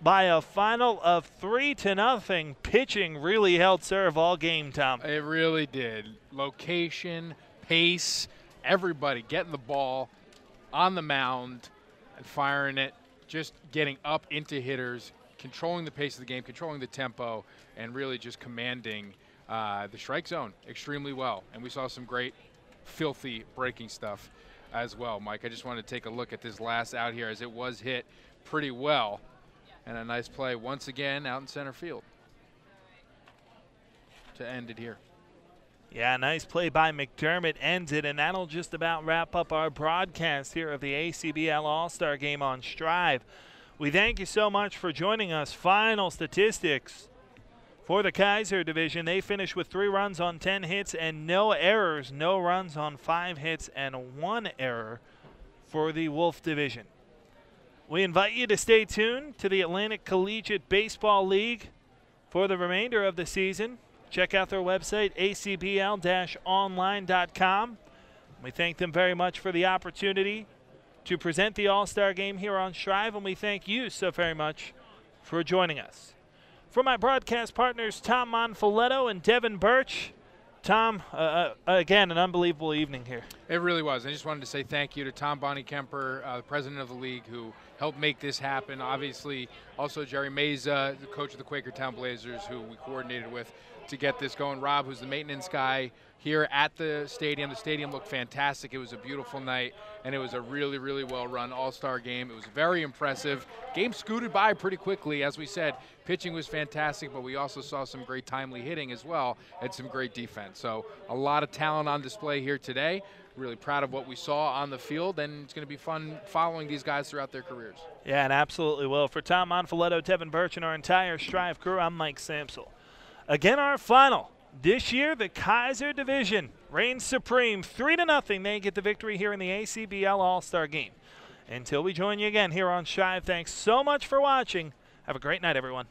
by a final of 3-0. Pitching really held serve all game, Tom. It really did. Location, pace, everybody getting the ball on the mound and firing it, just getting up into hitters, controlling the pace of the game, controlling the tempo, and really just commanding the strike zone extremely well. And we saw some great, filthy breaking stuff as well. Mike, I just wanted to take a look at this last out here as it was hit pretty well. And a nice play once again out in center field to end it here. Yeah, nice play by McDermott ends it, and that'll just about wrap up our broadcast here of the ACBL All-Star Game on Strive. We thank you so much for joining us. Final statistics for the Kaiser Division. They finished with 3 runs on 10 hits and no errors, no runs on 5 hits and 1 error for the Wolff Division. We invite you to stay tuned to the Atlantic Collegiate Baseball League for the remainder of the season. Check out their website, acbl-online.com. We thank them very much for the opportunity to present the All-Star Game here on Strive, and we thank you so very much for joining us. For my broadcast partners, Tom Monfiletto and Devin Birch, Tom, again, an unbelievable evening here. It really was. I just wanted to say thank you to Tom Bonnie-Kemper, the president of the league, who helped make this happen. Obviously, also Jerry Meza, the coach of the Quakertown Blazers, who we coordinated with to get this going. Rob, who's the maintenance guy here at the stadium. The stadium looked fantastic. It was a beautiful night, and it was a really, really well-run all-star game. It was very impressive. Game scooted by pretty quickly. As we said, pitching was fantastic, but we also saw some great timely hitting as well and some great defense. So a lot of talent on display here today. Really proud of what we saw on the field, and it's going to be fun following these guys throughout their careers. Yeah, and absolutely will. For Tom Monfiletto, Devin Birch, and our entire Strive crew, I'm Mike Samsel. Again, our final. This year, the Kaiser Division reigns supreme. 3-0. They get the victory here in the ACBL All-Star Game. Until we join you again here on Strive, thanks so much for watching. Have a great night, everyone.